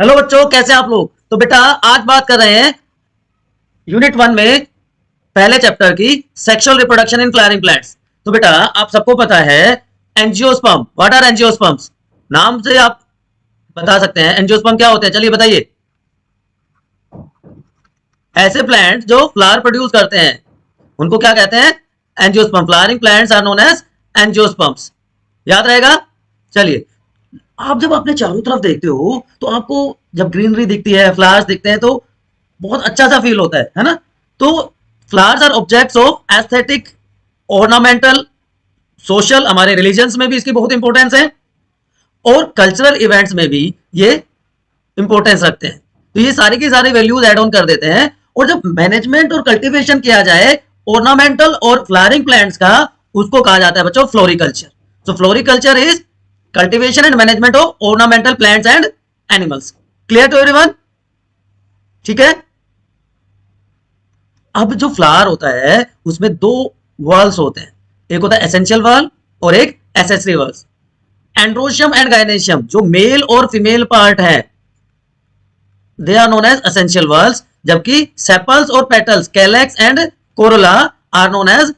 Hello बच्चों, कैसे हैं आप लोग। तो बेटा आज बात कर रहे हैं यूनिट 1 में पहले चैप्टर की sexual reproduction in flowering plants. तो बेटा आप सबको पता है एंजियोस्पर्म। What are angiosperms? नाम से आप बता सकते हैं एंजियोस्पर्म क्या होते हैं। चलिए बताइए। ऐसे प्लांट जो फ्लावर प्रोड्यूस करते हैं उनको क्या कहते हैं? Angiosperm. Flowering plants are known as angiosperms. याद रहेगा। चलिए, आप जब अपने चारों तरफ देखते हो तो आपको जब ग्रीनरी दिखती है, फ्लावर्स दिखते हैं, तो बहुत अच्छा सा फील होता है ना। तो flowers are objects of aesthetic, ornamental, social, हमारे रिलीजन्स में भी इसकी बहुत इंपॉर्टेंस है और कल्चरल इवेंट्स में भी ये इंपॉर्टेंस रखते हैं। तो ये सारी की सारी वैल्यूज एड ऑन कर देते हैं। और जब मैनेजमेंट और कल्टीवेशन किया जाए ऑर्नामेंटल और फ्लावरिंग प्लांट्स का, उसको कहा जाता है बच्चों floriculture. So floriculture is cultivation and management of ornamental plants and animals. Clear to everyone? ठीक है। अब जो फ्लावर होता है उसमें दो वर्ल्स होते हैं, एक होता है एसेंशियल वर्ल और एक accessory whorls. Androecium and gynoecium जो मेल और फीमेल पार्ट है, they are known as essential whorls, जबकि सेपल्स और petals, calyx and corolla are known as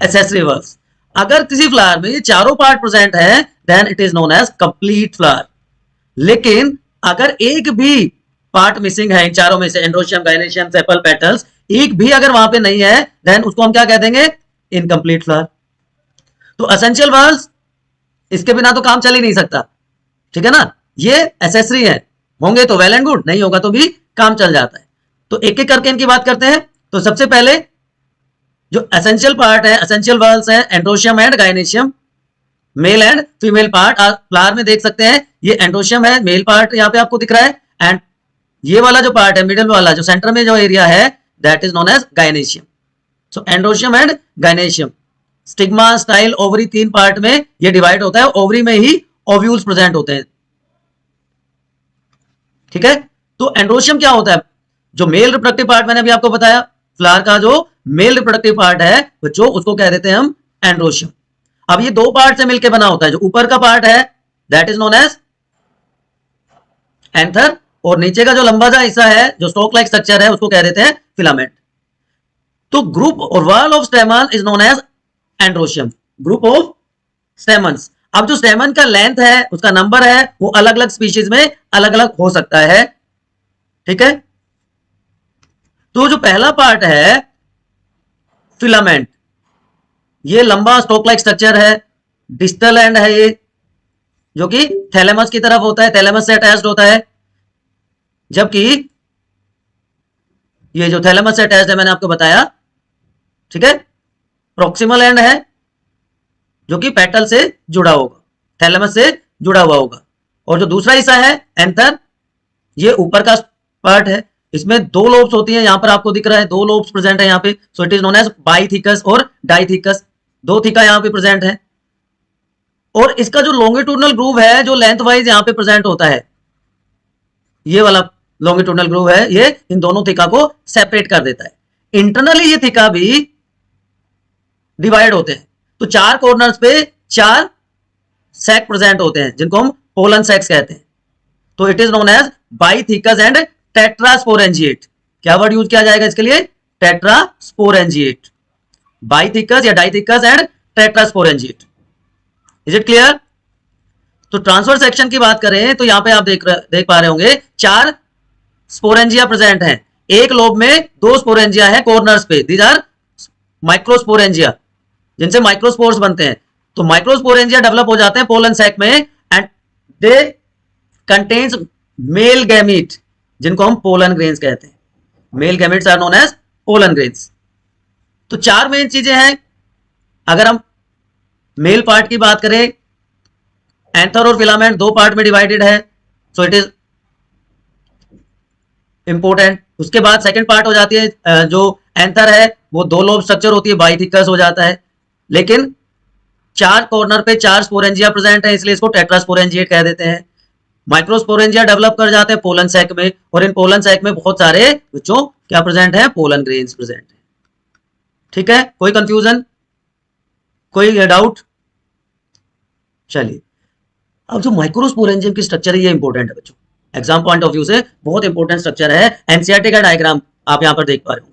accessory whorls. अगर किसी फ्लावर में ये चारों पार्ट प्रेजेंट है then it is known as complete flower. लेकिन अगर एक भी पार्ट मिसिंग है इन चारों में से, एंड्रोशियम, गायनेशियम, सेपल, पेटल्स, एक भी अगर वहां पे नहीं है देन उसको हम क्या कह देंगे? Incomplete flower. तो एसेंशियल वर्ल्स, इसके बिना तो काम चल ही नहीं सकता, ठीक है ना। ये एसेसरी है, होंगे तो वेल एंड गुड, नहीं होगा तो भी काम चल जाता है। तो एक एक करके इनकी बात करते हैं। तो सबसे पहले जो एसेंशियल पार्ट है, एसेंशियल वर्ल्स है androecium and gynoecium, mail and female part. Flower में देख सकते हैं ये एंड्रोशियम है, मेल पार्ट यहाँ पे आपको दिख रहा है, एंड ये वाला जो पार्ट है, मिडिल वाला जो सेंटर में जो एरिया है, that is known as gynoecium. So androecium and gynoecium. Stigma, style, ovary, तीन पार्ट में ये डिवाइड होता है। ओवरी में ही ओव्यूल्स प्रेजेंट होते हैं, ठीक है। तो एंड्रोशियम क्या होता है? जो मेल रिप्रोडक्टिव पार्ट मैंने अभी आपको बताया, फ्लावर का जो मेल रिप्रोडक्टिव पार्ट है बच्चों, उसको कह देते हैं हम एंड्रोशियम। अब ये दो पार्ट से मिलकर बना होता है। जो ऊपर का पार्ट है that is known as anther, और नीचे का जो लंबा सा हिस्सा है जो स्टॉक लाइक स्ट्रक्चर है उसको कह देते हैं फिलामेंट। तो ग्रुप और whorl of stamen is known as androecium, group of stamens. अब जो स्टेमन का लेंथ है, उसका नंबर है, वो अलग अलग स्पीशीज में अलग अलग हो सकता है, ठीक है। तो जो पहला पार्ट है फिलामेंट, ये लंबा स्टॉक लाइक स्ट्रक्चर है, डिस्टल एंड है ये, जो कि थैलेमस की तरफ होता है, थैलेमस से अटैच्ड होता है। जबकि ये जो थैलेमस से अटैच्ड है मैंने आपको बताया, ठीक है। प्रोक्सिमल एंड है जो कि पेटल से जुड़ा होगा, थैलेमस से जुड़ा हुआ होगा। और जो दूसरा हिस्सा है एंथर, ये ऊपर का पार्ट है, इसमें दो लोब्स होती हैं, यहां पर आपको दिख रहा है दो लोब्स प्रेजेंट है यहाँ पे। So it is known as bithecous और डाइथिकस, दो थीका यहाँ पे प्रेजेंट है। और इसका जो लॉन्गिट्यूडनल ग्रूव है जो लेंथ वाइज यहाँ पे प्रेजेंट होता है, ये वाला लॉन्गिट्यूडनल ग्रूव है, ये इन दोनों थीका को सेपरेट कर देता है। इंटरनली ये थीका भी डिवाइड होते हैं। तो चार कॉर्नर्स पे चार सैक प्रेजेंट होते हैं जिनको हम पोलन सैक्स कहते हैं। तो it is known as bithecous and tetrasporangiate. क्या वर्ड यूज किया जाएगा इसके लिए? टेट्रास्पोरेंजिएट। बाइथिकस या dithecous and tetrasporangiate. Is it clear? तो ट्रांसफर सेक्शन की बात करें तो यहां पे आप देख पा रहे होंगे चार स्पोरेंजिया प्रेजेंट हैं। एक लोब में दो स्पोरेंजिया है कॉर्नर्स पे, दीज आर माइक्रोस्पोरेंजिया, जिनसे माइक्रोस्पोर्स बनते हैं। तो माइक्रोस्पोरेंजिया डेवलप हो जाते हैं पोलन सैक में and they contains male gamete, जिनको हम पोलन ग्रेन्स कहते हैं। Male gametes are known as pollen grains. तो चार मेन चीजें हैं। अगर हम मेल पार्ट की बात करें, एंथर और फिलामेंट दो पार्ट में डिवाइडेड है, सो इट इज इंपोर्टेंट। उसके बाद सेकंड पार्ट हो जाती है जो एंथर है, वो दो लोब स्ट्रक्चर होती है, बाइथिकस हो जाता है। लेकिन चार कॉर्नर पे चार स्पोरेंजिया प्रेजेंट है, इसलिए इसको टेट्रास्पोरेंजिएट कह देते हैं। माइक्रोस्पोरेंजिया डेवलप कर जाते हैं पोलन सैक में, और इन पोलन सैक में बहुत सारे बच्चों क्या प्रेजेंट है? पोलन ग्रेन्स प्रेजेंट है, ठीक है। कोई कंफ्यूजन, कोई डाउट? चलिए, अब जो माइक्रोस्पोरेंजियम की स्ट्रक्चर है ये इंपॉर्टेंट है बच्चों। एग्जाम पॉइंट ऑफ व्यू से बहुत इंपॉर्टेंट स्ट्रक्चर है। एनसीईआरटी का डायग्राम आप यहां पर देख पा रहे हो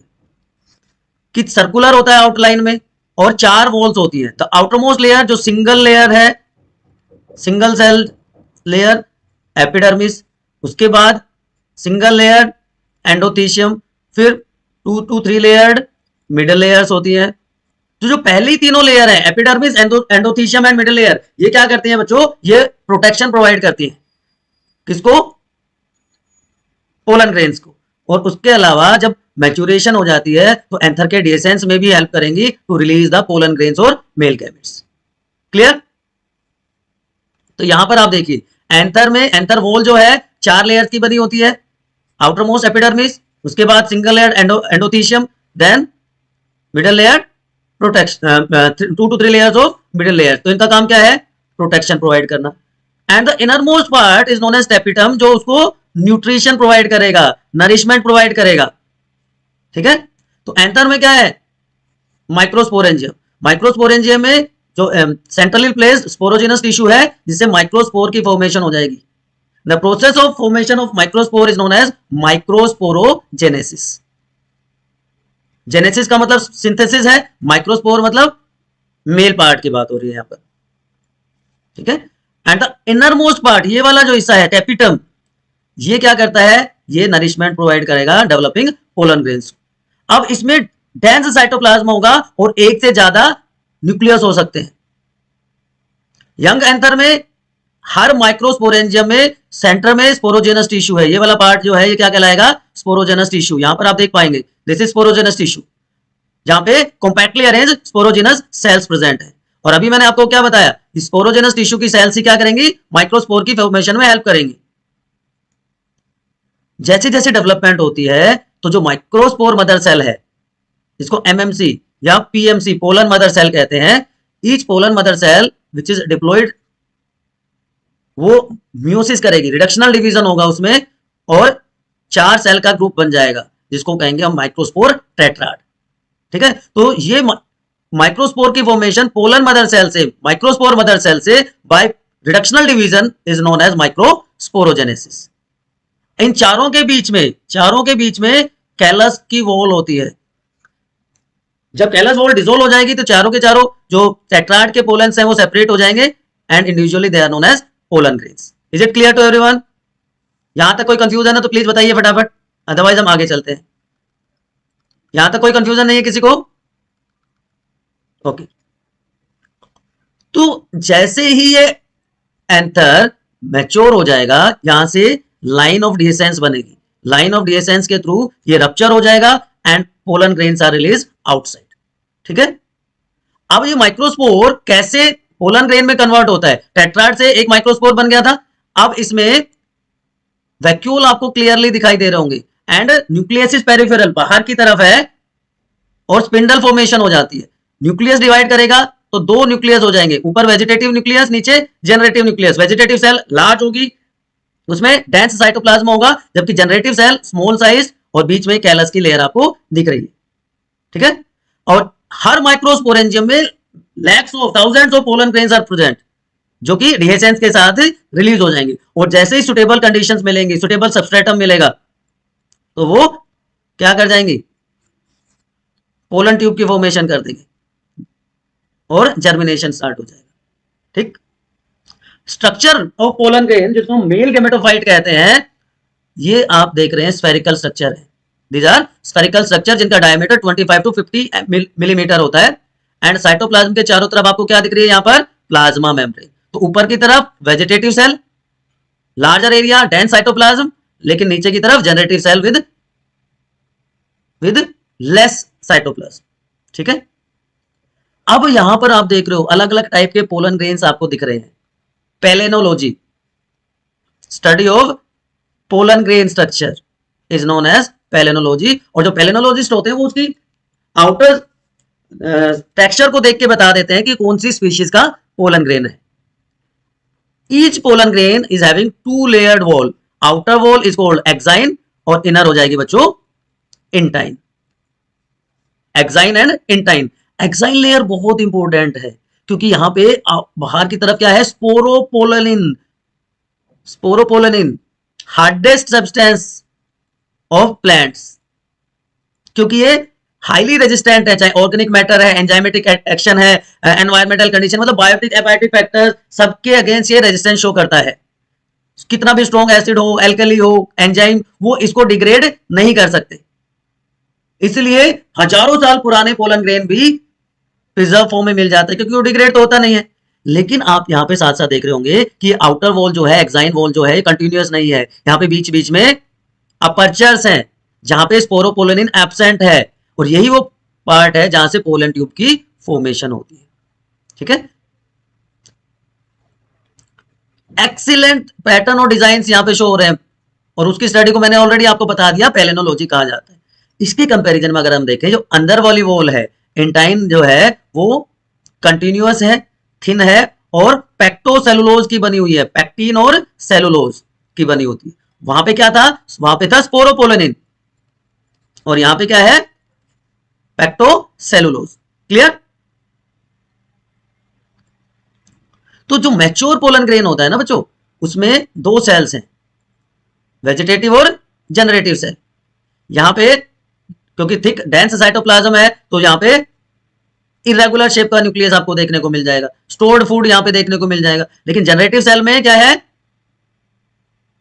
कि सर्कुलर होता है आउटलाइन में और 4 वॉल्स होती है। तो आउटरमोस्ट लेयर जो सिंगल लेयर है, सिंगल सेल लेयर एपिडर्मिस, उसके बाद सिंगल लेयर एंडोथीशियम, फिर 2 to 3 लेयर्ड मिडल लेयर्स होती है। तो जो पहली तीनों लेयर है epidermis, endothecium and middle layer, ये क्या करती हैं बच्चों, ये प्रोटेक्शन प्रोवाइड करती है किसको, पोलन ग्रेन्स को। और उसके अलावा जब मैच्योरेशन हो जाती है तो एंथर के डिसेंस में भी हेल्प करेंगी to release the pollen grains और मेल गैमेट्स। क्लियर। तो यहां पर आप देखिए एंथर में, एंथर वॉल जो है 4 लेयर्स की बनी होती है, आउटर मोस्ट एपिडर्मिस, उसके बाद single layer endothecium, then middle layer protection, 2 to 3 layers of middle layer. तो इनका काम क्या है, प्रोटेक्शन प्रोवाइड करना। And the inner most part is known as tapetum, जो उसको न्यूट्रिशन प्रोवाइड करेगा, नरिशमेंट प्रोवाइड करेगा। ठीक है। तो एंथर में क्या है, माइक्रोस्पोरेंजियम। माइक्रोस्पोरेंजियम में जो सेंट्रली प्लेस्ड स्पोरोजिनस टिश्यू है जिससे माइक्रोस्पोर की फॉर्मेशन हो जाएगी। The process of formation of microspore is known as microsporogenesis. Genesis का मतलब सिंथेसिस है, माइक्रोस्पोर मतलब मेल पार्ट की बात हो रही है यहां पर। ठीक है। And the inner most part, ये वाला जो हिस्सा है टेपिटम, ये क्या करता है, ये नरिशमेंट प्रोवाइड करेगा डेवलपिंग पोलन ग्रेन्स। अब इसमें डेंस साइटोप्लाज्म होगा और एक से ज्यादा न्यूक्लियस हो सकते हैं। यंग एंथर में हर माइक्रोस्पोरेंजियम में सेंटर में स्पोरोजेनस टिश्यू है। ये वाला पार्ट जो है ये क्या कहलाएगा, स्पोरोजेनस टिश्यू। यहां पर आप देख पाएंगे दिस इज स्पोरोजेनस टिश्यू, जहां पे compactly arrange sporogenous cells present है। और अभी मैंने आपको क्या बताया, स्पोरोजेनस टिश्यू की सेल्स ही क्या करेंगी, माइक्रोस्पोर की फॉर्मेशन में हेल्प करेंगी। जैसे जैसे डेवलपमेंट होती है तो जो माइक्रोस्पोर मदर सेल है, इसको एमएमसी या पीएमसी पोलन मदर सेल कहते हैं। Each pollen mother cell which is diploid, वो म्यूसिस करेगी, रिडक्शनल डिवीजन होगा उसमें और 4 सेल का ग्रुप बन जाएगा जिसको कहेंगे हम माइक्रोस्पोर टेट्राड। ठीक है। तो ये माइक्रोस्पोर की फॉर्मेशन पोलन मदर सेल से, माइक्रोस्पोर मदर सेल से by reductional division is known as microsporogenesis. इन चारों के बीच में कैलस की वॉल होती है। जब कैलस वॉल डिसोल्व हो जाएगी तो चारों के चारों जो टेट्राड के पोलेंस हैं वो सेपरेट हो जाएंगे and individually they are known as pollen grains. Is it clear to everyone? यहां तक कोई कंफ्यूजन है तो प्लीज बताइए फटाफट, अदरवाइज हम आगे चलते हैं। यहां तक कोई कंफ्यूजन नहीं है किसी को? ओके। तो जैसे ही ये एंथर मैच्योर हो जाएगा, यहां से लाइन ऑफ डिसेंस बनेगी। लाइन ऑफ डिसेंस के थ्रू ये रप्चर हो जाएगा and pollen grains are release outside. ठीक है। अब ये माइक्रोस्पोर कैसे पोलन ग्रेन में कन्वर्ट होता है, टेट्राड से एक माइक्रोस्पोर बन गया था, अब इसमें वैक्यूल आपको क्लियरली दिखाई दे रहे होंगे एंड न्यूक्लियस इज पेरिफेरल, बाहर की तरफ है और स्पिंडल फॉर्मेशन हो जाती है। न्यूक्लियस डिवाइड करेगा तो 2 न्यूक्लियस हो जाएंगे, ऊपर वेजिटेटिव न्यूक्लियस, नीचे generative nucleus. Vegetative cell large होगी, उसमें डेंस साइटोप्लाज्म होगा, जबकि जनरेटिव सेल स्मॉल साइज और बीच में कैलस की लेयर आपको दिख रही है। ठीक है। और हर माइक्रोस्पोरेंजियम में lakhs of thousands of pollen grains are present, जो कि डिहेसेंस के साथ रिलीज हो जाएंगे। और जैसे ही सुटेबल कंडीशंस मिलेंगी, सुटेबल सबस्ट्रेटम मिलेगा, तो वो क्या कर जाएंगी, पोलन ट्यूब की फॉर्मेशन कर देंगे और जर्मिनेशन स्टार्ट हो जाएगा। ठीक। स्ट्रक्चर ऑफ पोलन ग्रेन जिसको हम मेल गैमेटोफाइट कहते हैं, ये आप देख रहे हैं स्फेरिकल स्ट्रक्चर है। दीज आर स्फेरिकल स्ट्रक्चर जिनका डायमीटर 25 to 50 मिलीमीटर होता है। एंड साइटोप्लाज्म के चारों तरफ आपको क्या दिख रही है, यहां पर प्लाज्मा मेम्ब्रेन। तो ऊपर की तरफ vegetative cell, larger area dense cytoplasm, लेकिन नीचे की तरफ generative cell with less cytoplasm. ठीक है। अब यहां पर आप देख रहे हो अलग अलग टाइप के पोलन ग्रेन्स आपको दिख रहे हैं। Palynology, study of pollen grain structure is known as palynology. और जो पेलेनोलॉजिस्ट होते हैं वो उसकी आउटर टेक्सचर को देख के बता देते हैं कि कौन सी स्पीशीज का पोलन ग्रेन है। Each pollen grain is having 2 layered wall, outer wall is called exine और इनर हो जाएगी बच्चों intine. Exine and intine. Exine layer बहुत इंपॉर्टेंट है क्योंकि यहां पे बाहर की तरफ क्या है, sporopollenin. Sporopollenin hardest substance of plants, क्योंकि ये हाईली रेजिस्टेंट है, चाहे ऑर्गेनिक मैटर है, एंजाइमेटिक एक्शन है, एनवायरमेंटल कंडीशन, मतलब बायोटिक एबायोटिक फैक्टर सबके अगेंस्ट ये रेजिस्टेंस शो करता है। कितना भी स्ट्रॉन्ग एसिड हो, एल्कली हो, एंजाइम, वो इसको डिग्रेड नहीं कर सकते। इसलिए हजारों साल पुराने पोलन ग्रेन भी प्रिजर्व फॉर्म में मिल जाता है, क्योंकि वो डिग्रेड तो होता नहीं है। लेकिन आप यहाँ पे साथ साथ देख रहे होंगे कि आउटर वॉल जो है, एक्साइन वॉल जो है, कंटिन्यूअस नहीं है। यहाँ पे बीच बीच में अपर्चर्स हैं जहां पे स्पोरोपोलिन एब्सेंट है, और यही वो पार्ट है जहां से पोलन ट्यूब की फॉर्मेशन होती है। ठीक है, एक्सीलेंट पैटर्न और डिजाइन यहाँ पे शो हो रहे हैं, और उसकी स्टडी को मैंने ऑलरेडी आपको बता दिया, पेलेनोलॉजी कहा जाता है। इसके कंपैरिजन में अगर हम देखें, जो अंदर वाली वॉल है, इंटाइन जो है वो कंटिन्यूअस है, थिन है, और पेक्टोसेलुलोज की बनी हुई है, पैक्टीन और सेलुलोज की बनी होती है। वहां पे क्या था? वहां पे था स्पोरोपोलिन, और यहां पे क्या है? पेक्टोसेलुलोज। क्लियर? तो जो मैच्योर पोलन ग्रेन होता है ना बच्चों, उसमें दो सेल्स हैं, वेजिटेटिव और जनरेटिव सेल। यहां पे क्योंकि थिक डेंस साइटोप्लाज्म है, तो यहां पे इरेगुलर शेप का न्यूक्लियस आपको देखने को मिल जाएगा, स्टोर्ड फूड यहां पे देखने को मिल जाएगा। लेकिन जनरेटिव सेल में क्या है?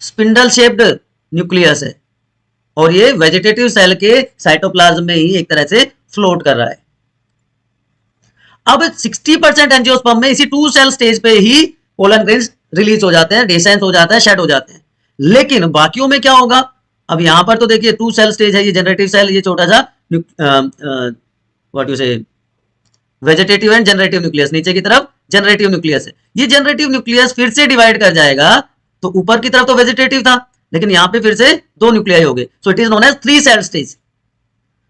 स्पिंडल शेप्ड न्यूक्लियस है, और ये वेजिटेटिव सेल के साइटोप्लाज्म में ही एक तरह से फ्लोट कर रहा है। अब 60% एंजियोस्पर्म में इसी 2 सेल स्टेज पे ही पोलन ग्रेन्स रिलीज हो जाते हैं, डेसेंस हो जाता है, शेड हो जाते हैं। लेकिन बाकियों में क्या होगा? अब यहां पर तो देखिए 2 सेल स्टेज है, ये जनरेटिव सेल, ये छोटा सा व्हाट यू से वेजिटेटिव एंड जनरेटिव न्यूक्लियस, नीचे की तरफ जनरेटिव न्यूक्लियस है। ये जनरेटिव न्यूक्लियस फिर से डिवाइड कर जाएगा, तो ऊपर की तरफ तो वेजिटेटिव था, लेकिन यहां पे फिर से 2 न्यूक्लियाई हो गए, so it is known as 3 cell stage.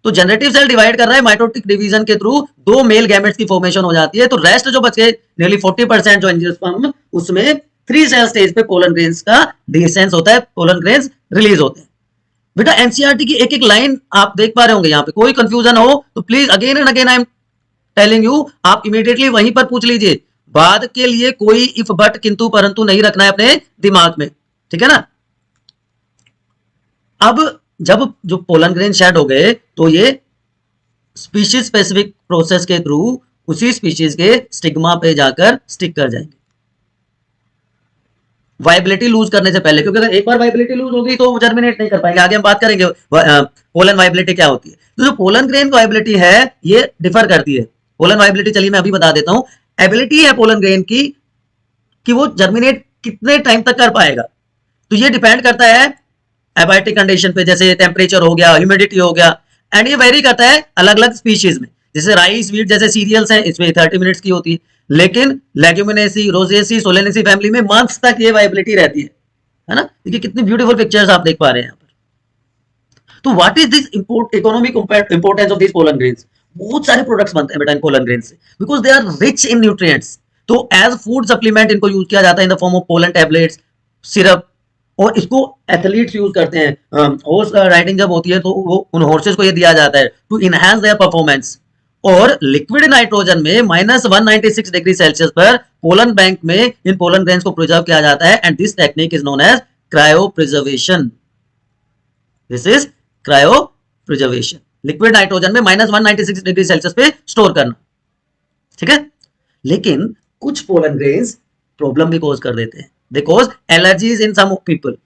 तो जनरेटिव सेल डिवाइड कर रहा है, माइटोटिक डिवीजन के थ्रू 2 मेल गैमेट्स की फॉर्मेशन हो जाती है। तो रेस्ट जो बचे नियरली 40% जो एंजियोस्पर्म, उसमें 3 सेल स्टेज पे पोलन ग्रेन्स का डिसेंस होता है, पोलन ग्रेन्स रिलीज होते हैं। बेटा एनसीईआरटी की एक एक लाइन आप देख पा रहे होंगे, यहाँ पे कोई कंफ्यूजन हो तो please again and again I am telling you, आप इमीडिएटली वहीं पर पूछ लीजिए। बाद के लिए कोई इफ बट किंतु परंतु नहीं रखना है अपने दिमाग में, ठीक है ना। अब जब जो पोलन ग्रेन शेड हो गए, तो ये स्पीशीज स्पेसिफिक प्रोसेस के थ्रू उसी स्पीशीज के स्टिग्मा पे जाकर स्टिक कर जाएंगे, वाइबिलिटी लूज करने से पहले, क्योंकि अगर एक बार वाइबिलिटी लूज होगी तो वो जर्मिनेट नहीं कर पाएंगे। आगे हम बात करेंगे पोलन वाइबिलिटी क्या होती है। तो जो पोलन ग्रेन वाइबिलिटी है ये डिफर करती है। पोलन वाइबिलिटी चलिए मैं अभी बता देता हूं। एबिलिटी है पोलन ग्रेन की कि वो जर्मिनेट कितने टाइम तक कर पाएगा, तो ये डिपेंड करता है एबायोटिक कंडीशन पे, जैसे टेम्परेचर हो गया, ह्यूमिडिटी हो गया, एंड ये वेरी करता है अलग अलग स्पीशीज में। जैसे राइस, व्हीट जैसे सीरियल्स हैं, इसमें 30 मिनट्स की होती है, लेकिन लेग्यूमिनेसी, रोजेसी, सोलेनेसी फैमिली में मंथ्स तक ये वाइबिलिटी रहती है ना। देखिए कितनी ब्यूटीफुल पिक्चर्स आप देख पा रहे हैं यहाँ पर। तो what is this economic importance of this pollen grains? बहुत सारे प्रोडक्ट्स बनते हैं बेटा इन पोलन ग्रेन से, because they are rich in nutrients. तो एज फूड सप्लीमेंट इनको यूज किया जाता है in the form of pollen tablets, syrup, और इसको एथलीट्स यूज करते हैं। हॉर्स राइडिंग जब होती है तो वो उन हॉर्सेस को ये दिया जाता है टू इनहेंस देयर परफॉर्मेंस। और लिक्विड नाइट्रोजन में -196 डिग्री सेल्सियस पर पोलन बैंक में इन पोलन ग्रेन्स को प्रिजर्व किया जाता है, and this technique is known as cryopreservation. This is cryopreservation, liquid nitrogen में -196 डिग्री सेल्सियस पे स्टोर करना, ठीक है। लेकिन कुछ पोलन ग्रेन्स प्रॉब्लम भी कॉज कर देते हैं, they cause allergies in some people.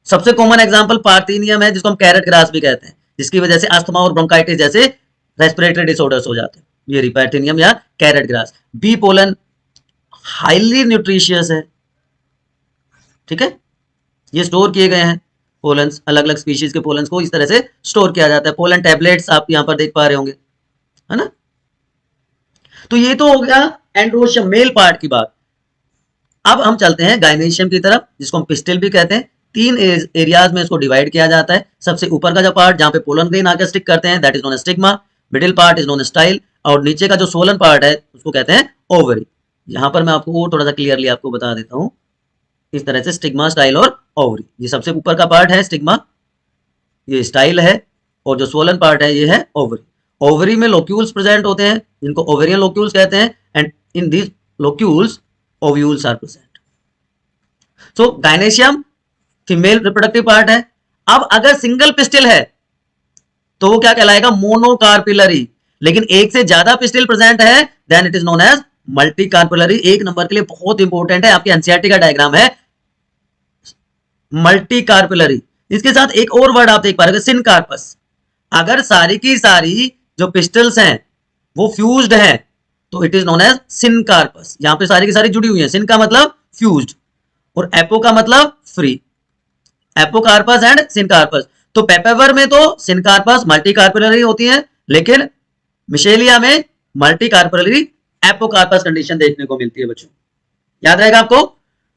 सबसे कॉमन एग्जांपल पार्थेनियम है, जिसको हम कैरेट ग्रास भी कहते हैं, जिसकी वजह से अस्थमा और ब्रोंकाइटिस जैसे रेस्पिरेटरी डिसऑर्डर्स हो जाते हैं। ये पार्थेनियम या carrot grass. Bee pollen highly nutritious है, ठीक है। ये स्टोर किए गए हैं पोलन्स, अलग अलग स्पीशीज के पोलन्स को इस तरह से स्टोर किया जाता है। पोलन टैबलेट्स आप यहां पर देख पा रहे होंगे, है ना। तो ये तो हो गया एंड्रोशियम मेल पार्ट की बात। अब हम चलते हैं गायनेशियम की तरफ, जिसको हम पिस्टिल भी कहते हैं। 3 एरियाज में इसको डिवाइड किया जाता है। सबसे ऊपर का जो पार्ट जहां पे पोलन ग्रेन आकर स्टिक करते हैं, that is known as stigma. Middle part is known as style, और नीचे का जो सोलन पार्ट है उसको कहते हैं ओवरी। यहां पर मैं आपको वो थोड़ा सा क्लियरली आपको बता देता हूं, इस तरह से स्टिग्मा, स्टाइल और ओवरी। ये सबसे ऊपर का पार्ट है स्टिग्मा, ये स्टाइल है, और जो सोलन पार्ट है ये है ओवरी। ओवरी में लोक्यूल्स प्रेजेंट होते हैं, जिनको ओवेरियन लोक्यूल्स कहते हैं, and in these locules ovules are present. So gynoecium female reproductive part है। अब अगर सिंगल पिस्टिल है तो वो क्या कहलाएगा, मोनोकार्पिलरी। लेकिन एक से ज्यादा पिस्टिल प्रेजेंट है then it is known as multicarpellary. एक नंबर के लिए बहुत इंपॉर्टेंट है, आपकी एनसीईआरटी का डायग्राम है मल्टी कार्पिलरी। इसके साथ एक और वर्ड आप देख पा रहे हो, सिनकार्पस। अगर सारी की सारी जो पिस्टल्स हैं वो फ्यूज्ड हैं तो it is known as syncarpous. यहां पे सारी की सारी जुड़ी हुई है। सिन का मतलब फ्यूज्ड और एपो का मतलब फ्री। Apocarpous and syncarpous. तो पेपेवर में तो सिनकार्पस मल्टी कार्पिलरी होती है, लेकिन मिशेलिया में मल्टी कार्पिलरी एपोकार्पस कंडीशन देखने को मिलती है बच्चों, याद रहेगा आपको।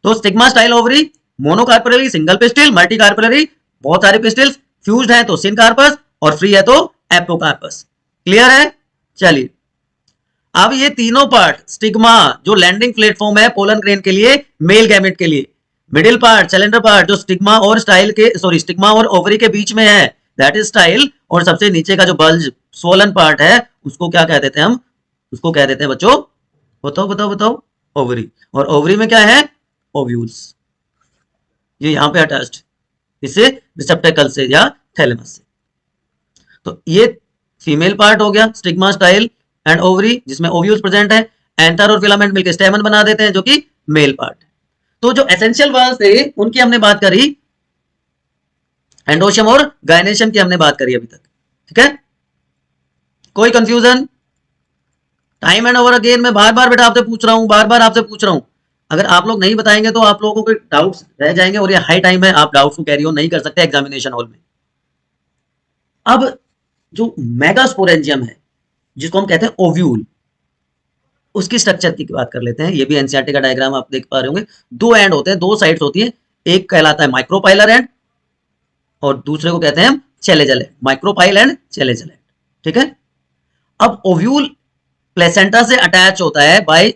तो stigma style ovary monocarpellary single pistil, multicarpellary बहुत सारे पिस्टिल्स, फ्यूज्ड है तो सिनकार्पस और फ्री है तो एपोकार्पस। क्लियर है? चलिए अब ये तीनों पार्ट, स्टिग्मा जो लैंडिंग प्लेटफॉर्म है पोलन ग्रेन के लिए, मेल गैमेट के लिए, मिडिल पार्ट सिलेंडर पार्ट जो स्टिग्मा और स्टाइल के स्टिग्मा और ओवरी के बीच में है दैट इज स्टाइल, और सबसे नीचे का जो बल्ज स्वोलन पार्ट है उसको क्या कह देते हैं हम, उसको कह देते हैं बच्चों, बताओ बताओ बताओ, ओवरी। और ओवरी में क्या है, ओव्यूल्स, ये यहां पे अटैच्ड इससे रिसेप्टेकल से या थैलेमस से। तो ये फीमेल पार्ट हो गया स्टिग्मा स्टाइल एंड ओवरी जिसमें ओव्यूल्स प्रेजेंट है। एंथर और फिलामेंट मिलकर स्टेमन बना देते हैं जो कि मेल पार्ट है। तो जो एसेंशियल वाल्स थे उनकी हमने बात करी, एंडोशियम और गायनेशियम की हमने बात करी अभी तक, ठीक है। कोई confusion? Time and over again मैं बार बार बेटा आपसे पूछ रहा हूं, बार बार आपसे पूछ रहा हूं। अगर आप लोग नहीं बताएंगे तो आप लोगों को डाउट्स रह जाएंगे और ये हाई टाइम है, आप डाउट्स को कैरी ऑन नहीं कर सकते एग्जामिनेशन हॉल में। अब जो मेगास्पोरेंजियम है जिसको हम कहते हैं ओव्यूल, उसकी स्ट्रक्चर की बात कर लेते हैं। ये भी एनसीईआरटी का डायग्राम आप देख पा रहे होंगे। दो एंड होते हैं, दो साइड्स होती हैं, एक कहलाता है माइक्रोपाइलर एंड और दूसरे को कहते हैं chalazal end, micropyle end chalazal end, ठीक है। अब ओव्यूल प्लेसेंटा से अटैच होता है by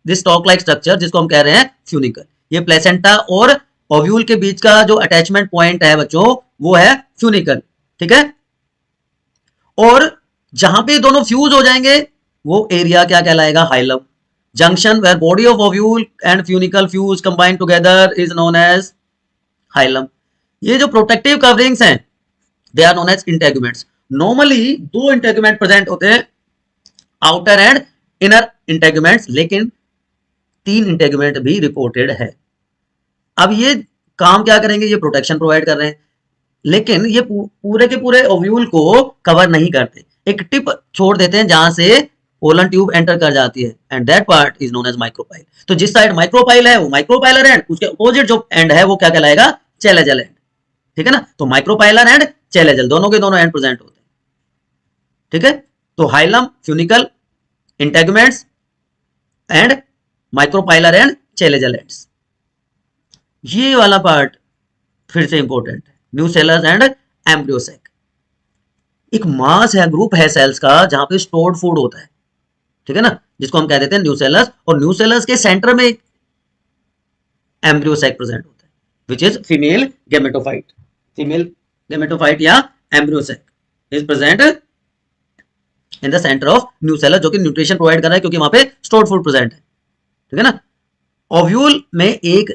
this stalk like structure जिसको हम कह रहे हैं फ्यूनिकल। ये प्लेसेंटा और ओव्यूल के बीच का जो अटैचमेंट पॉइंट है बच्चों वो है फ्यूनिकल, ठीक है। और जहां पे दोनों फ्यूज हो जाएंगे वो एरिया क्या कहलाएगा, hilum. Junction where body of ovule and funicle fuse combined together is known as hilum. ये जो प्रोटेक्टिव कवरिंग्स हैं they are known as integuments. Normally दो इंटेगुमेंट प्रेजेंट होते हैं, आउटर एंड इनर इंटेगुमेंट्स, लेकिन तीन इंटेगुमेंट भी रिपोर्टेड है। अब ये काम क्या करेंगे, ये प्रोटेक्शन प्रोवाइड कर रहे हैं, लेकिन ये पूरे के पूरे ओव्यूल को कवर नहीं करते, एक टिप छोड़ देते हैं जहां से पोलन ट्यूब एंटर कर जाती है and that part is known as micropyle. तो जिस साइड माइक्रोपाइल है वो माइक्रोपाइलर एंड, उसके अपोजिट जो एंड है वो क्या कहलाएगा, चेलेजल एंड, ठीक है ना। तो माइक्रोपाइलर एंड चेलेजल दोनों के दोनों एंड प्रेजेंट होते हैं, ठीक है। तो hilum, funicle, integuments and micropylar and chalazal ends. ये वाला पार्ट फिर से इंपॉर्टेंट है, न्यूसेलस एंड एम्ब्रियोसेक। एक मास है, ग्रुप है सेल्स का जहां पे स्टोर्ड फूड होता है, ठीक है ना, जिसको हम कह देते हैं न्यूसेलस। और न्यूसेलस के सेंटर में एक एम्ब्रियोसेक प्रेजेंट होता है which is female gametophyte. Female gametophyte या embryo sac is present in the centre of nucellus, जो कि न्यूट्रिशन प्रोवाइड कर रहा है क्योंकि वहां पे स्टोर्ड फूड प्रेजेंट है, ठीक है ना। ओव्यूल में एक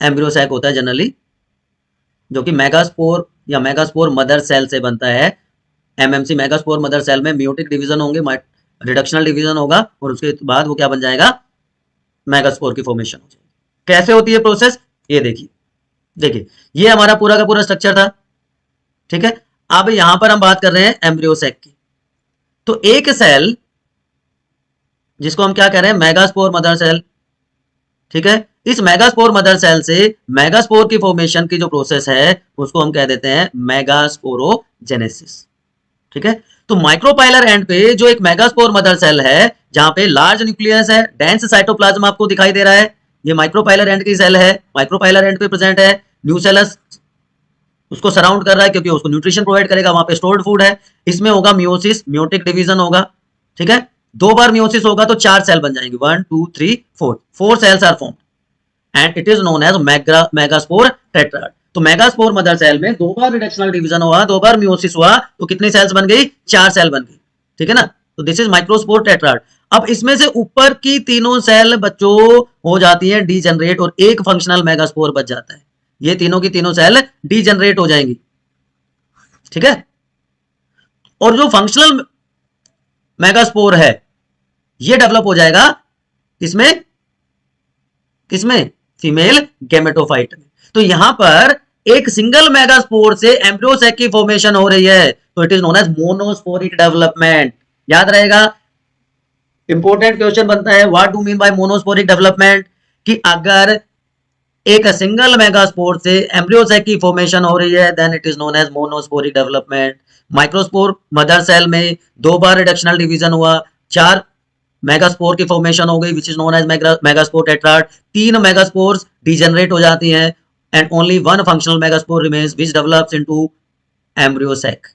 एम्ब्रियोसेक होता है जनरली, जो कि मेगास्पोर या मेगास्पोर मदर सेल से बनता है। एमएमसी मेगास्पोर मदर सेल में मियोटिक डिवीजन होंगे, रिडक्शनल डिवीजन होगा और उसके बाद वो क्या बन जाएगा, मेगास्पोर की फॉर्मेशन हो जाएगी। कैसे होती है प्रोसेस, ये देखिए, देखिए ये हमारा पूरा का पूरा स्ट्रक्चर था, ठीक है। अब यहां पर हम बात कर रहे हैं एम्ब्रियोसेक की। तो एक सेल जिसको हम क्या कह रहे हैं, मेगास्पोर मदर सेल, ठीक है। इस मेगास्पोर मदर सेल से मेगास्पोर की फॉर्मेशन की जो प्रोसेस है उसको हम कह देते हैं मेगास्पोरोजेनेसिस, ठीक है। तो माइक्रोपाइलर एंड पे जो एक मेगास्पोर मदर सेल है जहां पे लार्ज न्यूक्लियस है, डेंस साइटोप्लाज्म आपको दिखाई दे रहा है, ये माइक्रोपाइलर एंड की सेल है, माइक्रोपाइलर एंड पे प्रेजेंट है। न्यूसेलस उसको सराउंड कर रहा है क्योंकि उसको न्यूट्रिशन प्रोवाइड करेगा, वहां पे स्टोर्ड फूड है। इसमें होगा मियोसिस, मियोटिक डिवीजन होगा, ठीक है। दो बार मियोसिस होगा तो 4 सेल बन जाएंगे, 1 2 3 4 cells are formed and it is known as megaspore tetrad. तो मेगास्पोर मदर सेल में 2 बार रिडक्शनल डिवीजन हुआ, 2 बार मियोसिस हुआ, तो कितनी सेल्स बन गई, 4 सेल बन गई, ठीक है ना। तो दिस इज माइक्रोस्पोर टेट्राड। अब इसमें से ऊपर की तीनों सेल बच्चों हो जाती है डीजनरेट और एक फंक्शनल मेगास्पोर बच जाता है। ये तीनों की तीनों सेल डीजनरेट हो जाएंगी, ठीक है। और जो फंक्शनल मेगास्पोर है ये डेवलप हो जाएगा किसमें, किसमें, फीमेल गैमेटोफाइट में। तो यहां पर एक सिंगल मेगास्पोर से एम्ब्रियो सैक की फॉर्मेशन हो रही है, तो it is known as monosporic development. याद रहेगा, इंपॉर्टेंट क्वेश्चन बनता है what do mean by monosporic development, कि अगर एक सिंगल मेगास्पोर से एम्ब्रियो सैक की फॉर्मेशन हो रही है then it is known as monosporic development. Microspore mother cell में 2 बार रिडक्शनल डिवीजन हुआ, 4 मेगास्पोर की फॉर्मेशन हो गई which is known as megaspore tetrad. 3 megaspores degenerate हो जाती हैं and only 1 functional megaspore remains which develops into embryo sac.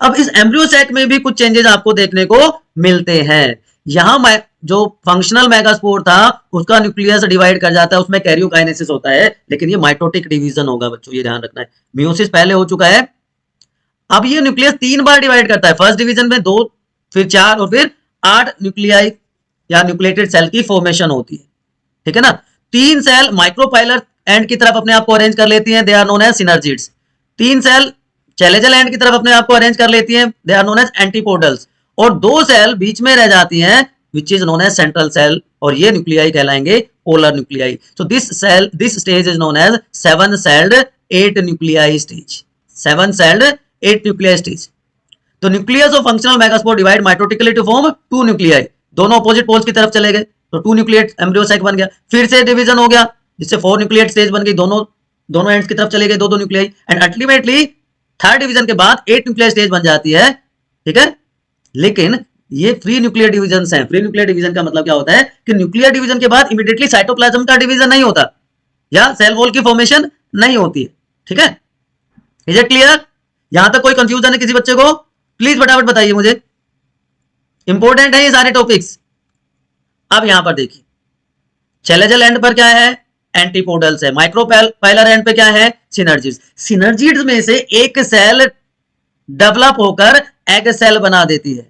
अब इस एम्ब्रियो सैक में भी कुछ चेंजेस आपको देखने को मिलते हैं। यहां जो फंक्शनल मेगास्पोर था उसका न्यूक्लियस डिवाइड कर जाता है, उसमें कैरियोकाइनेसिस होता है, लेकिन ये माइटोटिक डिवीजन होगा बच्चों, ये ध्यान रखना है। मियोसिस पहले हो चुका है, अब ये न्यूक्लियस 3 बार डिवाइड करता है, फर्स्ट डिवीजन में 2, फिर 4 और फिर 8 न्यूक्लियाई या न्यूक्लिएटेड सेल की फॉर्मेशन होती है, ठीक है ना। 3 सेल माइक्रोपाइलर एंड की तरफ अपने आप को अरेंज कर लेती हैं, they are known as synergids. 3 cell chalazal end की तरफ अपने आप को अरेंज कर लेती हैं, they are known as antipodals. और 2 सेल बीच में रह जाती हैं which is known as central cell, और ये न्यूक्लियाई कहलाएंगे polar nuclei. So this stage is known as 7 celled 8 nuclei stage, 7 celled 8 nuclei stage. तो nucleus of functional megaspore divide mitotically to form 2 nuclei, दोनों अपोजिट पोल्स की तरफ चले गए तो 2 न्यूक्लिएट एम्ब्रियो सैक बन गया। फिर से डिवीजन हो गया जिससे 4 न्यूक्लिएट स्टेज बन गई, दोनों एंड्स की तरफ चले गए 2 nuclei, and ultimately third division के बाद 8 न्यूक्लियर स्टेज बन जाती है, ठीक है। लेकिन ये फ्री न्यूक्लियर डिवीजन हैं। फ्री न्यूक्लियर डिवीजन का मतलब क्या होता है कि न्यूक्लियर डिवीजन के बाद इमीडिएटली साइटोप्लाज्म का डिवीजन नहीं होता या सेल वॉल की फॉर्मेशन नहीं होती है, ठीक है। Is it clear? यहां तक कोई कंफ्यूजन है किसी बच्चे को? प्लीज फटाफट बताइए मुझे, इंपॉर्टेंट है ये सारे टॉपिक्स। अब यहां पर देखिए, चैलेजल एंड पर क्या है, एंटीपोडल्स है। माइक्रोपाइलर एंड पे क्या है, सिनर्जिड्स। सिनर्जिड्स में से एक सेल डेवलप होकर एग सेल बना देती है,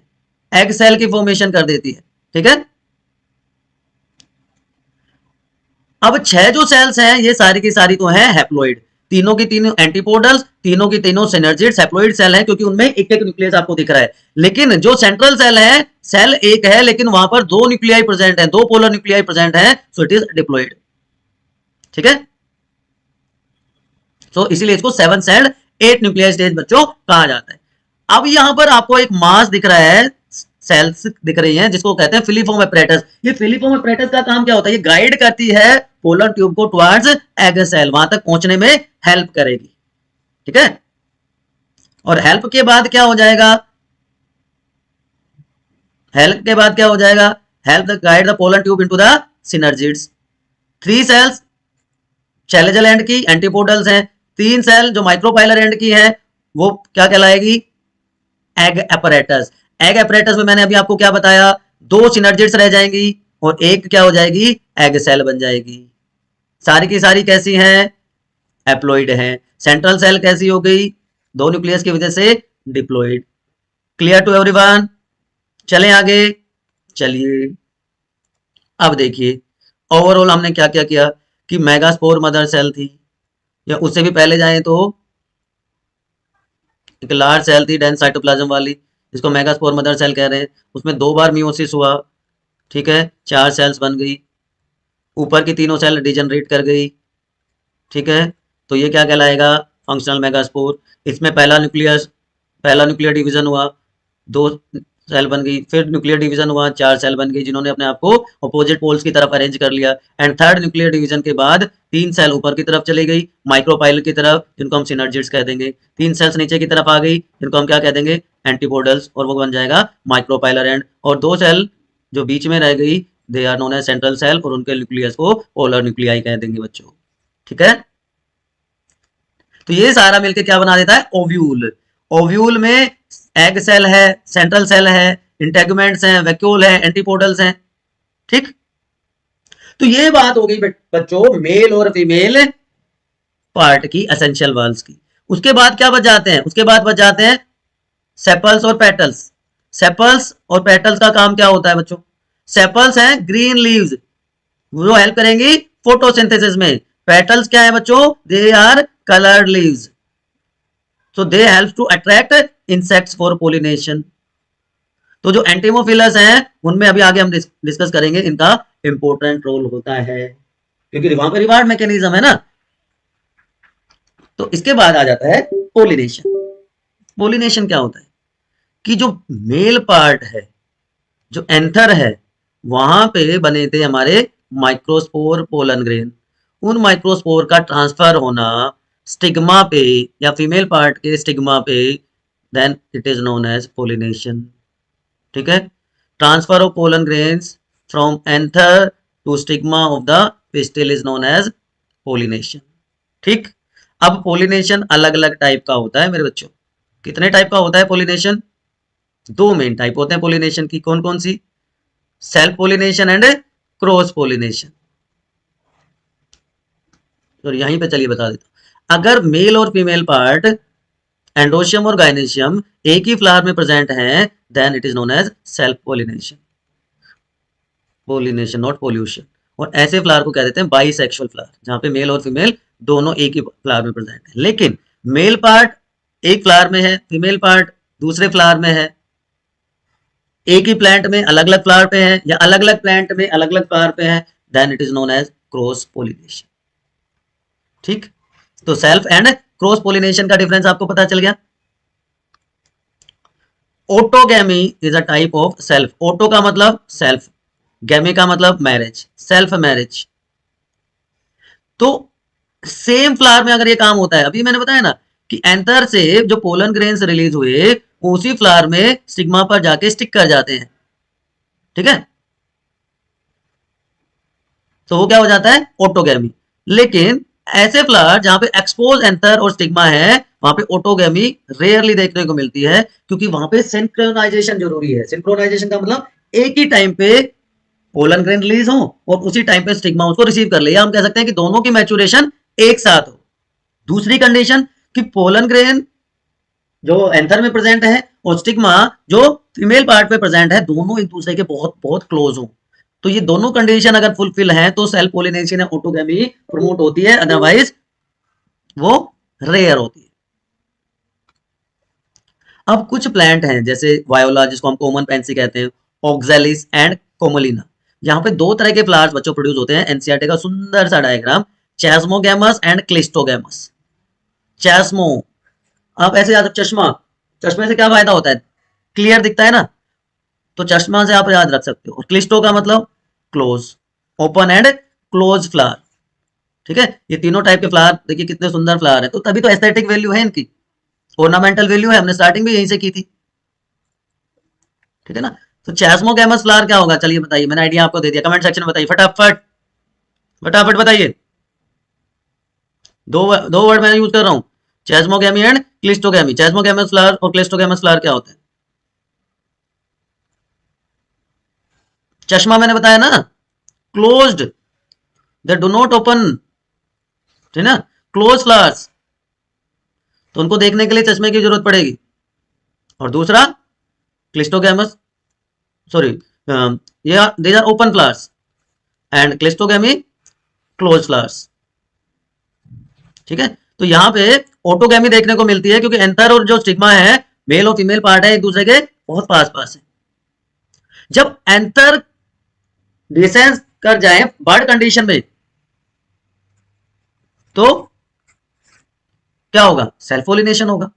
एग सेल की फॉर्मेशन कर देती है, ठीक है। अब 6 जो सेल्स हैं ये सारी की सारी तो हैं हैप्लॉइड, तीनों की तीनों एंटीपोडल्स, तीनों की तीनों सिनर्जिड्स हैप्लॉइड सेल हैं, क्योंकि उनमें एक एक न्यूक्लियस आपको दिख रहा है। लेकिन जो सेंट्रल सेल है, सेल एक है लेकिन वहां पर 2 न्यूक्लियाई प्रेजेंट हैं, 2 पोलर न्यूक्लियाई प्रेजेंट हैं, सो इट इज डिप्लॉइड, ठीक है। सो इसीलिए इसको 7 सेल्ड 8 न्यूक्लियर स्टेज बच्चों कहा जाता है। अब यहां पर आपको एक मास दिख रहा है, सेल्स दिख रही हैं जिसको कहते हैं फिलीफॉर्म एपरेटस। ये फिलीफॉर्म एपरेटस का काम क्या होता है, ये गाइड करती है पोलर ट्यूब को टुवर्ड्स एग सेल, वहां तक पहुंचने में हेल्प करेगी, ठीक है। और हेल्प के बाद क्या हो जाएगा, हेल्प के बाद क्या हो जाएगा, help the guide the polar tube into the synergids. 3 cells chalazal end की एंटीपोडल्स हैं, 3 सेल जो माइक्रोपाइलर एंड की है वो क्या कहलाएगी, एग एपरेटस। एग एपरेटस में मैंने अभी आपको क्या बताया, 2 सिनर्जिड्स रह जाएंगी और एक क्या हो जाएगी, एग सेल बन जाएगी। सारी की सारी कैसी हैं, एप्लॉइड हैं। सेंट्रल सेल कैसी हो गई, 2 न्यूक्लियस की वजह से डिप्लॉइड। Clear to everyone? चलें आगे, चलिए अब देखिए ओवरऑल हमने क्या क्या किया कि मेगास्पोर मदर सेल थी, या उससे भी पहले जाएं तो एक लार्ज सेल थी डेंस साइटोप्लाज्म वाली जिसको मेगास्पोर मदर सेल कह रहे हैं। उसमें 2 बार मियोसिस हुआ, ठीक है, 4 सेल्स बन गई, ऊपर की तीनों सेल डिजनरेट कर गई, ठीक है। तो ये क्या कहलाएगा, फंक्शनल मेगास्पोर। इसमें पहला न्यूक्लियर डिवीजन हुआ, 2 सेल बन गई, फिर न्यूक्लियर डिवीजन हुआ, 4 सेल बन गई जिन्होंने अपने आप को अपोजिट पोल्स की तरफ अरेंज कर लिया। एंड थर्ड न्यूक्लियर डिवीजन के बाद 3 सेल ऊपर की तरफ चली गई माइक्रोपाइलर की तरफ, जिनको हम सिनर्जिड्स कह देंगे। 3 सेल्स नीचे की तरफ आ गई जिनको हम क्या कह देंगे, एंटीपोडल्स, और वो बन जाएगा माइक्रोपाइलर एंड। और 2 सेल जो बीच में रह गई they are known as central cell, और उनके न्यूक्लियस को पोलर न्यूक्लियाई कह देंगे बच्चों, ठीक है। तो ये सारा मिलकर क्या बना देता है, ओव्यूल। ओव्यूल में एग सेल है, सेंट्रल सेल है, इंटेगुमेंट्स हैं, वैक्यूल है, एंटीपोडल्स हैं, ठीक। तो ये बात हो गई बच्चों मेल और फीमेल पार्ट की, एसेंशियल वाल्स की। उसके बाद क्या बच जाते हैं, उसके बाद बच जाते हैं सेपल्स और पेटल्स। सेपल्स और पेटल्स का काम क्या होता है बच्चों, सेपल्स हैं ग्रीन लीव्स, वो हेल्प करेंगी फोटोसिंथेसिस में। पेटल्स क्या है बच्चों? They are coloured leaves, so they help to attract insects for pollination. तो जो एंटीमोफिलस हैं उनमें अभी आगे हम डिस्कस करेंगे, इनका इंपॉर्टेंट रोल होता है क्योंकि वहां पर रिवार्ड मैकेनिज्म है ना। तो इसके बाद आ जाता है पोलिनेशन। पोलिनेशन क्या होता है कि जो मेल पार्ट है, जो एंथर है, वहां पे बने थे हमारे माइक्रोस्पोर पोलन ग्रेन। उन माइक्रोस्पोर का ट्रांसफर होना स्टिग्मा पे या फीमेल पार्ट के स्टिग्मा पे, then it is known as pollination. ठीक है, transfer of pollen grains from anther to stigma of the pistil is known as pollination. ठीक, अब पोलिनेशन अलग अलग टाइप का होता है मेरे बच्चों। कितने टाइप का होता है पोलिनेशन? दो मेन टाइप होते हैं पोलिनेशन की। कौन कौन सी? Self pollination and cross pollination. तो यहीं पे चलिए बता देता हूं। अगर मेल और फीमेल पार्ट एंडोशियम और गाइनेशियम एक ही फ्लावर में प्रेजेंट हैं, then it is known as self pollination. Pollination not pollution. और ऐसे फ्लावर को कह देते हैं बाइसेक्सुअल फ्लावर, जहां पे मेल और फीमेल दोनों एक ही फ्लावर में प्रेजेंट है, लेकिन मेल पार्ट एक फ्लावर में है, फीमेल पार्ट दूसरे फ्लावर में है, एक ही प्लांट में अलग अलग फ्लावर पे है या अलग अलग प्लांट में अलग अलग फ्लावर पे है, then it is known as cross pollination. ठीक, तो सेल्फ एंड क्रॉस पोलिनेशन का डिफरेंस आपको पता चल गया। Autogamy is a type of self. Auto का मतलब सेल्फ, गैमी का मतलब मैरिज, सेल्फ मैरिज। तो सेम फ्लावर में अगर ये काम होता है, अभी मैंने बताया ना कि एंथर से जो पोलन ग्रेन्स रिलीज हुए उसी फ्लावर में स्टिग्मा पर जाके स्टिक कर जाते हैं। ठीक है, तो वो क्या हो जाता है? ऑटोगैमी। लेकिन ऐसे फ्लावर जहां पे एक्सपोज एंथर और स्टिग्मा है, वहां पे ऑटोगैमी रेयरली देखने को मिलती है, क्योंकि वहां पे सिंक्रोनाइजेशन जरूरी है। सिंक्रोनाइजेशन का मतलब एक ही टाइम पे पोलन ग्रेन रिलीज हो और उसी टाइम पे स्टिग्मा उसको रिसीव कर ले, या हम कह सकते हैं कि दोनों की मैचुरेशन एक साथ हो। दूसरी कंडीशन कि पोलन ग्रेन जो एंथर में प्रेजेंट है और स्टिग्मा जो फीमेल पार्ट पे प्रेजेंट है, दोनों एक दूसरे के बहुत बहुत क्लोज हो। तो ये दोनों कंडीशन अगर फुलफिल है तो सेल्फ पोलिनेशन या ऑटोगैमी प्रमोट होती है, अदरवाइज वो रेयर होती है। अब कुछ प्लांट हैं जैसे वायोला, जिसको हम कॉमन पेंसी कहते हैं, ऑक्जेलिस एंड कोमोलिना। यहाँ पे दो तरह के फ्लावर्स बच्चों प्रोड्यूस होते हैं। एनसीईआरटी का सुंदर सा डायग्राम, चैस्मोगैमस एंड क्लिस्टोगैमस। चैस्मो, आप ऐसे याद, चश्मा, चश्मे से क्या फायदा होता है? क्लियर दिखता है ना, तो चश्मा से आप याद रख सकते हो। और क्लिस्टो का मतलब close, open and close flower. ठीक है, ये तीनों टाइप के फ्लावर देखिए कितने सुंदर फ्लावर है, तो तभी तो एस्थेटिक वैल्यू है इनकी, ऑर्नामेंटल वैल्यू है। हमने स्टार्टिंग भी यहीं से की थी। ठीक है ना, तो चैस्मोगैमस फ्लावर क्या होगा? चलिए बताइए, मैंने आइडिया आपको दे दिया, कमेंट सेक्शन में बताइए फटाफट, फटाफट बताइए। दो दो वर्ड मैं यूज कर रहा हूं, चैस्मोगैमी एंड क्लिस्टोगैमी। चैस्मोगैमस फ्लावर और क्लिस्टोगैमस फ्लावर क्या होते हैं? चश्मा मैंने बताया ना, closed, they do not open, ठीक ना, क्लोज फ्लावर्स, तो उनको देखने के लिए चश्मे की जरूरत पड़ेगी। और दूसरा क्लिस्टोगैमस, सॉरी, ये these are open flowers and cleistogamy close flowers. ठीक है, तो यहां पे ऑटोगैमी देखने को मिलती है क्योंकि एंथर और जो स्टिग्मा है, मेल और फीमेल पार्ट है, एक दूसरे के बहुत पास पास है। जब एंथर डिसेंस कर जाए बर्ड कंडीशन में, तो क्या होगा? सेल्फ पोलिनेशन होगा।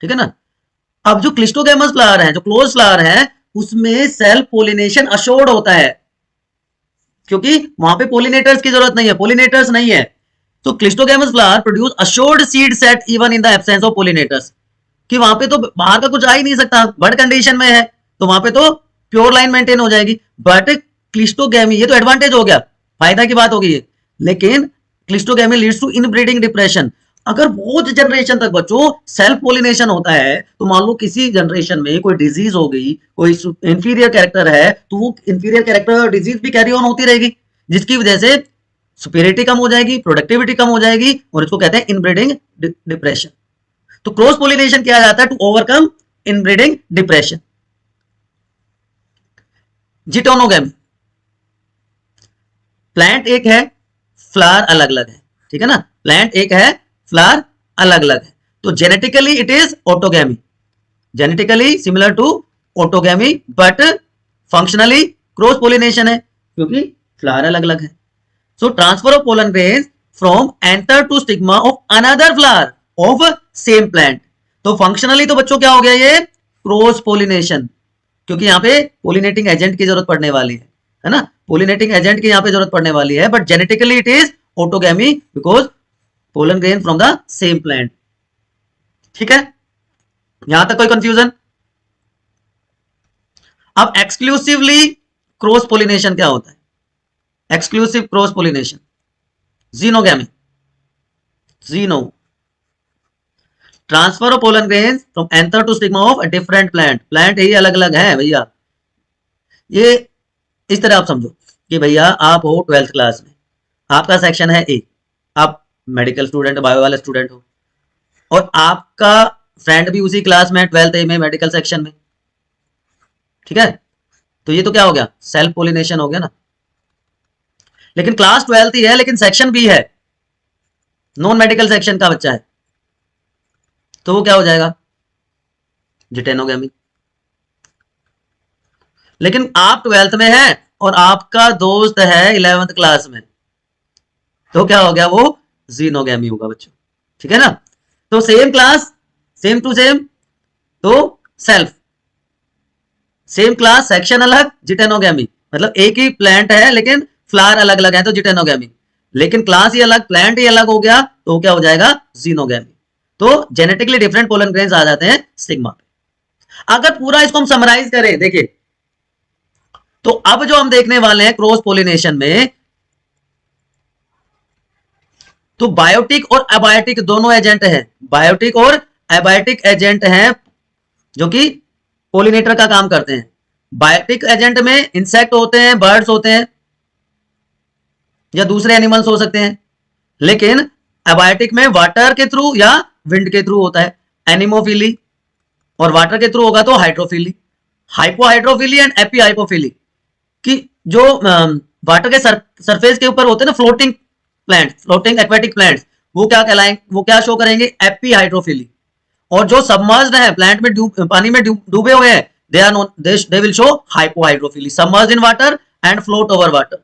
ठीक है ना, अब जो क्लिस्टोगैमस फ्लावर है, जो क्लोज फ्लावर है, उसमें सेल्फ पोलिनेशन अशोर्ड होता है, क्योंकि वहां पे पोलिनेटर्स की जरूरत नहीं है, पोलिनेटर्स नहीं है। तो cleistogamous flower produce assured seed set even in the absence of pollinators, कि वहां पे तो बाहर का कुछ आ ही नहीं सकता, बर्ड कंडीशन में है, तो वहां पे तो प्योर लाइन मेंटेन हो जाएगी। बट क्लिस्टोगैमी, ये तो एडवांटेज हो गया, फायदा की बात होगी ये। लेकिन cleistogamy leads to inbreeding depression. अगर बहुत जनरेशन तक बच्चों सेल्फ पोलिनेशन होता है, तो मान लो किसी जनरेशन में कोई डिजीज हो गई, कोई इंफीरियर कैरेक्टर है, तो वो इंफीरियर कैरेक्टर डिजीज भी कैरी ऑन होती रहेगी, जिसकी वजह से सुपीरियरिटी कम हो जाएगी, प्रोडक्टिविटी कम हो जाएगी, और इसको कहते हैं इनब्रीडिंग डिप्रेशन। तो क्रॉस पोलिनेशन किया जाता है to overcome inbreeding depression. Geitonogamy, plant एक है, फ्लावर अलग अलग है, ठीक है ना, प्लांट एक है, फ्लावर अलग अलग है। तो genetically it is autogamy, genetically similar to autogamy, but functionally cross pollination है क्योंकि फ्लावर अलग अलग है। So transfer of pollen grains from anther to stigma of another flower of same plant. तो फंक्शनली तो बच्चों क्या हो गया ये, क्रॉस पोलिनेशन, क्योंकि यहाँ पे पोलिनेटिंग एजेंट की जरूरत पड़ने वाली है ना, पोलिनेटिंग एजेंट की यहाँ पे जरूरत पड़ने वाली है, but genetically it is autogamy because pollen grain from the same plant. ठीक है, यहां तक कोई कंफ्यूजन? अब एक्सक्लूसिवली क्रॉस पोलिनेशन क्या होता है? Exclusive cross pollination, xenogamy, xeno, transfer of pollen grains from anther to stigma of different plant, plant ही अलग अलग है भैया। ये इस तरह आप समझो कि भैया आप हो 12th क्लास में, आपका सेक्शन है ए, आप मेडिकल स्टूडेंट, बायो वाले स्टूडेंट हो, और आपका फ्रेंड भी उसी क्लास में 12th ए में मेडिकल सेक्शन में, ठीक है, तो ये तो क्या हो गया, सेल्फ पोलिनेशन हो गया ना। लेकिन क्लास 12th ही है, लेकिन सेक्शन बी है, नॉन मेडिकल सेक्शन का बच्चा है, तो वो क्या हो जाएगा, जिटेनोगैमी। लेकिन आप 12th में है और आपका दोस्त है 11th क्लास में, तो क्या हो गया, वो जीनोगैमी होगा बच्चों। ठीक है ना, तो same class, same to same, तो सेल्फ, सेम क्लास सेक्शन अलग, जिटेनोगैमी, मतलब एक ही प्लांट है लेकिन फ्लावर अलग अलग है, तो जिटेनोगैमी। लेकिन क्लास ही अलग, प्लांट ही अलग हो गया, तो क्या हो जाएगा, जीनोगैमी। तो जेनेटिकली डिफरेंट पोलन ग्रेन्स आ जाते हैं स्टिग्मा पे। अगर पूरा इसको हम समराइज करें, देखिए, तो अब जो हम देखने वाले हैं क्रॉस पोलिनेशन में, तो बायोटिक और एबायोटिक दोनों एजेंट हैं, बायोटिक और एबायोटिक एजेंट हैं जो कि पोलिनेटर का काम करते हैं। बायोटिक एजेंट में इंसेक्ट होते हैं, बर्ड्स होते हैं, या दूसरे एनिमल्स हो सकते हैं, लेकिन एबायोटिक में वाटर के थ्रू या विंड के थ्रू होता है, एनिमोफिली, और वाटर के थ्रू होगा तो हाइड्रोफिली, हाइपोहाइड्रोफिली एंड एपी हाइपोफिली, कि जो वाटर के सरफेस के ऊपर होते हैं ना floating plant, floating aquatic plants, वो क्या कहलाएंगे, वो क्या शो करेंगे, एपी हाइड्रोफिली। और जो सबमर्ज्ड है, प्लांट में पानी में डूबे हुए हैं, they are known, they will show hypohydrophily, submerged in water and float over water.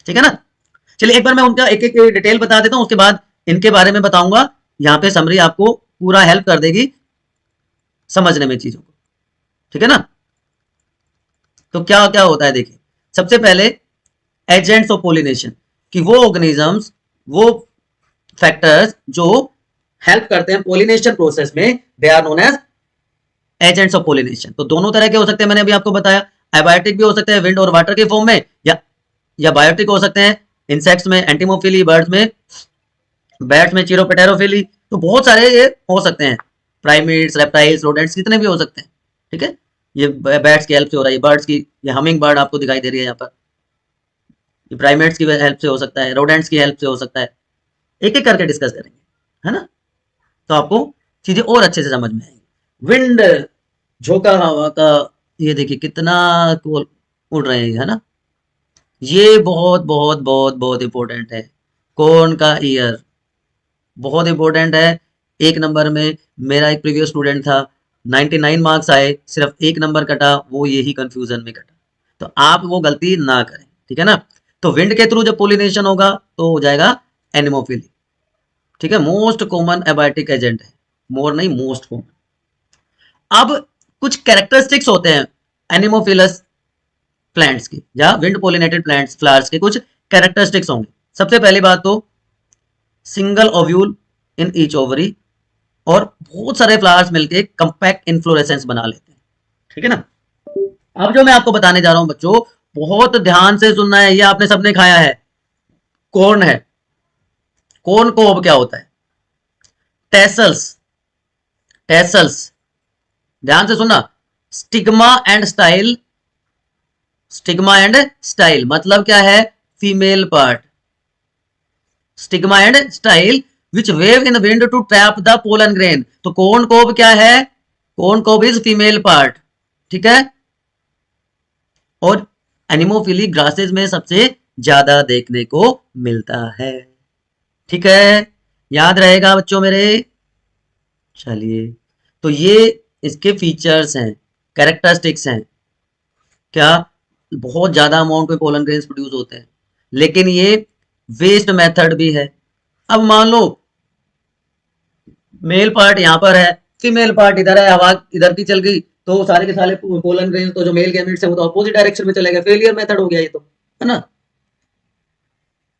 ठीक है ना, चलिए एक बार मैं उनका एक एक डिटेल बता देता हूं, उसके बाद इनके बारे में बताऊंगा, यहां पे समरी आपको पूरा हेल्प कर देगी समझने में चीजों को। ठीक है ना, तो क्या क्या होता है, देखिए, सबसे पहले एजेंट्स ऑफ पोलिनेशन, कि वो ऑर्गेनिजम्स, वो फैक्टर्स जो हेल्प करते हैं पोलिनेशन प्रोसेस में, they are known as agents of pollination. तो दोनों तरह के हो सकते हैं, मैंने अभी आपको बताया, एबायोटिक भी हो सकते हैं विंड और वाटर के फॉर्म में, या बायोटिक हो सकते हैं इंसेक्ट्स में, एंटीमोफिली, बर्ड्स में, बैट्स में चिरोपेटेरोफिली, तो बहुत सारे ये हो सकते हैं, प्राइमेट्स, रेप्टाइल्स, रोडेंट्स, कितने भी हो सकते हैं। ठीक है, ये बैट्स की हेल्प से हो रहा है, बर्ड्स की, ये हमिंग बर्ड आपको दिखाई दे रही है यहाँ पर, ये प्राइमेट्स की हेल्प से हो सकता है, रोडेंट्स की हेल्प से हो सकता है, एक एक करके डिस्कस करेंगे, है ना, तो आपको चीजें और अच्छे से समझ में आएंगी। विंड, झोंका हवा का, ये देखिए कितना उड़ रहे हैं, है ना, ये बहुत बहुत बहुत बहुत इंपॉर्टेंट है। कौन का ईयर बहुत इंपॉर्टेंट है। एक नंबर में मेरा एक प्रीवियस स्टूडेंट था, 99 मार्क्स आए, सिर्फ एक नंबर कटा, वो यही कंफ्यूजन में कटा, तो आप वो गलती ना करें। ठीक है ना, तो विंड के थ्रू जब पोलिनेशन होगा तो हो जाएगा एनिमोफिली। ठीक है, मोस्ट कॉमन एबायोटिक एजेंट है, मोर नहीं, मोस्ट कॉमन। अब कुछ कैरेक्टरिस्टिक्स होते हैं एनिमोफिलस प्लांट्स की, या विंड पोलिनेटेड प्लांट्स, फ्लावर्स के कुछ कैरेक्टरिस्टिक्स होंगे। सबसे पहली बात तो single ovule in each ovary, और बहुत सारे फ्लावर्स मिलके कंपैक्ट इन्फ्लोरेसेंस बना लेते हैं। ठीक है ना, अब जो मैं आपको बताने जा रहा हूं बच्चों, बहुत ध्यान से सुनना है, ये आपने सबने खाया है, कॉर्न है, कॉर्न को अब क्या होता है, टेसल्स, टेसल्स, ध्यान से सुनना, stigma and style, stigma and style मतलब क्या है, female part, stigma and style which wave in wind to trap the pollen grain. तो कॉर्न कोब क्या है, corn cob is female part. ठीक है, और एनिमोफिली ग्रासेस में सबसे ज्यादा देखने को मिलता है। ठीक है, याद रहेगा बच्चों मेरे। चलिए, तो ये इसके फीचर्स हैं, कैरेक्टरिस्टिक्स हैं। क्या? बहुत ज्यादा अमाउंट में पोलन ग्रेन्स प्रोड्यूस होते हैं, लेकिन ये वेस्ट मेथड भी है। अब मान लो मेल पार्ट यहाँ पर है, फीमेल पार्ट इधर है, हवा इधर की चल गई, तो सारे के सारे पोलन ग्रेन्स तो जो मेल गैमेट्स है वो तो अपोजिट डायरेक्शन में चले गए, फेलियर मेथड हो गया ये तो, है ना।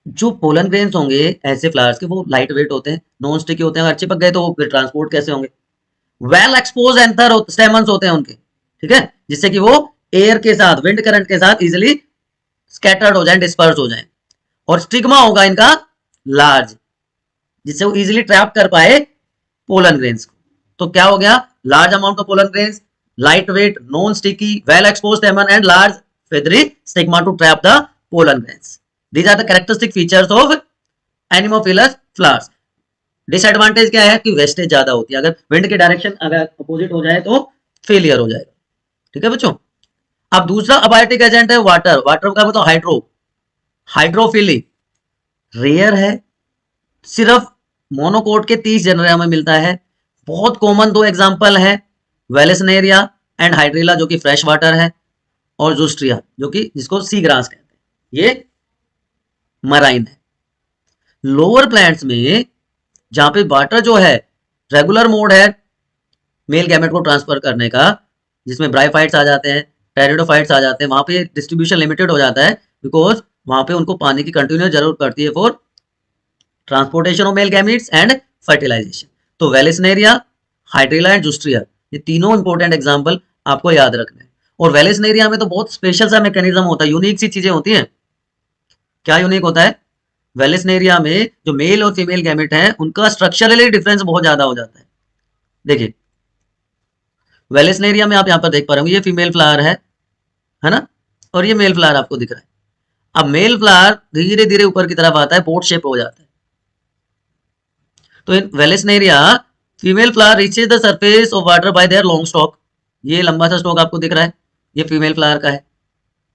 जो पोलन ग्रेन्स होंगे ऐसे फ्लावर्स के, वो लाइट वेट होते हैं, नॉन स्टिकी होते हैं, अगर चिपक गए तो फिर ट्रांसपोर्ट कैसे होंगे। वेल एक्सपोज एंथर स्टेमन्स होते हैं उनके, ठीक है, जिससे कि वो एयर के साथ, विंड करंट के साथ इजिली स्कैटर्ड हो जाए, डिस्पर्स हो जाए। और स्टिग्मा होगा इनका लार्ज, जिससे वो इजिली ट्रैप कर पाए पोलन ग्रेन्स को। तो क्या हो गया? Large amount of pollen grains, light weight, non sticky, well expose स्टेमन and large feathery stigma to trap the pollen grains. These are the characteristic features of anemophilous flowers. Disadvantage क्या है कि wastage ज्यादा होती है, अगर विंड के direction अगर opposite हो जाए तो फेलियर हो जाएगा। ठीक है बच्चों। अब दूसरा अबायोटिक एजेंट है वाटर। वाटर का मतलब हाइड्रो, हाइड्रोफिली रेयर है, सिर्फ मोनोकोट के 30 जनरिया में मिलता है। बहुत कॉमन दो एग्जांपल है, वेलेसनेरिया एंड हाइड्रिला जो कि फ्रेश वाटर है, और जूस्ट्रिया जो कि जिसको सी ग्रास कहते हैं, ये मराइन है। लोअर प्लांट्स में जहां पे वाटर जो है रेगुलर मोड है मेल गैमेट को ट्रांसफर करने का, जिसमें ब्राइफाइट्स आ जाते हैं, टेरिडोफाइट्स आ जाते हैं, वहां पे डिस्ट्रीब्यूशन लिमिटेड हो जाता है, बिकॉज वहां पे उनको पानी की कंटिन्यूस जरूरत पड़ती है for transportation of male gametes and fertilization. तो वेलेसनेरिया, हाइड्रिला एंड जूस्ट्रिया, ये तीनों इंपॉर्टेंट एग्जाम्पल आपको याद रखना है। और वेलेसनेरिया में तो बहुत स्पेशल सा मैकेनिज्म होता है, यूनिक सी चीजें होती हैं। क्या यूनिक होता है? वेलेसनेरिया में जो मेल और फीमेल गैमेट हैं उनका स्ट्रक्चरली डिफरेंस बहुत ज्यादा हो जाता है। देखिए वेलेसनेरिया में आप यहाँ पर देख पा रहे होंगे, ये फीमेल फ्लावर है ना, और ये मेल फ्लावर आपको दिख रहा है। अब मेल फ्लावर धीरे धीरे ऊपर की तरफ आता है, बोट शेप हो जाता है। तो in vallisneria female flower reaches the surface of water by their long stalk. ये लंबा सा स्टॉक आपको दिख रहा है, ये फीमेल फ्लावर का है,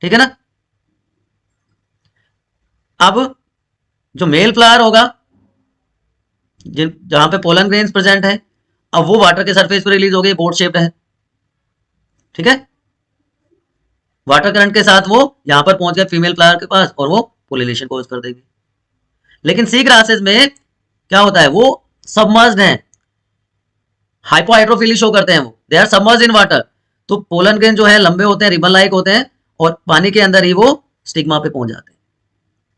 ठीक है ना। अब जो मेल फ्लावर होगा जहां पे पोलन ग्रेन्स प्रेजेंट है, अब वो वाटर के सरफेस पर रिलीज हो गई, बोट शेप्ड है, ठीक है। वाटर करंट के साथ वो यहां पर पहुंच गए फीमेल फ्लावर के पास और वो पोलिनेशन कोज कर देगी। लेकिन सी ग्रासेस में क्या होता है, वो सबमर्ज्ड हैं, हाइपोहाइड्रोफिली शो करते हैं, वो they are submerged in water. तो पोलन ग्रेन जो है लंबे होते हैं, रिबन लाइक होते हैं, और पानी के अंदर ही वो स्टिग्मा पे पहुंच जाते हैं।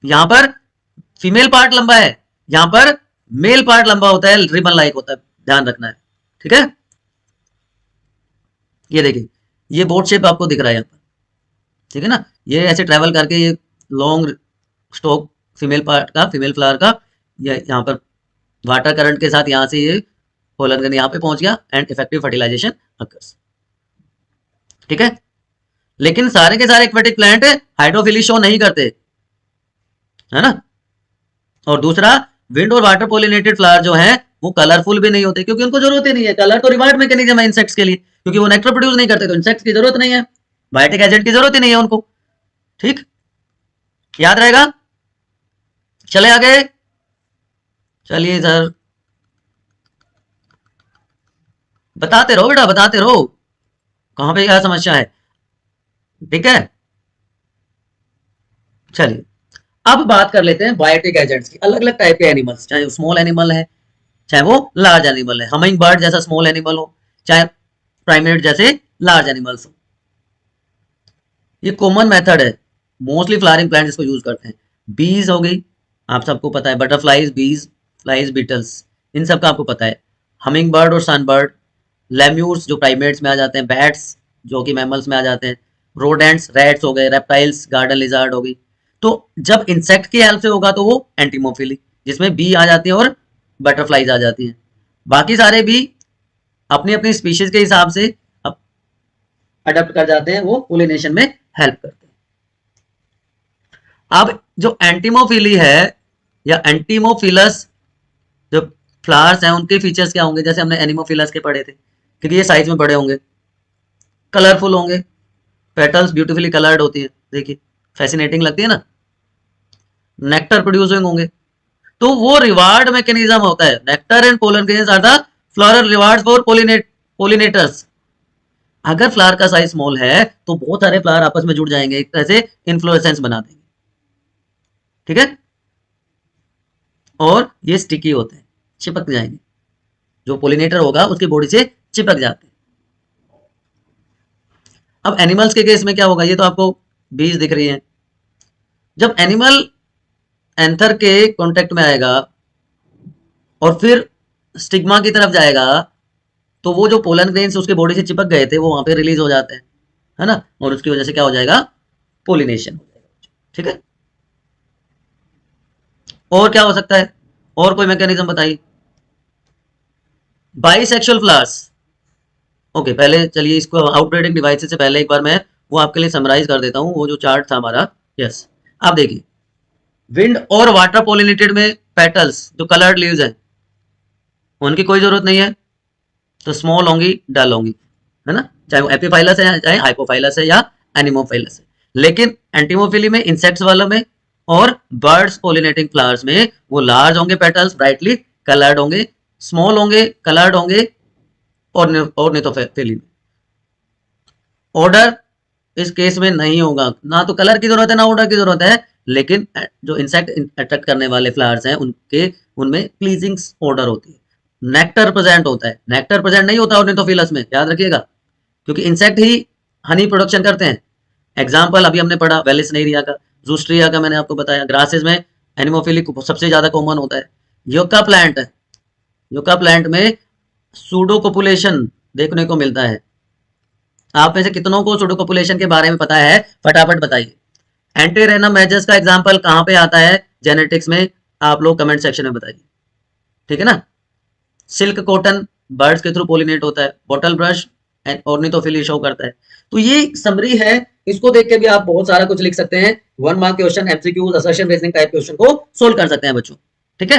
यहां पर फीमेल पार्ट लंबा है, यहां पर मेल पार्ट लंबा होता है, रिबन लाइक होता है, ध्यान रखना है, ठीक है। ये देखिए ये बोट शेप आपको दिख रहा है यहाँ पर, ठीक है ना। ये ऐसे ट्रेवल करके ये लॉन्ग स्टॉक फीमेल पार्ट का, फीमेल फ्लावर का, ये यहाँ पर वाटर करंट के साथ यहाँ से ये पोलन ग्रेन यहाँ पे पहुंच गया एंड इफेक्टिव फर्टिलाइजेशन अकर्स, ठीक है। लेकिन सारे के सारे एक्वेटिक प्लांट हाइड्रोफिली शो नहीं करते, है ना। और दूसरा विंड और वाटर पोलिनेटेड फ्लावर जो है वो कलरफुल भी नहीं होते, क्योंकि उनको जरूरत ही नहीं है। कलर तो रिवार्ड मैकेनिज्म है इंसेक्ट्स के लिए, क्योंकि वो नेक्टर प्रोड्यूस नहीं करते, तो इंसेक्ट्स की जरूरत नहीं है, बायोटिक एजेंट की जरूरत ही नहीं है उनको, ठीक, याद रहेगा। चले आगे, चलिए सर बताते रहो बेटा, बताते रहो कहां पे क्या समस्या है, ठीक है। चलिए अब बात कर लेते हैं बायोटिक एजेंट्स की। अलग अलग टाइप के एनिमल्स, चाहे स्मॉल एनिमल है चाहे वो लार्ज एनिमल है, हमिंग बर्ड जैसा स्मॉल एनिमल हो, चाहे प्राइमेट जैसे लार्ज एनिमल्स हो। ये कॉमन मेथड है, मोस्टली फ्लावरिंग प्लांट्स इसको यूज करते हैं। बीज हो गई, आप सबको पता है, बटरफ्लाईज, बीज, फ्लाइज, बीटल्स, इन सब का आपको पता है। हमिंग बर्ड और सनबर्ड, लेम्यूर्स जो प्राइमेट्स में आ जाते हैं, बैट्स जो कि मैमल्स में आ जाते हैं, रोडेंट्स, रैट्स हो गए, रेप्टाइल्स, गार्डन लिजार्ड हो गई। तो जब इंसेक्ट की हेल्प से होगा तो वो एंटीमोफिली, जिसमें बी आ जाती है और बटरफ्लाईज आ जाती हैं। बाकी सारे भी अपनी अपनी स्पीशीज के हिसाब से अडप्ट कर जाते हैं, वो पोलिनेशन में हेल्प करते हैं। अब जो एंटीमोफिली है या एंटीमोफिलस जो फ्लावर्स हैं उनके फीचर्स क्या होंगे, जैसे हमने एनिमोफिलस के पढ़े थे, क्योंकि ये साइज में बड़े होंगे, कलरफुल होंगे, पेटल्स ब्यूटीफुली कलर्ड होती है, देखिए फैसिनेटिंग लगती है ना, नेक्टर प्रोड्यूसिंग होंगे, तो वो रिवार्ड मैकेनिज्म होता है। Nectar and pollen grains are the floral rewards for pollinators. अगर फ्लावर का साइज स्मॉल है तो बहुत सारे फ्लावर आपस में जुड़ जाएंगे, एक तरह से इन्फ्लोरेसेंस बना देंगे, ठीक है। और ये स्टिकी होते हैं, चिपक जाएंगे, जो पोलिनेटर होगा उसकी बॉडी से चिपक जाते हैं। अब एनिमल्स के केस में क्या होगा, ये तो आपको बीज दिख रही है। जब एनिमल एंथर के कांटेक्ट में आएगा और फिर स्टिग्मा की तरफ जाएगा, तो वो जो पोलन ग्रेन्स उसके बॉडी से चिपक गए थे वो वहां पे रिलीज हो जाते हैं, है ना, और उसकी वजह से क्या हो जाएगा, पोलिनेशन हो जाएगा, ठीक है। और क्या हो सकता है, और कोई मैकेनिज्म बताइए। बाइसेक्सुअल फ्लावर्स, ओके, पहले चलिए इसको आउटब्रीडिंग डिवाइसेस से पहले एक बार मैं वो आपके लिए समराइज कर देता हूं, वो जो चार्ट था हमारा। यस, आप देखिए, विंड और वाटर पोलिनेटेड में पेटल्स जो कलर्ड लीव्स हैं उनकी कोई जरूरत नहीं है, तो स्मॉल होंगी, डल होंगी, है ना, चाहे वो एपिफाइलस है चाहे हाइपोफाइलस है या एनिमोफाइलस है। लेकिन एंटीमोफिली में, इंसेक्ट्स वालों में और बर्ड्स पोलिनेटिंग फ्लावर्स में वो लार्ज होंगे पेटल्स, ब्राइटली कलर्ड होंगे, स्मॉल होंगे, कलर्ड होंगे, और नहीं तो फिली में ऑर्डर इस केस में नहीं होगा, ना तो कलर की जरूरत है ना ऑर्डर की जरूरत है। लेकिन जो इंसेक्ट अट्रैक्ट करने वाले फ्लावर्स हैं उनके उनमें प्लीजिंग ऑर्डर होती है, नेक्टर प्रेजेंट होता है। नेक्टर प्रेजेंट नहीं होता ऑर्निथोफिलस में, याद रखिएगा, क्योंकि इंसेक्ट ही हनी प्रोडक्शन करते हैं। एग्जाम्पल अभी हमने पढ़ा वेलिसनेरिया का, जूस्ट्रिया का मैंने आपको बताया। ग्रासेस में एनिमोफिलिक सबसे ज्यादा कॉमन होता है। योका प्लांट है, योका प्लांट में सूडो कॉपुलेशन देखने को मिलता है। आप में से कितनों को सूडो कॉपुलेशन के बारे में पता है, फटाफट बताइए। एंटीरेनम मैजस का एग्जाम्पल कहां पे आता है जेनेटिक्स में, आप लोग कमेंट सेक्शन में बताइए, ठीक है ना। सिल्क कॉटन बर्ड्स के थ्रू पोलिनेट होता है। बॉटल ब्रश ऑर्निथोफिली शो करता है। तो ये समरी है, इसको देख के भी आप बहुत सारा कुछ लिख सकते हैं। 1 mark question, MCQs, assertion reasoning type question को सोल्व कर सकते हैं बच्चों, ठीक है।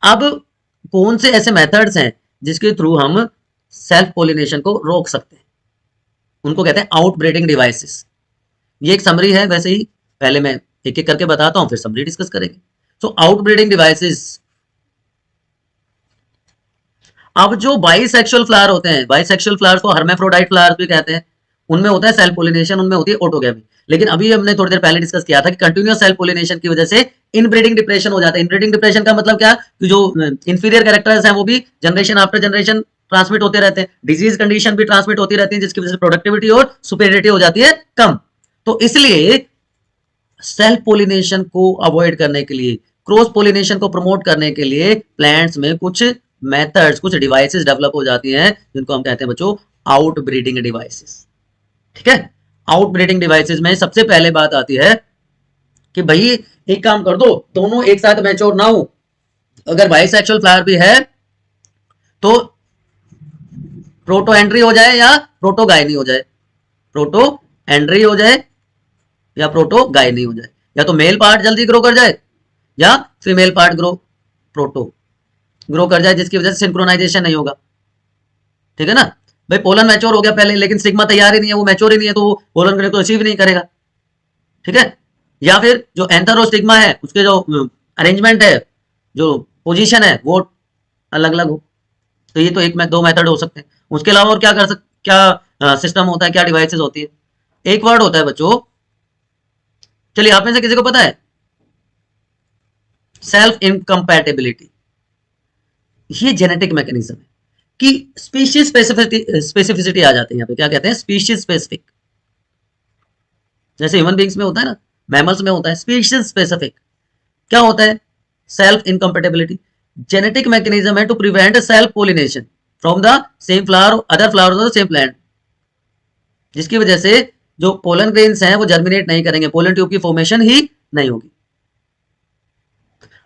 अब कौन से ऐसे मेथड्स हैं जिसके थ्रू हम सेल्फ पोलिनेशन को रोक सकते हैं, उनको कहते हैं आउटब्रीडिंग डिवाइसेस। ये एक समरी है, वैसे ही पहले मैं एक एक करके बताता हूं, फिर समरी डिस्कस करेंगे। सो आउटब्रीडिंग डिवाइसेस, अब जो बाइसेक्सुअल फ्लावर होते हैं, बाइसेक्सुअल फ्लावर्स को हर्मेफ्रोडाइट फ्लावर्स भी कहते हैं, उनमें होता है सेल्फ पोलिनेशन, उनमें होती है ऑटोगैमी। लेकिन अभी हमने थोड़ी देर पहले डिस्कस किया था कि कंटिन्यूअस सेल्फ पोलिनेशन की वजह से इनब्रीडिंग डिप्रेशन हो जाता है। इनब्रीडिंग डिप्रेशन का मतलब क्या, कि जो इंफीरियर कैरेक्टर्स हैं वो भी जनरेशन आफ्टर जनरेशन ट्रांसमिट होते रहते हैं, डिजीज कंडीशन भी ट्रांसमिट होती रहती है, जिसकी वजह से प्रोडक्टिविटी और सुपेरियरिटी हो जाती है कम। तो इसलिए सेल्फ पोलिनेशन को अवॉइड करने के लिए, क्रॉस पोलिनेशन को प्रमोट करने के लिए प्लांट्स में कुछ मेथड्स, कुछ डिवाइसेस डेवलप हो जाती हैं, जिनको हम कहते हैं बच्चों आउट ब्रीडिंग डिवाइसेस, ठीक है। आउट ब्रीडिंग डिवाइसेस में सबसे पहले बात आती है कि भाई एक काम कर दो, दोनों एक साथ मैच्योर ना हो। अगर बाइसेक्सुअल फ्लावर भी है तो प्रोटो एंट्री हो जाए या प्रोटो गायनी हो जाए, प्रोटो एंट्री हो जाए या प्रोटो गायनी हो जाए, या तो मेल पार्ट जल्दी ग्रो कर जाए या फीमेल पार्ट प्रोटो ग्रो कर जाए, जिसकी वजह से सिंक्रोनाइजेशन नहीं होगा, ठीक है ना। भाई पोलन मैच्योर हो गया पहले, लेकिन स्टिग्मा तैयार ही नहीं है, वो मैच्योर ही नहीं है, तो वो पोलन ग्रेन को अचीव नहीं करेगा, ठीक है। या फिर जो एंथर और स्टिग्मा है उसके जो अरेंजमेंट है, जो पोजीशन है, वो अलग अलग हो। तो ये तो एक में दो मेथड हो सकते हैं। उसके अलावा और क्या सिस्टम होता है, क्या डिवाइसेस होती है। एक वर्ड होता है बच्चों, चलिए आप में से किसी को पता है, सेल्फ इनकम्पैटिबिलिटी। ये जेनेटिक मैकेनिज्म है कि स्पीशीज स्पेसिफिसिटी आ जाती है यहाँ पे, क्या कहते हैं, स्पीशीज स्पेसिफिक। जैसे ह्यूमन बींग्स में होता है ना, मैमल्स में होता है स्पीशीज स्पेसिफिक। क्या होता है, सेल्फ इनकम्पैटिबिलिटी। जेनेटिक मैकेनिज्म है to prevent self pollination from the same flower, other flowers of the same plant, जिसकी वजह से जो पोलन ग्रेन्स हैं वो जर्मिनेट नहीं करेंगे, पोलन ट्यूब की फॉर्मेशन ही नहीं होगी,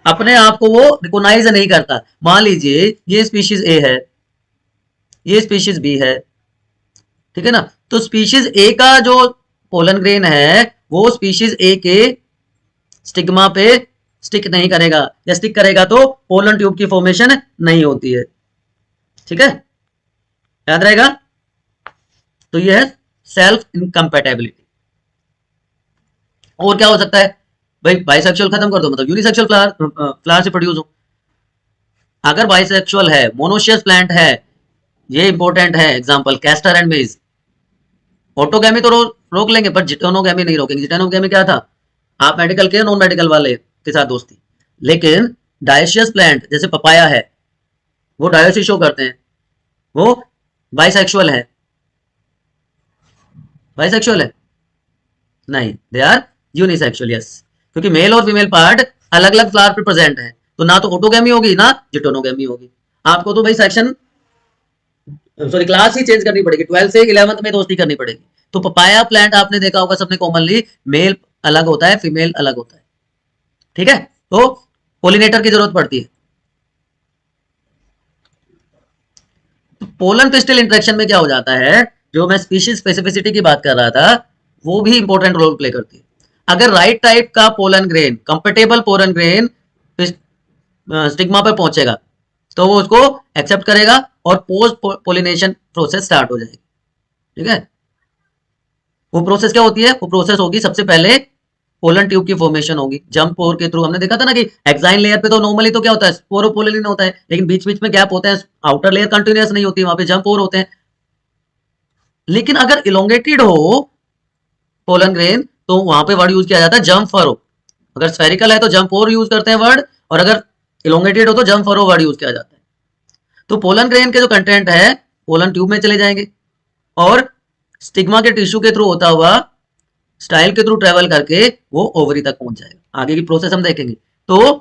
अपने आप को वो रिकॉग्नाइज नहीं करता। मान लीजिए ये स्पीशीज ए है, ये स्पीशीज बी है, ठीक है ना। तो स्पीशीज ए का जो पोलन ग्रेन है वो स्पीशीज ए के स्टिग्मा पे स्टिक नहीं करेगा, या स्टिक करेगा तो पोलन ट्यूब की फॉर्मेशन नहीं होती है, ठीक है, याद रहेगा। तो ये है सेल्फ इनकम्पैटिबिलिटी। और क्या हो सकता है भाई बाइसेक्सुअल खत्म कर दो, मतलब यूनिसेक्सुअल फ्लावर से प्रोड्यूस हो। अगर बाइसेक्सुअल है, मोनोशियस प्लांट है, ये इंपॉर्टेंट है एग्जांपल कैस्टर एंड मेज। ऑटोगैमी तो रोक लेंगे पर जिटेनोगैमी नहीं रोकेंगे। जिटेनोगैमी क्या था, आप मेडिकल के नॉन मेडिकल वाले के साथ दोस्ती। लेकिन डायोसियस प्लांट जैसे पपाया है, वो डायोसिस शो करते हैं, वो बाइसेक्सुअल है। बाइसेक्सुअल है नहीं, दे आर यूनिसेक्सुअल। यस, क्योंकि मेल और फीमेल पार्ट अलग अलग फ्लावर पे प्रेजेंट है, तो ना तो ऑटोगैमी होगी ना जिटोनोगैमी होगी। आपको तो भाई सेक्शन सॉरी क्लास ही चेंज करनी पड़ेगी, 12th से 11th में दोस्ती करनी पड़ेगी। तो पपाया प्लांट आपने देखा होगा सबने कॉमनली, मेल अलग होता है, फीमेल अलग होता है, ठीक है। तो पोलिनेटर की जरूरत पड़ती है। तो पोलन पिस्टल इंटरेक्शन में क्या हो जाता है, जो मैं स्पीशीज स्पेसिफिसिटी की बात कर रहा था, वो भी इंपॉर्टेंट रोल प्ले करती है। अगर राइट टाइप का pollen grain, compatible pollen grain stigma पर पहुंचेगा तो वो उसको एक्सेप्ट करेगा और पोस्ट पोलिनेशन प्रोसेस स्टार्ट हो जाएगी, ठीक है। वो प्रोसेस क्या होती है, वो प्रोसेस होगी सबसे पहले पोलन ट्यूब की फॉर्मेशन होगी जंप पोर के थ्रू। हमने देखा था ना कि एक्साइन लेयर पे तो नॉर्मली तो क्या होता है, स्पोरोपोलिन होता है, लेकिन बीच बीच में गैप होते हैं, आउटर लेयर कंटिन्यूअस नहीं होती, वहां पे जंप पोर होते हैं। लेकिन अगर इलोंगेटेड हो पोलन ग्रेन तो वहां पे वर्ड यूज किया जाता है जंप फरो। अगर स्फेरिकल है तो जंप पोर यूज करते हैं वर्ड, और अगर इलोंगेटेड हो तो जंप फरो वर्ड यूज किया जाता है। तो पोलन ग्रेन के जो कंटेंट है पोलन ट्यूब में चले जाएंगे और स्टिग्मा के टिश्यू के थ्रू होता हुआ स्टाइल के थ्रू ट्रेवल करके वो ओवरी तक पहुंच जाएगा। आगे की प्रोसेस हम देखेंगे। तो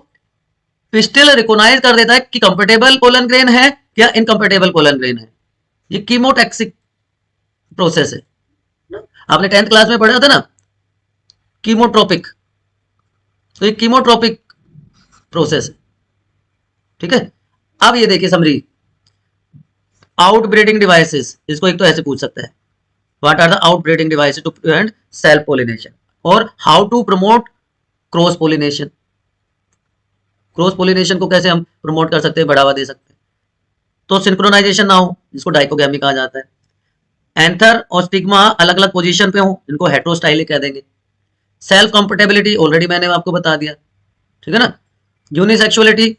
पिस्टिल रिकॉग्नाइज कर देता है कि कंफर्टेबल पोलन ग्रेन है या इनकंफर्टेबल पोलन ग्रेन है। ये कीमोटैक्सिक प्रोसेस है, आपने 10th क्लास में पढ़ा था ना, कीमोट्रोपिक। तो ये कीमोट्रोपिक प्रोसेस है, ठीक है। अब ये देखिए समरी, आउटब्रीडिंग डिवाइसेस, इसको एक तो ऐसे पूछ सकता है, what are the outbreeding devices to prevent self pollination, और how to promote cross pollination. Cross pollination को कैसे हम प्रमोट कर सकते हैं, बढ़ावा दे सकते हैं। तो सिंक्रोनाइजेशन ना हो, जिसको डाइकोगैमी कहा जाता है। एंथर और स्टिग्मा अलग अलग पोजीशन पे हो, इनको हेटेरोस्टाइलिक कह देंगे। सेल्फ कंपेटेबिलिटी ऑलरेडी मैंने आपको बता दिया, ठीक है ना। यूनिसेक्सुअलिटी,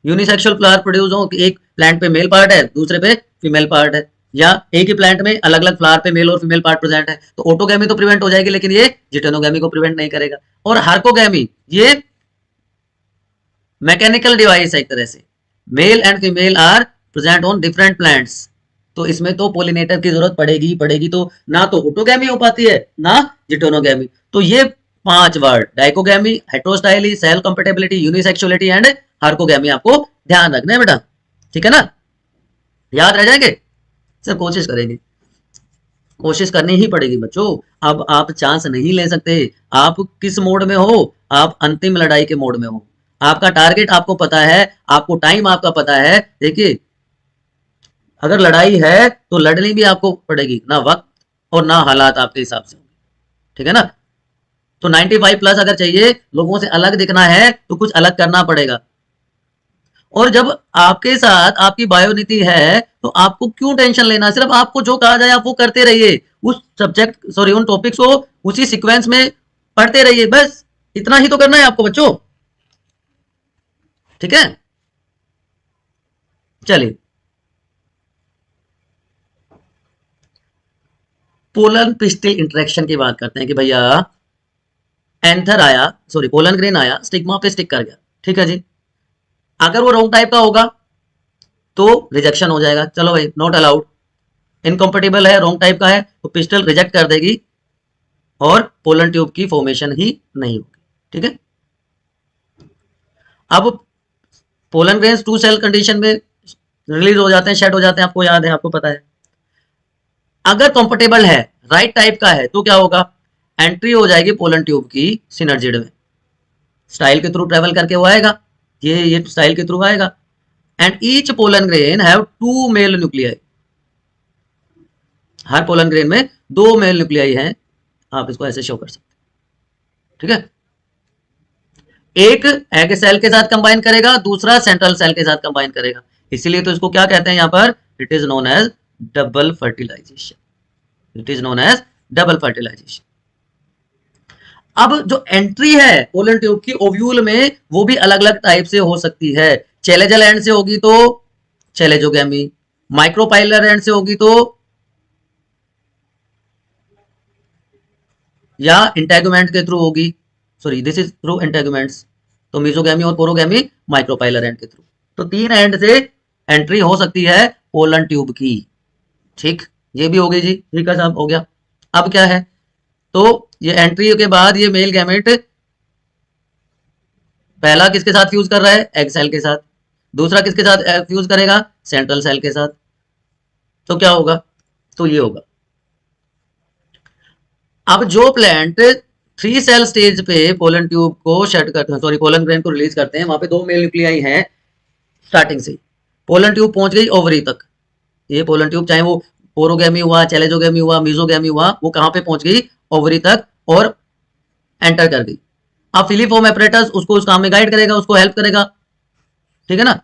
यूनिसेक्सुअल फ्लावर प्रोड्यूस हो कि एक प्लांट पे मेल पार्ट है दूसरे पे फीमेल पार्ट है, या एक ही प्लांट में अलग अलग फ्लावर पे मेल और फीमेल पार्ट प्रेजेंट है, तो ऑटोगैमी तो प्रिवेंट हो जाएगी, लेकिन ये जिटेनोगैमी को प्रिवेंट नहीं करेगा। और हार्कोगैमी ये मैकेनिकल डिवाइस है एक तरह से, male and female are present on different plants, तो इसमें तो पोलिनेटर की जरूरत पड़ेगी ही पड़ेगी। तो ना तो ऑटोगैमी हो पाती है ना जिटेनोगैमी। तो ये 5 word, dichogamy, heterostyly, self compatibility, unisexuality and herkogamy, आपको ध्यान रखना है बेटा, ठीक है ना। याद रह जाएंगे, सर कोशिश करेंगे, कोशिश करनी ही पड़ेगी बच्चों। अब आप चांस नहीं ले सकते। आप किस मोड में हो, आप अंतिम लड़ाई के मोड में हो। आपका टारगेट आपको पता है, आपको टाइम आपका पता है। देखिए अगर लड़ाई है तो लड़नी भी आपको पड़ेगी, ना वक्त और ना हालात आपके हिसाब से, ठीक है ना। तो 95 प्लस अगर चाहिए, लोगों से अलग दिखना है तो कुछ अलग करना पड़ेगा। और जब आपके साथ आपकी बायोनीति है तो आपको क्यों टेंशन लेना, सिर्फ आपको जो कहा जाए आप वो करते रहिए, उस सब्जेक्ट सॉरी उन टॉपिक्स को उसी सीक्वेंस में पढ़ते रहिए, बस इतना ही तो करना है आपको बच्चों, ठीक है। चलिए पोलन पिस्टिल इंटरेक्शन की बात करते हैं कि भैया एंथर आया, सॉरी पोलन ग्रेन आया, स्टिग्मा पे स्टिक कर गया, ठीक है जी। अगर वो रॉन्ग टाइप का होगा तो रिजेक्शन हो जाएगा, चलो भाई नॉट अलाउड। इनकम्पेटिबल है, रॉन्ग टाइप का है, तो पिस्टल रिजेक्ट कर देगी और पोलन ट्यूब की फॉर्मेशन ही नहीं होगी, ठीक है। अब पोलन ग्रेन्स 2 सेल कंडीशन में रिलीज हो जाते हैं, शेड हो जाते हैं, आपको याद है, आपको पता है। अगर कंफर्टेबल है, राइट टाइप का है, तो क्या होगा, एंट्री हो जाएगी पोलन ट्यूब की सिनर्जिड में, स्टाइल के थ्रू ट्रेवल करके वो आएगा, ये स्टाइल के थ्रू आएगा। And each pollen grain have 2 male nuclei, हर पोलन ग्रेन में 2 मेल न्यूक्लियाई हैं, आप इसको ऐसे शो कर सकते हैं, ठीक है। एक एग सेल के साथ कंबाइन करेगा, दूसरा सेंट्रल सेल के साथ कंबाइन करेगा, इसीलिए तो इसको क्या कहते हैं यहां पर, it is known as double fertilization, it is known as double fertilization. अब जो एंट्री है पोलन ट्यूब की ओव्यूल में वो भी अलग अलग टाइप से हो सकती है। चैलेजल एंड से होगी तो चैलेजोगैमी, माइक्रोपाइलर एंड से होगी तो या इंटेगुमेंट के थ्रू होगी, sorry this is through integuments, तो मीजोगैमी और पोरोगैमी माइक्रोपाइलर एंड के थ्रू। तो तीन एंड से एंट्री हो सकती है पोलन ट्यूब की। ठीक, ये भी हो गई जी, ठीक है साहब, हो गया। अब क्या है, तो ये एंट्री के बाद ये मेल गैमेट पहला किसके साथ फ्यूज कर रहा है, एग सेल के साथ, दूसरा किसके साथ फ्यूज करेगा, सेंट्रल सेल के साथ। तो क्या होगा, तो ये होगा। अब जो प्लांट 3 सेल स्टेज पे पोलन ट्यूब को शट करते हैं, सॉरी पोलन ग्रेन को रिलीज करते हैं, वहां पे 2 मेल न्यूक्लियाई हैं स्टार्टिंग से। पोलन ट्यूब पहुंच गई ओवरी तक, ये पोलन ट्यूब चाहे वो पोरोगैमी हुआ, चैलेजोगैमी हुआ, मीजोगैमी हुआ, वो कहां पे पहुंच गई, ओवरी तक, और एंटर कर गई। अब फिलीफॉर्म एपरेटस उसको उस काम में गाइड करेगा, उसको हेल्प करेगा, ठीक है ना,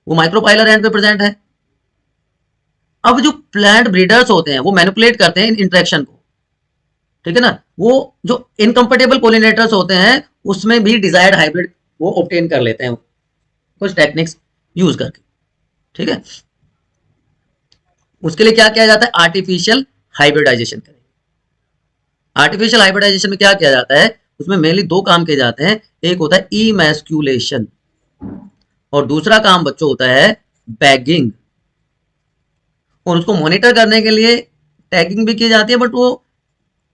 वो माइक्रोपाइलर एंड पे प्रेजेंट है। अब जो प्लांट ब्रीडर्स होते हैं वो मैनिपुलेट करते हैं इन इंटरेक्शन को, ठीक है ना, वो जो इनकम्पेटेबल पोलिनेटर्स होते हैं उसमें भी डिजायर्ड हाइब्रिड वो ऑब्टेन कर लेते हैं कुछ टेक्निक्स यूज करके, ठीक है। उसके लिए क्या किया जाता है, आर्टिफिशियल हाइब्रिडाइजेशन करें। आर्टिफिशियल हाइब्रिडाइजेशन में क्या किया जाता है, उसमें मेनली 2 काम किए जाते हैं, एक होता है इमैस्कुलेशन और दूसरा काम बच्चों होता है बैगिंग। और उसको मॉनिटर करने के लिए टैगिंग भी की जाती है, बट वो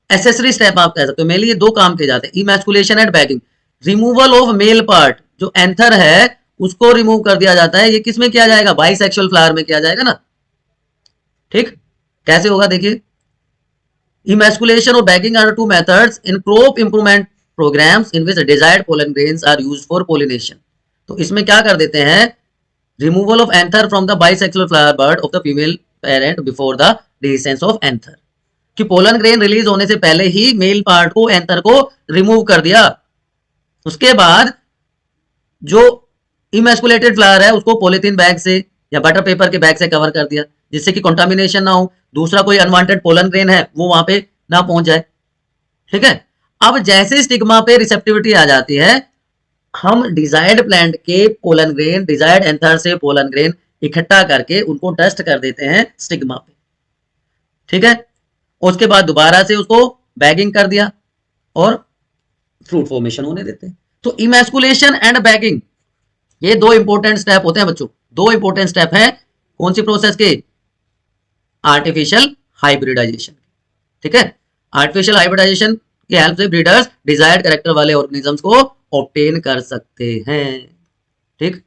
एसेसरी स्टेप आप कह सकते हो। मेनली ये 2 काम किए जाते हैं, emasculation and bagging. Removal of male part, जो एंथर है उसको रिमूव कर दिया जाता है। ये किस में किया जाएगा, बाइसेक्सुअल फ्लावर में किया जाएगा ना, ठीक। कैसे होगा देखिए, emasculation or bagging are 2 methods in crop improvement programs in which desired pollen grains are used for pollination। तो इसमें क्या कर देते हैं, removal of anther from the bisexual flower bud of the female parent before the dehiscence of anther, कि pollen grain release होने से पहले ही मेल पार्ट को, एंथर को रिमूव कर दिया। उसके बाद जो इमेस्कुलेटेड फ्लावर है उसको पॉलीथीन बैग से या बटर पेपर के बैग से कवर कर दिया, जिससे कि कंटामिनेशन ना हो, दूसरा कोई अनवांटेड पोलन ग्रेन है वो वहां पे ना पहुंच जाए, ठीक है। अब जैसे स्टिग्मा पे रिसेप्टिविटी आ जाती है, हम डिजायर्ड प्लांट के पोलन ग्रेन, डिजायर्ड एंथर से पोलन ग्रेन इकट्ठा करके उनको डस्ट कर देते हैं स्टिग्मा पे, ठीक है। उसके बाद दोबारा से उसको बैगिंग कर दिया और फ्रूट फॉर्मेशन होने देते हैं। तो इमेस्कुलेशन एंड बैगिंग ये 2 इंपॉर्टेंट स्टेप होते हैं बच्चों, 2 इंपॉर्टेंट स्टेप हैं कौन सी प्रोसेस के, आर्टिफिशियल हाइब्रिडाइजेशन, ठीक है। आर्टिफिशियल हाइब्रिडाइजेशन की हेल्प से ब्रीडर्स डिजायर्ड कैरेक्टर वाले ऑर्गेनिजम्स को ऑब्टेन कर सकते हैं, ठीक।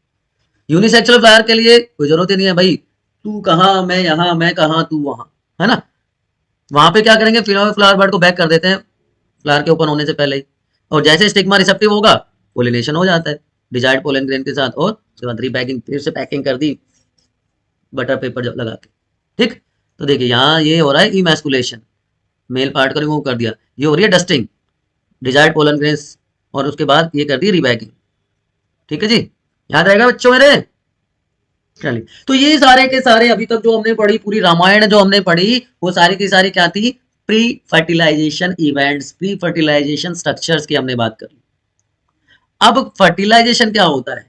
यूनिसेक्सुअल फ्लावर के लिए कोई जरूरत ही नहीं है भाई, तू कहां मैं यहां, मैं कहां तू वहां, है ना। वहां पे क्या करेंगे, फ्लावर बर्ड को बैक कर देते हैं फ्लावर के ओपन होने से पहले ही, और जैसे स्टिग्मा रिसेप्टिव होगा पोलिनेशन हो जाता है डिजायर्ड पोलन ग्रेन के साथ, और उसके बाद रीपैकिंग, फिर से पैकिंग कर दी बटर पेपर लगा के, ठीक। तो देखिए यहाँ ये हो रहा है इमैस्कुलेशन, मेल पार्ट को रिमूव कर दिया, ये हो रही है डस्टिंग डिजायर्ड पोलन ग्रेन्स, और उसके बाद ये कर दी रीपैकिंग, ठीक है जी, याद रहेगा बच्चों मेरे। चलिए, तो ये सारे के सारे अभी तक जो हमने पढ़ी, पूरी रामायण जो हमने पढ़ी, वो सारी की सारी क्या थी, pre fertilization events, pre fertilization structures की हमने बात करी। अब फर्टिलाइजेशन क्या होता है,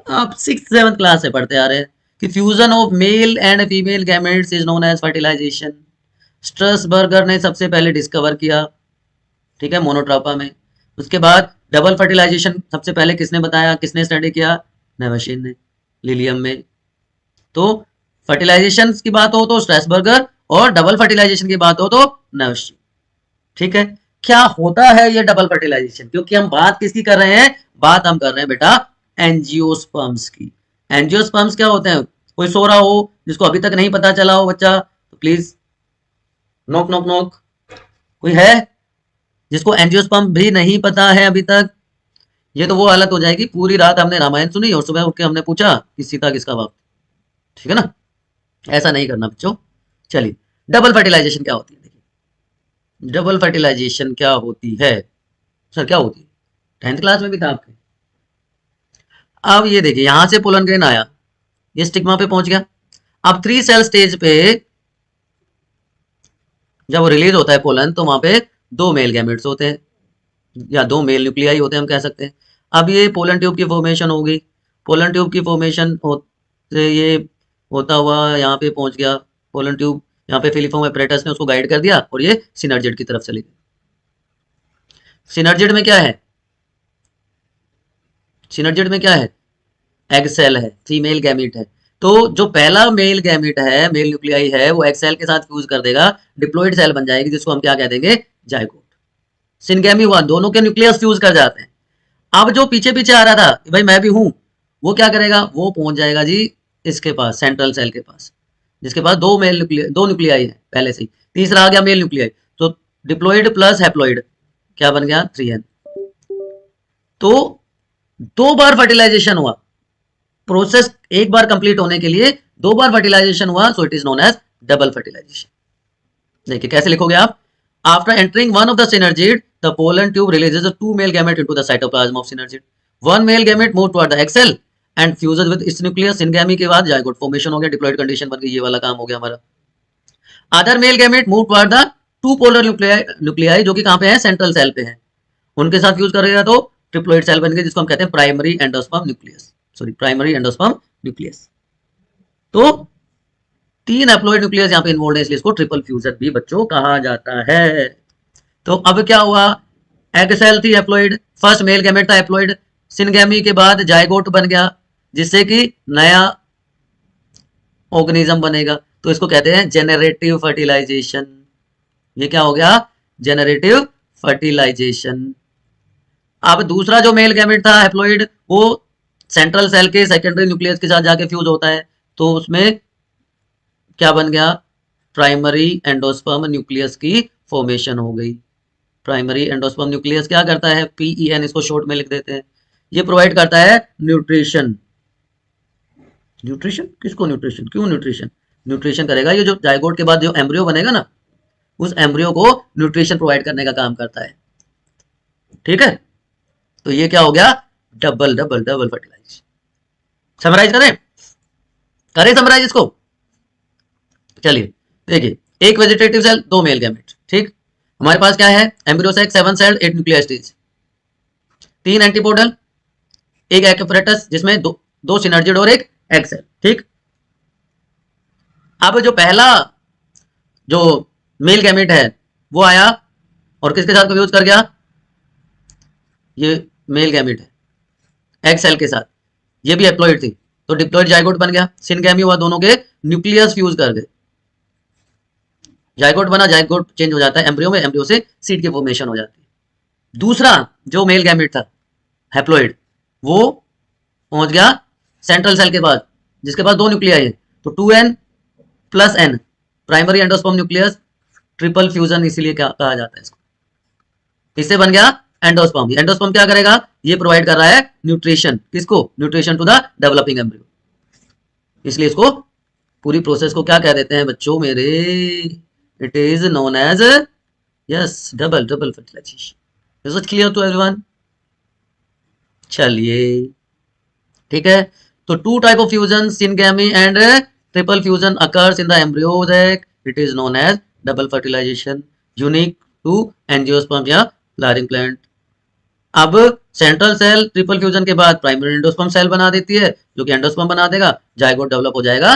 आप 6th-7th क्लास से पढ़ते आ रहे हैं कि fusion of male and female gametes is known as fertilization. Strasburger ने सबसे पहले डिस्कवर किया, ठीक है, मोनोट्रोपा में। उसके बाद डबल फर्टिलाइजेशन सबसे पहले किसने बताया, किसने स्टडी किया, नेवशिन ने, लिलियम में। तो फर्टिलाइजेशन की बात हो तो स्ट्रसबर्गर, और डबल फर्टिलाइजेशन की बात हो तो नेवशिन, ठीक है। क्या होता है ये डबल फर्टिलाइजेशन, क्योंकि हम बात किसकी कर रहे हैं, बात हम कर रहे हैं बेटा एंजियोस्पर्म्स की। एंजियोस्पर्म्स क्या होते हैं, कोई सो रहा हो जिसको अभी तक नहीं पता चला हो बच्चा, तो प्लीज नॉक नॉक नॉक, कोई है जिसको एंजियोस्पर्म भी नहीं पता है अभी तक। ये तो वो हालत हो जाएगी, पूरी रात हमने रामायण सुनी और सुबह उठ के हमने पूछा कि सीता किसका बाप, ठीक है ना, ऐसा नहीं करना बच्चों। चलिए, डबल फर्टिलाइजेशन क्या होती है, देखिए डबल फर्टिलाइजेशन क्या होती है, सर क्या होती है, 10th क्लास में भी था आपके। अब ये देखिए यहां से पोलन ग्रेन आया, ये स्टिग्मा पे पहुंच गया। अब 3 सेल स्टेज पे जब वो रिलीज होता है पोलन, तो वहां पे दो मेल गैमेट्स होते हैं या दो मेल न्यूक्लियाई होते हैं हम कह सकते हैं। अब ये पोलन ट्यूब की फॉर्मेशन होगी, पोलन ट्यूब की फॉर्मेशन होते ये होता हुआ यहाँ पे पहुंच गया पोलन ट्यूब, यहाँ पे फिलिफॉर्म एपरेटस ने उसको गाइड कर दिया और ये सिनर्जिड की तरफ चली गई। सिनर्जिड में क्या है, सिनर्जिड में क्या है, एग सेल है, फीमेल गैमीट है। तो जो पहला मेल गैमीट है, मेल न्यूक्लियाई है, वो एग सेल के साथ फ्यूज कर देगा, डिप्लॉइड सेल बन जाएगी जिसको हम क्या कह देंगे, जायगोट। सिनगैमी वन, दोनों के न्यूक्लियस फ्यूज कर जाते हैं। अब जो पीछे पीछे आ रहा था कि भाई मैं भी हूं, वो क्या करेगा, वो पहुंच जाएगा जी इसके पास, सेंट्रल सेल के पास, जिसके पास दो मेल न्यूक्लियाई, दो न्यूक्लियाई है पहले से ही। तीसरा आ गया मेल न्यूक्लियाई, तो डिप्लॉइड प्लस हैप्लॉइड क्या बन गया, 3n। तो दो बार फर्टिलाइजेशन हुआ, प्रोसेस एक बार कंप्लीट होने के लिए दो बार फर्टिलाइजेशन हुआ, so it is known as double fertilization. देखिए कैसे लिखोगे आप, after entering one of the synergid the pollen tube releases two male gamete into the cytoplasm of synergid, one male gamete move toward the egg cell and fuses with its nucleus. Syngamy के बाद zygote formation हो गया, diploid condition बन गई, ये वाला काम हो गया हमारा। Other mail gamete move toward the two polar nuclei जो कि कहां पे है, सेंट्रल सेल पे है, उनके साथ फ्यूज करेगा तो ट्रिप्लॉइड सेल बन गई, जिसको हम कहते हैं primary endosperm nucleus, sorry primary endosperm nucleus. तो तीन एप्लॉइड न्यूक्लियस यहाँ पे इन्वॉल्व है, इसलिए इसको ट्रिपल फ्यूजन भी बच्चों कहा जाता है। तो अब क्या हुआ, एग सेल थी एप्लॉइड, फर्स्ट मेल गैमेट था एप्लॉइड, सिनगैमी के बाद जायगोट बन गया, जिससे कि नया ऑर्गेनिज्म बनेगा, तो इसको कहते हैं जेनरेटिव फर्टिलाइजेशन। ये क्या हो गया, जेनरेटिव फर्टिलाइजेशन। अब दूसरा जो मेल गैमेट था हैप्लॉइड, वो सेंट्रल सेल के सेकेंडरी न्यूक्लियस के साथ जाके फ्यूज होता है, तो उसमें क्या बन गया, प्राइमरी एंडोस्पर्म न्यूक्लियस की फॉर्मेशन हो गई। प्राइमरी एंडोस्पर्म न्यूक्लियस क्या करता है, PEN इसको शॉर्ट में लिख देते हैं, ये प्रोवाइड करता है न्यूट्रिशन। न्यूट्रिशन किसको, न्यूट्रिशन क्यों, न्यूट्रिशन न्यूट्रिशन करेगा, ये जो जायगोट के बाद जो एम्ब्रियो बनेगा ना, उस एम्ब्रियो को न्यूट्रिशन प्रोवाइड करने का काम करता है। ठीक है, तो ये क्या हो गया, double double double fertilization. Summarize करें, करें समराइज इसको, चलिए देखिए, एक वेजिटेटिव सेल, दो मेल गैमेट, ठीक, हमारे पास क्या है, embryo sac, 7 cell 8 nuclear stage, 3 antipodal, एक एपिफरेटस जिसमें दो सिनर्जिड और एक एग सेल, ठीक। अब जो पहला जो मेल गैमेट है वो आया और किसके साथ फ्यूज कर गया, ये मेल गैमेट है एग सेल के साथ, ये भी एप्लॉइड थी, तो डिप्लॉइड जायगोट बन गया, सिनगैमी हुआ, दोनों के न्यूक्लियस फ्यूज कर गए, जायगोट बना, जायगोट चेंज हो जाता है एम्ब्रियो में, एम्ब्रियो से सीड की फॉर्मेशन हो जाती है। दूसरा जो मेल गैमेट था हैप्लॉइड, वो पहुंच गया सेंट्रल सेल के बाद, जिसके पास दो न्यूक्लियाई है, तो 2n plus n, primary endosperm nucleus, triple fusion इसीलिए क्या कहा जाता है इसको, इससे बन गया एंडोस्पर्म। एंडोस्पर्म क्या करेगा, ये प्रोवाइड कर रहा है न्यूट्रिशन, किसको, nutrition to the developing embryo, इसलिए इसको पूरी प्रोसेस को क्या कह देते हैं बच्चों मेरे, it is known as, yes, double double fertilization. Is it clear to everyone, चलिए ठीक है। तो two type of fusion, syngamy and triple fusion occurs in the embryos egg, it is known as double fertilization, unique to angiosperm या flowering plant. अब central cell triple fusion के बाद primary endosperm cell बना देती है, जो कि endosperm बना देगा, जायगोट डेवलप हो जाएगा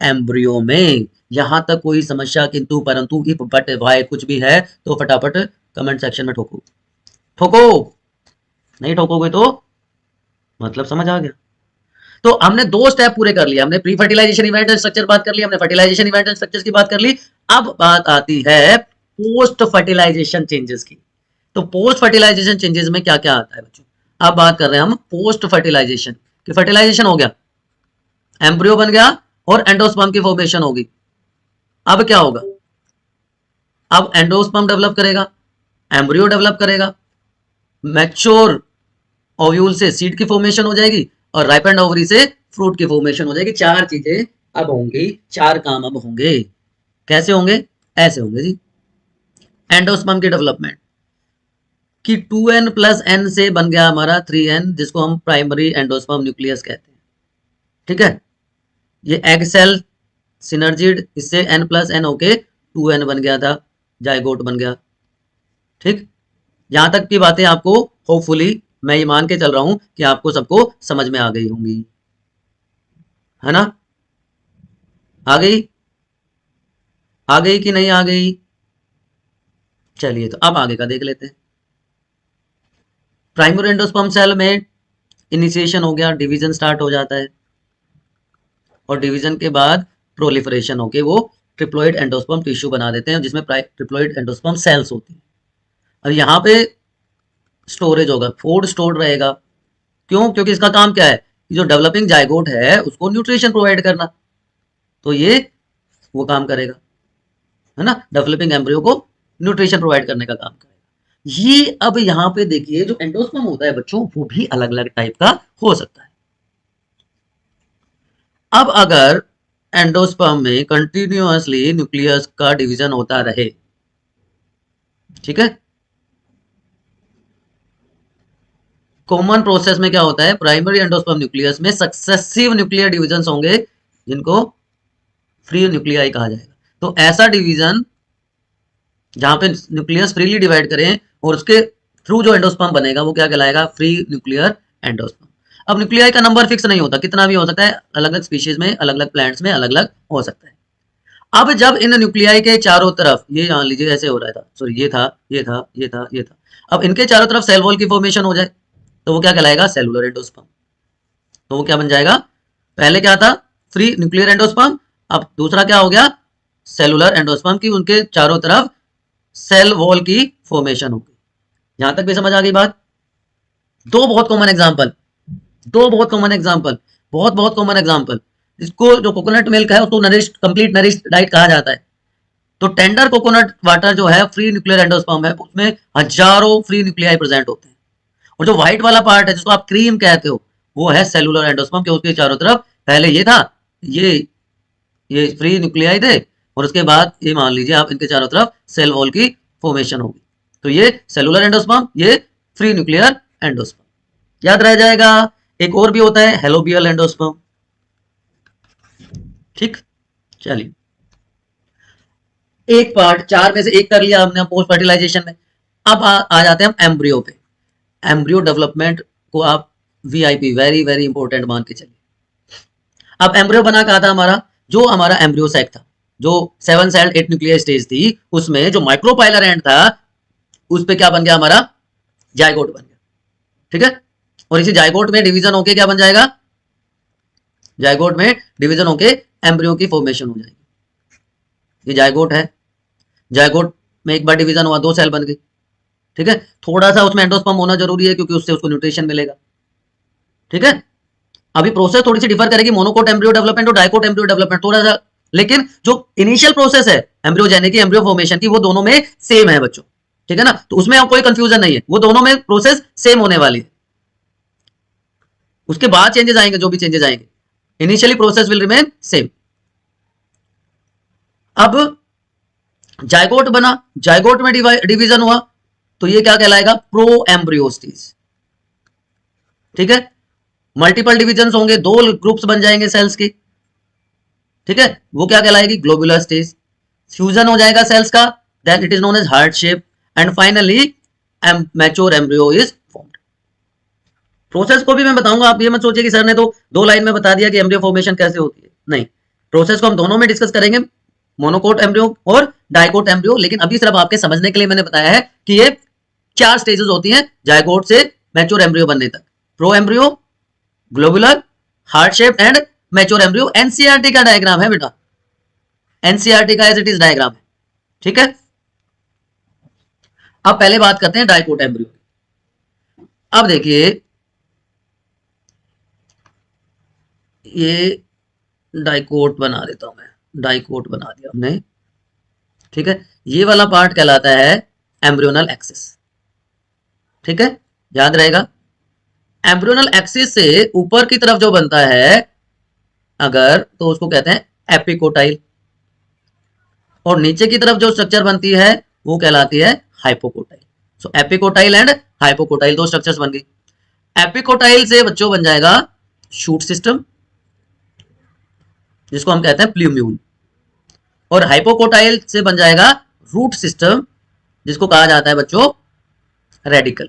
एम्ब्रियो में। यहां तक कोई समस्या, किंतु परंतु इफ बट वाई कुछ भी है तो फटाफट कमेंट सेक्शन में ठोको, ठोको, नहीं ठोकोगे तो मतलब समझ आ गया। तो हमने दो स्टेप पूरे कर लिए, हमने pre fertilization event and structure बात कर ली, हमने फर्टिलाइजेशन इवेंट एंड स्ट्रक्चर्स की बात कर ली। अब बात आती है पोस्ट फर्टिलाइजेशन चेंजेस की। तो पोस्ट फर्टिलाइजेशन चेंजेस में क्या क्या आता है बच्चों, अब बात कर रहे हैं हम पोस्ट फर्टिलाइजेशन की। फर्टिलाइजेशन हो गया, एम्ब्रियो बन गया और एंडोस्पर्म की फॉर्मेशन होगी। अब क्या होगा, अब एंडोस्पर्म डेवलप करेगा, एम्ब्रियो डेवलप करेगा, मैच्योर ओव्यूल से सीड की फॉर्मेशन हो जाएगी और राइपेंड ओवरी से फ्रूट की फॉर्मेशन हो जाएगी। चार चीजें अब होंगी, चार काम अब होंगे। कैसे होंगे, ऐसे होंगे जी। एंडोस्पर्म की डेवलपमेंट कि 2n प्लस n से बन गया हमारा 3n, जिसको हम प्राइमरी एंडोस्पर्म न्यूक्लियस कहते हैं, ठीक है। ये एग सेल सिनर्जिड, इससे n प्लस n होके 2n बन गया था, जायगोट बन गया। ठीक, यहां तक की बातें आपको होपफुली मैं ये मान के चल रहा हूं कि आपको सबको समझ में आ गई होंगी, है ना? आ गई? आ गई कि नहीं आ गई? चलिए तो अब आगे का देख लेते हैं। प्राइमरी एंडोस्पर्म सेल में इनिशिएशन हो गया, डिवीजन स्टार्ट हो जाता है और डिवीजन के बाद प्रोलिफरेशन होके वो ट्रिप्लोइड एंडोस्पर्म टिश्यू बना देते हैं जिसमें ट्रिप्लोइड एंडोस्पर्म सेल्स होती है। अब यहाँ पे स्टोरेज होगा, फूड स्टोर्ड रहेगा। क्यों? क्योंकि इसका काम क्या है कि जो डेवलपिंग जाइगोट है उसको न्यूट्रिशन प्रोवाइड करना, तो ये वो काम करेगा, है ना, डेवलपिंग एम्ब्रियो को न्यूट्रिशन प्रोवाइड करने का काम करेगा। ये अब यहाँ पे देखिए जो एंडोस्पर्म होता है बच्चों वो भी अलग अलग टाइप का हो सकता है। अब अगर एंडोस्पर्म में कंटिन्यूअसली न्यूक्लियस का डिवीजन होता रहे, ठीक है, कॉमन प्रोसेस में क्या होता है, प्राइमरी एंडोस्पर्म न्यूक्लियस में सक्सेसिव न्यूक्लियर डिवीजन होंगे जिनको फ्री न्यूक्लियाई कहा जाएगा। तो ऐसा डिवीजन जहां पे न्यूक्लियस फ्रीली डिवाइड करें और उसके थ्रू जो एंडोस्पर्म बनेगा वो क्या कहलाएगा, फ्री न्यूक्लियर एंडोस्पर्म। अब न्यूक्लियाई का नंबर फिक्स नहीं होता, कितना भी हो सकता है, अलग अलग स्पीशीज में, अलग अलग प्लांट्स में अलग अलग हो सकता है। अब जब इन न्यूक्लियाई के चारों तरफ, ये मान लीजिए ऐसे हो रहा था, सॉरी ये था, ये था, ये था, ये था, अब इनके चारों तरफ सेल वॉल की फॉर्मेशन हो जाए तो वो क्या कहलाएगा, सेलुलर एंडोस्पर्म। तो वो क्या बन जाएगा, पहले क्या था, फ्री न्यूक्लियर एंडोस्पर्म, अब दूसरा क्या हो गया, सेलुलर एंडोस्पर्म की उनके चारों तरफ सेल वॉल की फॉर्मेशन होगी। यहां तक भी समझ आ गई बात? दो बहुत कॉमन एग्जांपल, दो बहुत कॉमन एग्जांपल, बहुत बहुत कॉमन एग्जांपल। इसको जो कोकोनट मिल्क है उसको नरिश्ड, कंप्लीट नरिश्ड डाइट कहा जाता है। तो टेंडर कोकोनट वाटर जो है फ्री न्यूक्लियर एंडोस्पर्म है, उसमें हजारों फ्री न्यूक्लियाई प्रेजेंट होते हैं। और जो व्हाइट वाला पार्ट है जिसको आप क्रीम कहते हो वो है सेलुलर एंडोस्पर्म के, उसके चारों तरफ पहले ये था, ये ये फ्री न्यूक्लियाई थे और उसके बाद ये मान लीजिए आप इनके चारों तरफ सेल वॉल की फॉर्मेशन होगी। तो ये सेलुलर एंडोस्पर्म, ये फ्री न्यूक्लियर एंडोस्पर्म, याद रह जाएगा। एक और भी होता है हेलोबियल एंडोस्पर्म, ठीक। चलिए एक पार्ट, चार में से एक कर लिया हमने पोस्ट फर्टिलाइजेशन में। अब आ जाते हैं हम एम्ब्रियो पे। एम्ब्रियो डेवलपमेंट को आप वीआईपी, वेरी वेरी इंपॉर्टेंट मान के चलिए। अब एम्ब्रियो बना कहा था हमारा, जो हमारा एम्ब्रियो सैक था, जो 7 सेल्ड 8 न्यूक्लियर स्टेज थी, उसमें जो माइक्रोपाइलर एंड था उस पे क्या बन गया हमारा, जाइगोट बन गया, ठीक है। और इसी जाइगोट में डिवीजन होके क्या बन जाएगा, जाइगोट में डिवीजन होके एम्ब्रियो की फॉर्मेशन हो जाएगी। ये जाइगोट है, जाइगोट में एक बार डिवीजन हुआ, 2 सेल बन गई, ठीक है। थोड़ा सा उसमें एंडोस्पर्म होना जरूरी है क्योंकि उससे उसको न्यूट्रिशन मिलेगा, ठीक है। अभी प्रोसेस थोड़ी सी डिफर करेगी, मोनोकोट एम्ब्रियो डेवलपमेंट और डाइकोट एम्ब्रियो डेवलपमेंट थोड़ा सा, लेकिन जो इनिशियल प्रोसेस है एम्ब्रियोजेनिक की, एम्ब्रियो फॉर्मेशन की, वो दोनों में सेम है बच्चों, ठीक है ना। तो उसमें कोई कंफ्यूजन नहीं है, वो दोनों में प्रोसेस सेम होने वाली है। उसके बाद चेंजेस आएंगे, जो भी चेंजेस आएंगे, initially process will remain same. अब जाइगोट बना, जाइगोट में डिवीजन हुआ तो ये क्या कहलाएगा, प्रो एम्ब्रियो स्टेज, ठीक है। मल्टीपल डिविजन होंगे, 2 ग्रुप्स बन जाएंगे सेल्स के, ठीक है, वो क्या कहलाएगी, ग्लोबुलर स्टेज। फ्यूजन हो जाएगा सेल्स का, then it is known as heart shape, and finally mature embryo is formed. Process को भी मैं बताऊंगा, आप ये मत सोचिए कि सर ने तो 2 लाइन में बता दिया कि एम्ब्रियो फॉर्मेशन कैसे होती है, नहीं, प्रोसेस को हम दोनों में डिस्कस करेंगे, मोनोकोट एम्ब्रियो और डाइकोट एम्ब्रियो। लेकिन अभी सिर्फ आपके समझने के लिए मैंने बताया है कि ये 4 स्टेजेस होती हैं जाइगोट से मैच्योर एम्ब्रियो बनने तक, pro embryo, globular, heart shape and mature embryo. NCERT का डायग्राम है बेटा, एनसीईआरटी का एज इट इज डायग्राम है, ठीक है। अब पहले बात करते हैं डाइकोट एम्ब्रियो। अब देखिए ये डाइकोट बना देता हूं मैं, डाइकोट बना दिया हमने, ठीक है। ये वाला पार्ट कहलाता है एम्ब्रियोनल एक्सिस, ठीक है, याद रहेगा। एम्ब्रियोनल एक्सिस से ऊपर की तरफ जो बनता है अगर, तो उसको कहते हैं एपिकोटाइल, और नीचे की तरफ जो स्ट्रक्चर बनती है वो कहलाती है hypocotyl. So epicotyl and hypocotyl 2 structures बन गई। एपिकोटाइल से बच्चों बन जाएगा शूट सिस्टम, जिसको हम कहते हैं प्ल्यूम्यूल, और हाइपोकोटाइल से बन जाएगा रूट सिस्टम, जिसको कहा जाता है बच्चों रेडिकल।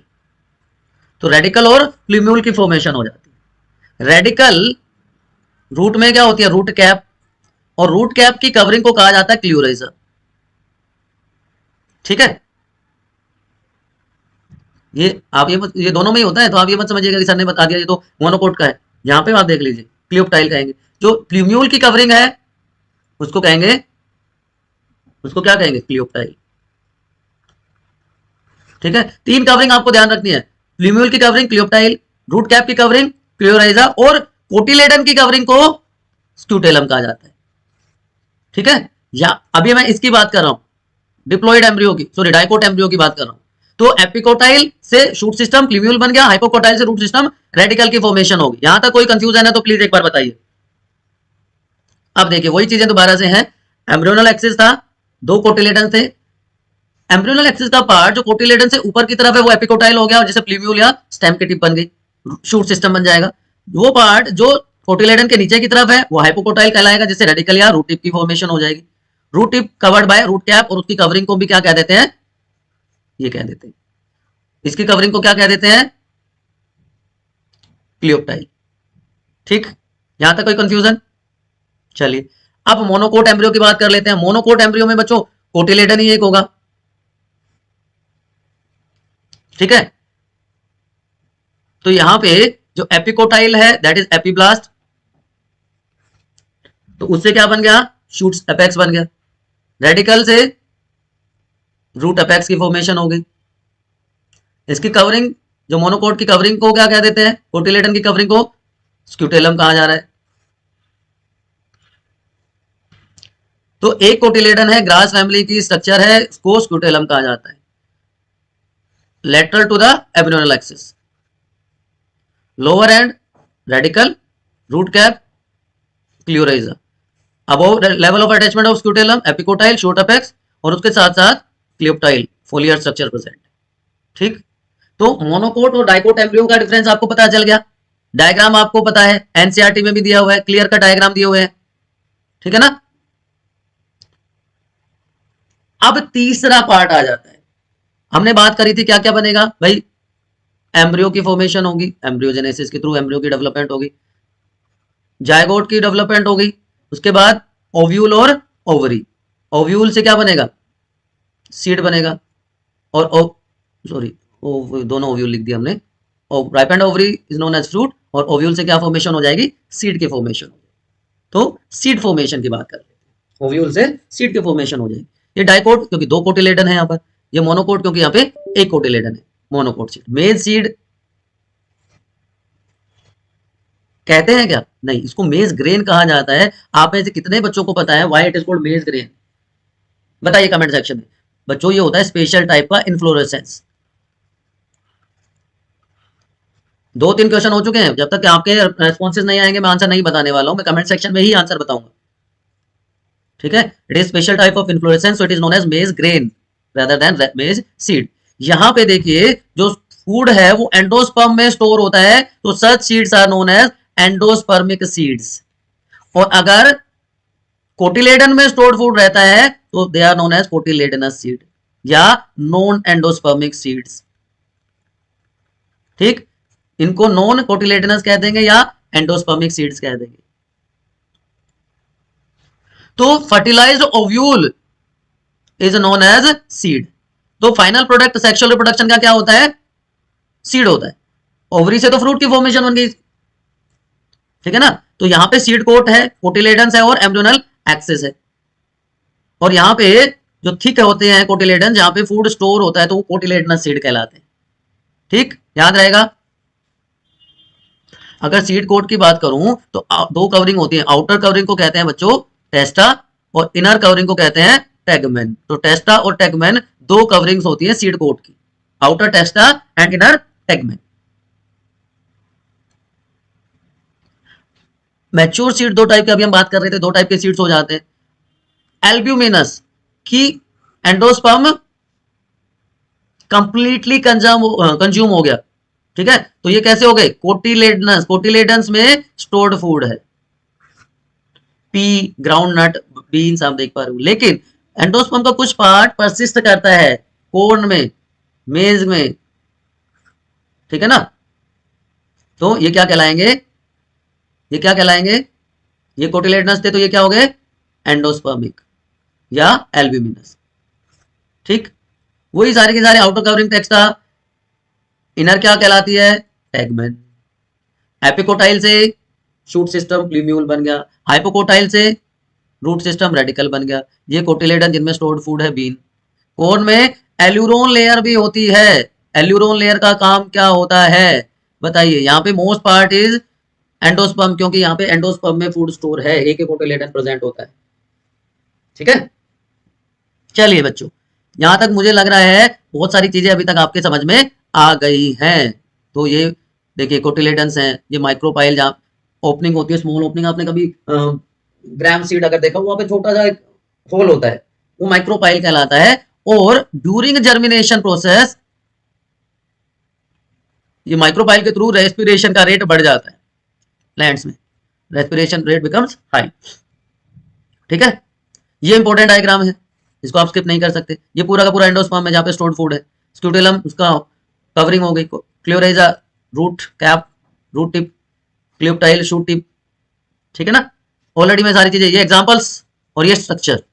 तो रेडिकल और प्लूम्यूल की फॉर्मेशन हो जाती है। रेडिकल रूट में क्या होती है, रूट कैप, और रूट कैप की कवरिंग को कहा जाता है क्ल्यूराइजर। ठीक है, ये आप ये दोनों में ही होता है, तो आप ये मत समझिएगा कि सर ने बता दिया ये तो मोनोकोट का है। यहां पे आप देख लीजिए क्लियोप्टाइल कहेंगे। जो प्लूम्यूल की कवरिंग है उसको कहेंगे, उसको क्या कहेंगे, क्लियोप्टाइल। ठीक है, तीन कवरिंग आपको ध्यान रखनी है, प्लूम्यूल की कवरिंग क्लियोप्टाइल, रूट कैप की कवरिंग क्लियोराइजा, और कोटिलेडन की कवरिंग को स्क्यूटेलम कहा जाता है। ठीक है, या अभी मैं इसकी बात कर रहा हूं, डिप्लॉइड एम्ब्रियो की, सॉरी डाइकोट एम्ब्रियो की बात कर रहा हूं। तो एपिकोटाइल से शूट सिस्टम प्लूम्यूल बन गया, हाइपोकोटाइल से रूट सिस्टम रेडिकल की फॉर्मेशन होगी। यहां तक कोई कंफ्यूजन है तो प्लीज एक बार बताइए। अब देखिए वही चीजें दोबारा से हैं। एम्ब्रियोनल एक्सिस था, दो कोटिलेडन थे। एम्ब्रियोनल एक्सिस का पार्ट जो कोटिलेडन से ऊपर की तरफ है वो एपिकोटाइल हो गया, और जैसे प्लूम्यूल या स्टेम की टिप बन गई, शूट सिस्टम बन जाएगा। वो पार्ट जो कोटिलेडन के नीचे की तरफ है वो हाइपोकोटाइल कहलाएगा, जिससे रेडिकल या रूट टिप की फॉर्मेशन हो जाएगी। Root tip covered by root cap, और उसकी कवरिंग को भी क्या कह देते हैं, ये कह देते हैं, इसकी कवरिंग को क्या कह देते हैं, क्लियोप्टाइल। ठीक, यहां तक कोई कंफ्यूजन? चलिए अब मोनोकोट एम्ब्रियो की बात कर लेते हैं। मोनोकोट एम्ब्रियो में बच्चों कोटिलेडन ही एक होगा। ठीक है, तो यहां पे जो एपिकोटाइल है दैट इज एपिब्लास्ट, तो उससे क्या बन गया, शूट्स अपेक्स बन गया। रेडिकल से रूट अपेक्स की फॉर्मेशन हो गई। इसकी कवरिंग, जो मोनोकोट की कवरिंग को क्या कह देते हैं, कोटिलेडन की कवरिंग को स्क्यूटेलम कहा जा रहा है। तो एक कोटिलेडन है, ग्रास फैमिली की स्ट्रक्चर है, इसको स्क्यूटेलम कहा जाता है। Lateral to the abdominal axis, lower end radicle, root cap coleorhiza, above level of attachment of scutellum epicotyl short apex, और उसके साथ साथ क्लियोप्टाइल फोलियर स्ट्रक्चर प्रेजेंट। ठीक, तो मोनोकोट और डाइकोट एम्ब्रियो का डिफरेंस आपको पता चल गया। डायग्राम आपको पता है, एनसीईआरटी में भी दिया हुआ है, क्लियर का डायग्राम दिए हुए हैं। ठीक है ना। अब तीसरा पार्ट आ जाता है। हमने बात करी थी क्या क्या बनेगा भाई, एम्ब्रियो की फॉर्मेशन होगी, एम्ब्रियोजेनेसिस के थ्रू एम्ब्रियो की डेवलपमेंट होगी, जायगोट की डेवलपमेंट होगी, उसके बाद ओव्यूल और ओवरी। ओव्यूल से क्या बनेगा, सीड बनेगा, और सॉरी दोनों ओव्यूल लिख दिया हमने। Ripe and ovary is known as fruit, और ओव्यूल से क्या फॉर्मेशन हो जाएगी, सीड की फॉर्मेशन हो जाएगी। तो सीड फॉर्मेशन की बात कर लेते हैं, ओव्यूल से सीड की फॉर्मेशन हो जाएगी। ये डाइकोट क्योंकि दो कोटिलेडन है यहाँ पर, ये मोनोकोट क्योंकि यहाँ पे एक कोटिलेडन है, मोनोकोट सीड। मेज सीड कहते हैं क्या, नहीं, इसको मेज ग्रेन कहा जाता है। आप में से कितने बच्चों को पता है व्हाई इट इज कॉल्ड मेज ग्रेन, बताइए कमेंट सेक्शन में। बच्चों ये होता है स्पेशल टाइप का इन्फ्लोरेसेंस। 2-3 क्वेश्चन हो चुके हैं, जब तक आपके रेस्पॉन्सेज नहीं आएंगे मैं आंसर नहीं बताने वाला हूं, मैं कमेंट सेक्शन में ही आंसर बताऊंगा। ठीक है, it is special type of inflorescence, so it is known as maize grain rather than maize seed. यहां पे देखिए जो फूड है वो एंडोस्पर्म में स्टोर होता है, तो such seeds are known as endospermic seeds. और अगर कोटिलेडन में स्टोर्ड फूड रहता है तो they are known as cotyledonous seed या नॉन एंडोस्पर्मिक सीड्स। ठीक, इनको नॉन कोटिलेडनस कह देंगे या एंडोस्पर्मिक सीड्स कह देंगे। तो fertilized ovule is known as seed. तो फाइनल प्रोडक्ट सेक्सुअल रिप्रोडक्शन का क्या होता है, सीड होता है। ओवरी से तो फ्रूट की फॉर्मेशन बन गई। ठीक है ना, तो यहां पे सीड कोट है, कोटिलेडन्स है और एम्ब्रियोनल एक्सिस है। और यहां पे जो थिक होते हैं कोटिलेडन, जहां पे फूड स्टोर होता है, तो वो कोटिलेडनस सीड कहलाते हैं। ठीक, याद रहेगा। अगर सीड कोट की बात करूं तो दो कवरिंग होती है, आउटर कवरिंग को कहते हैं बच्चों टेस्टा, और इनर कवरिंग को कहते हैं टेगमेन। तो टेस्टा और टेगमेन दो कवरिंग्स होती है सीड कोट की, outer टेस्टा and inner tegmen. Mature seed दो टाइप के, अभी हम बात कर रहे थे, दो टाइप के सीड्स हो जाते हैं। एल्ब्यूमिनस की एंडोस्पर्म कंप्लीटली कंज्यूम हो गया। ठीक है, तो ये कैसे हो गए, कोटिलेडनस, कोटिलेडन्स में स्टोर्ड फूड है, पी, ग्राउंड नट, बीन्स आप देख पा रहे हो। लेकिन एंडोस्पर्म का कुछ पार्ट परसिस्ट करता है, कॉर्न में, मेज में, ठीक है ना। तो ये क्या कहलाएंगे, ये क्या कहलाएंगे, ये कोटिलेडनस थे तो ये क्या हो गए, एंडोस्पर्मिक या एल्ब्यूमिनस। ठीक, वही सारे के सारे आउटर कवरिंग टेक्स्ट था। इनर क्या कहलाती है, टैगमेन। एपिकोटाइल से शूट सिस्टम प्लूम्यूल बन गया, हाइपोकोटाइल से रूट सिस्टम रेडिकल बन गया। ये कोटिलेडन जिनमें स्टोर्ड फूड है, बीन। कोर्न में एल्यूरोन लेयर भी होती है। एल्यूरोन लेयर का काम क्या होता है बताइए, यहाँ पे मोस्ट पार्ट इज एंडोस्पर्म, क्योंकि यहाँ पे एंडोस्पर्म में फूड स्टोर है, एक कोटिलेडन प्रेजेंट होता है। ठीक है, चलिए बच्चों, यहां तक मुझे लग रहा है बहुत सारी चीजें अभी तक आपके समझ में आ गई हैं। तो ये देखिए कोटिलेडन्स हैं, ये माइक्रोपाइल जहाँ ओपनिंग होती है, स्मॉल ओपनिंग। आपने कभी ग्राम सीड अगर देखा, वहां पे छोटा सा एक होल होता है, वो माइक्रोपाइल कहलाता है। और ड्यूरिंग जर्मिनेशन प्रोसेस ये माइक्रोपाइल के थ्रू रेस्पिरेशन का रेट बढ़ जाता है प्लांट्स में, रेस्पिरेशन रेट बिकम्स हाई। ठीक है, ये इंपॉर्टेंट डायग्राम है, इसको आप स्किप नहीं कर सकते। ये पूरा का पूरा एंडोस्पर्म है जहाँ पे स्टोर्ड फूड है। स्क्यूटेलम उसका कवरिंग हो गई, coleorhiza root cap, root tip, coleoptile shoot tip. ठीक है ना, ऑलरेडी में सारी चीजें, ये एग्जांपल्स और ये स्ट्रक्चर।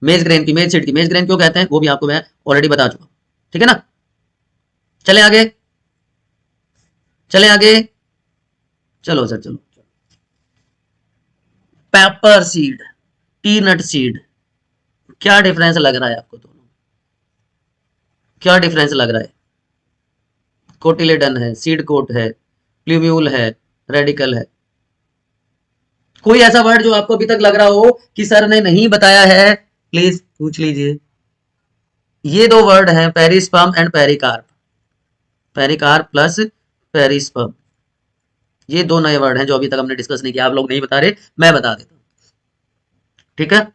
मेज ग्रेन की, मेज सीड की, मेज ग्रेन क्यों कहते हैं वो भी आपको मैं ऑलरेडी बता चुका। ठीक है ना, चले आगे, चले आगे, चलो सर चलो। पेपर सीड, पीनट सीड, क्या डिफरेंस लग रहा है आपको दोनों, क्या डिफरेंस लग रहा है। कोटिलेडन है, सीड कोट है, प्लूम्यूल है, रेडिकल है। कोई ऐसा वर्ड जो आपको अभी तक लग रहा हो कि सर ने नहीं बताया है, प्लीज पूछ लीजिए। ये दो वर्ड हैं, perisperm and pericarp, pericarp plus perisperm. ये दो नए वर्ड हैं जो अभी तक हमने डिस्कस नहीं किया, आप लोग नहीं बता रहे, मैं बता देता हूं। ठीक है,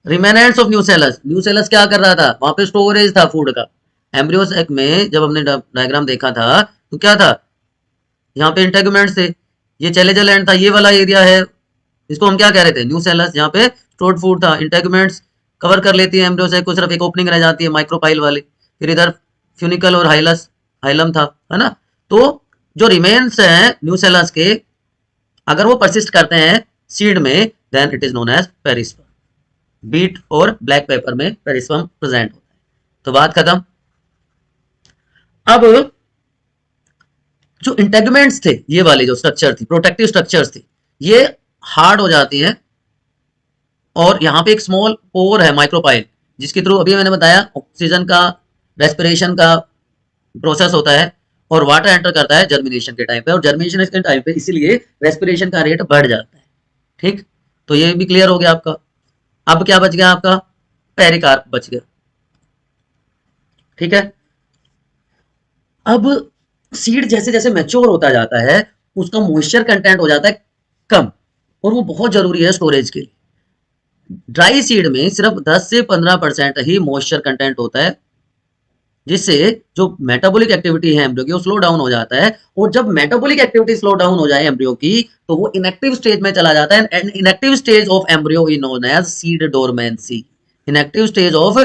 रिमेनेंट्स ऑफ न्यूसेलस, न्यूसेलस क्या कर रहा था, वहां पे स्टोरेज था फूड का। एम्ब्रियोस एक में जब हमने डायग्राम देखा था तो क्या था, यहाँ पे इंटेगुमेंट्स थे, ये चैलेंजर लैंड था, ये वाला एरिया है, इसको हम क्या कह रहे थे, न्यूसेलस। यहाँ पे स्टोर्ड फूड था, इंटेगुमेंट्स कवर कर लेती है एम्ब्रियोस को, सिर्फ एक ओपनिंग रह जाती है माइक्रोपाइल वाली। फिर इधर फ्यूनिकल और हाइलस, हाइलम था, है ना। तो जो रिमेन्स हैं न्यूसेलस के, अगर वो परसिस्ट करते हैं सीड में, then it is known as perisperm. Beet और ब्लैक पेपर में पेरिस्पर्म प्रेजेंट होता है। तो बात खत्म। अब जो इंटेगुमेंट्स थे, ये वाली जो स्ट्रक्चर थी, प्रोटेक्टिव स्ट्रक्चर्स थी, ये हार्ड हो जाती हैं। और यहाँ पे एक स्मॉल पोर है माइक्रोपाइल, जिसके थ्रू अभी मैंने बताया ऑक्सीजन का, रेस्पिरेशन का प्रोसेस होता है, और वाटर एंटर करता है जर्मिनेशन के टाइम पे, और जर्मिनेशन के टाइम पे इसीलिए रेस्पिरेशन का रेट बढ़ जाता है। ठीक, तो ये भी क्लियर हो गया आपका। अब क्या बच गया आपका, पेरिकार्प बच गया। ठीक है, अब सीड जैसे जैसे मैच्योर होता जाता है, उसका मॉइस्चर कंटेंट हो जाता है कम, और वो बहुत जरूरी है स्टोरेज के लिए। ड्राई सीड में सिर्फ 10 से 15% ही मॉइस्चर कंटेंट होता है, जिससे जो मेटाबॉलिक एक्टिविटी है एम्ब्रियो की, वो स्लो डाउन हो जाता है। और जब मेटाबॉलिक एक्टिविटी स्लो डाउन हो जाए एम्ब्रियो की, तो वो इनएक्टिव स्टेज में चला जाता है। And inactive stage of embryo is known as seed dormancy. Inactive stage of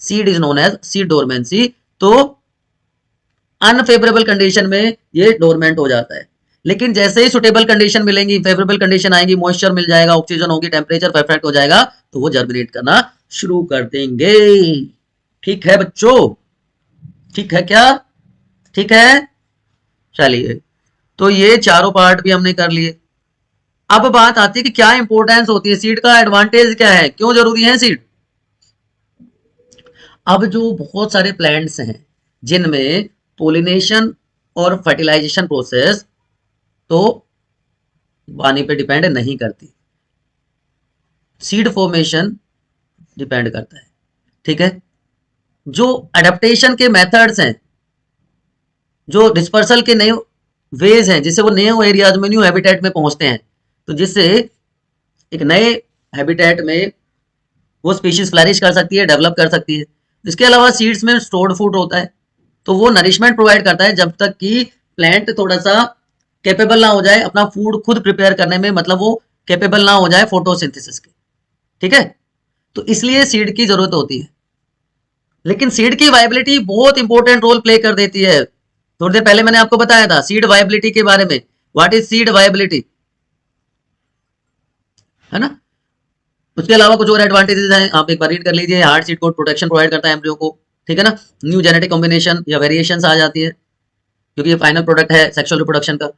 seed is known as seed dormancy. तो अनफेवरेबल कंडीशन में ये डोरमेंट हो जाता है, लेकिन जैसे ही सुटेबल कंडीशन मिलेंगी, फेवरेबल कंडीशन आएगी, मॉइस्चर मिल जाएगा, ऑक्सीजन होगी, टेम्परेचर परफेक्ट हो जाएगा, तो वो जर्मिनेट करना शुरू कर देंगे। ठीक है बच्चों, ठीक है क्या, ठीक है। चलिए, तो ये चारों पार्ट भी हमने कर लिए। अब बात आती है कि क्या इंपॉर्टेंस होती है सीड का, एडवांटेज क्या है, क्यों जरूरी है सीड। अब जो बहुत सारे प्लांट्स हैं जिनमें पोलिनेशन और फर्टिलाइजेशन प्रोसेस तो पानी पे डिपेंड नहीं करती, सीड फॉर्मेशन डिपेंड करता है। ठीक है, जो अडेप्टेशन के मेथड्स हैं, जो डिस्पर्सल के नए वेज हैं, जिससे वो नए एरियाज में, न्यू हैबिटेट में पहुंचते हैं, तो जिससे एक नए हैबिटेट में वो स्पीशीज फ्लरिश कर सकती है, डेवलप कर सकती है। इसके अलावा सीड्स में स्टोर्ड फूड होता है, तो वो नरिशमेंट प्रोवाइड करता है जब तक कि प्लांट थोड़ा सा कैपेबल ना हो जाए अपना फूड खुद प्रिपेयर करने में, मतलब वो कैपेबल ना हो जाए फोटोसिंथेसिस के। ठीक है, तो इसलिए सीड की जरूरत होती है। लेकिन सीड की वायबिलिटी बहुत इंपॉर्टेंट रोल प्ले कर देती है। थोड़ी देर पहले मैंने आपको बताया था सीड वायबिलिटी के बारे में। व्हाट इज सीड वायबिलिटी, है ना। उसके अलावा कुछ और एडवांटेजेस हैं, आप एक बार रीड कर लीजिए। Hard seed code protection provide करता है एम्ब्रियो को, ठीक है ना। न्यू जेनेटिक कॉम्बिनेशन या वेरिएशंस आ जाती है क्योंकि ये फाइनल प्रोडक्ट है सेक्सुअल रिप्रोडक्शन का।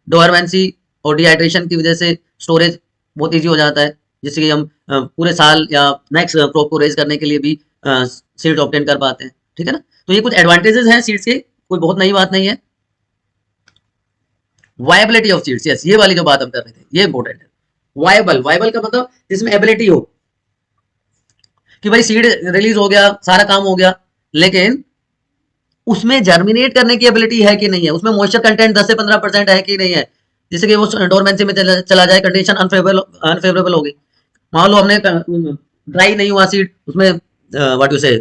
डोरमेंसी और डिहाइड्रेशन की वजह से स्टोरेज बहुत ईजी हो जाता है, जिससे कि हम पूरे साल या नेक्स्ट क्रॉप को रेज करने के लिए भी सीड ऑब्टेन कर पाते हैं, ठीक है ना। तो ये कुछ एडवांटेजेस हैं सीड्स के, कोई बहुत नई बात नहीं है। वायबिलिटी ऑफ सीड्स, यस, ये वाली जो बात हम कर रहे थे ये इंपॉर्टेंट है। वायबल, वायबल का मतलब जिसमें एबिलिटी हो कि भाई सीड रिलीज हो गया, सारा काम हो गया, लेकिन उसमें जर्मिनेट करने की एबिलिटी है कि नहीं है, उसमें मॉइस्चर कंटेंट 10 से 15% है कि नहीं है, जिससे कि वो डोरमेंसी में चला जाए, कंडीशन अनफेवरेबल होगी। मान लो हमने ड्राई नहीं हुआ सीड, उसमें व्हाट यू से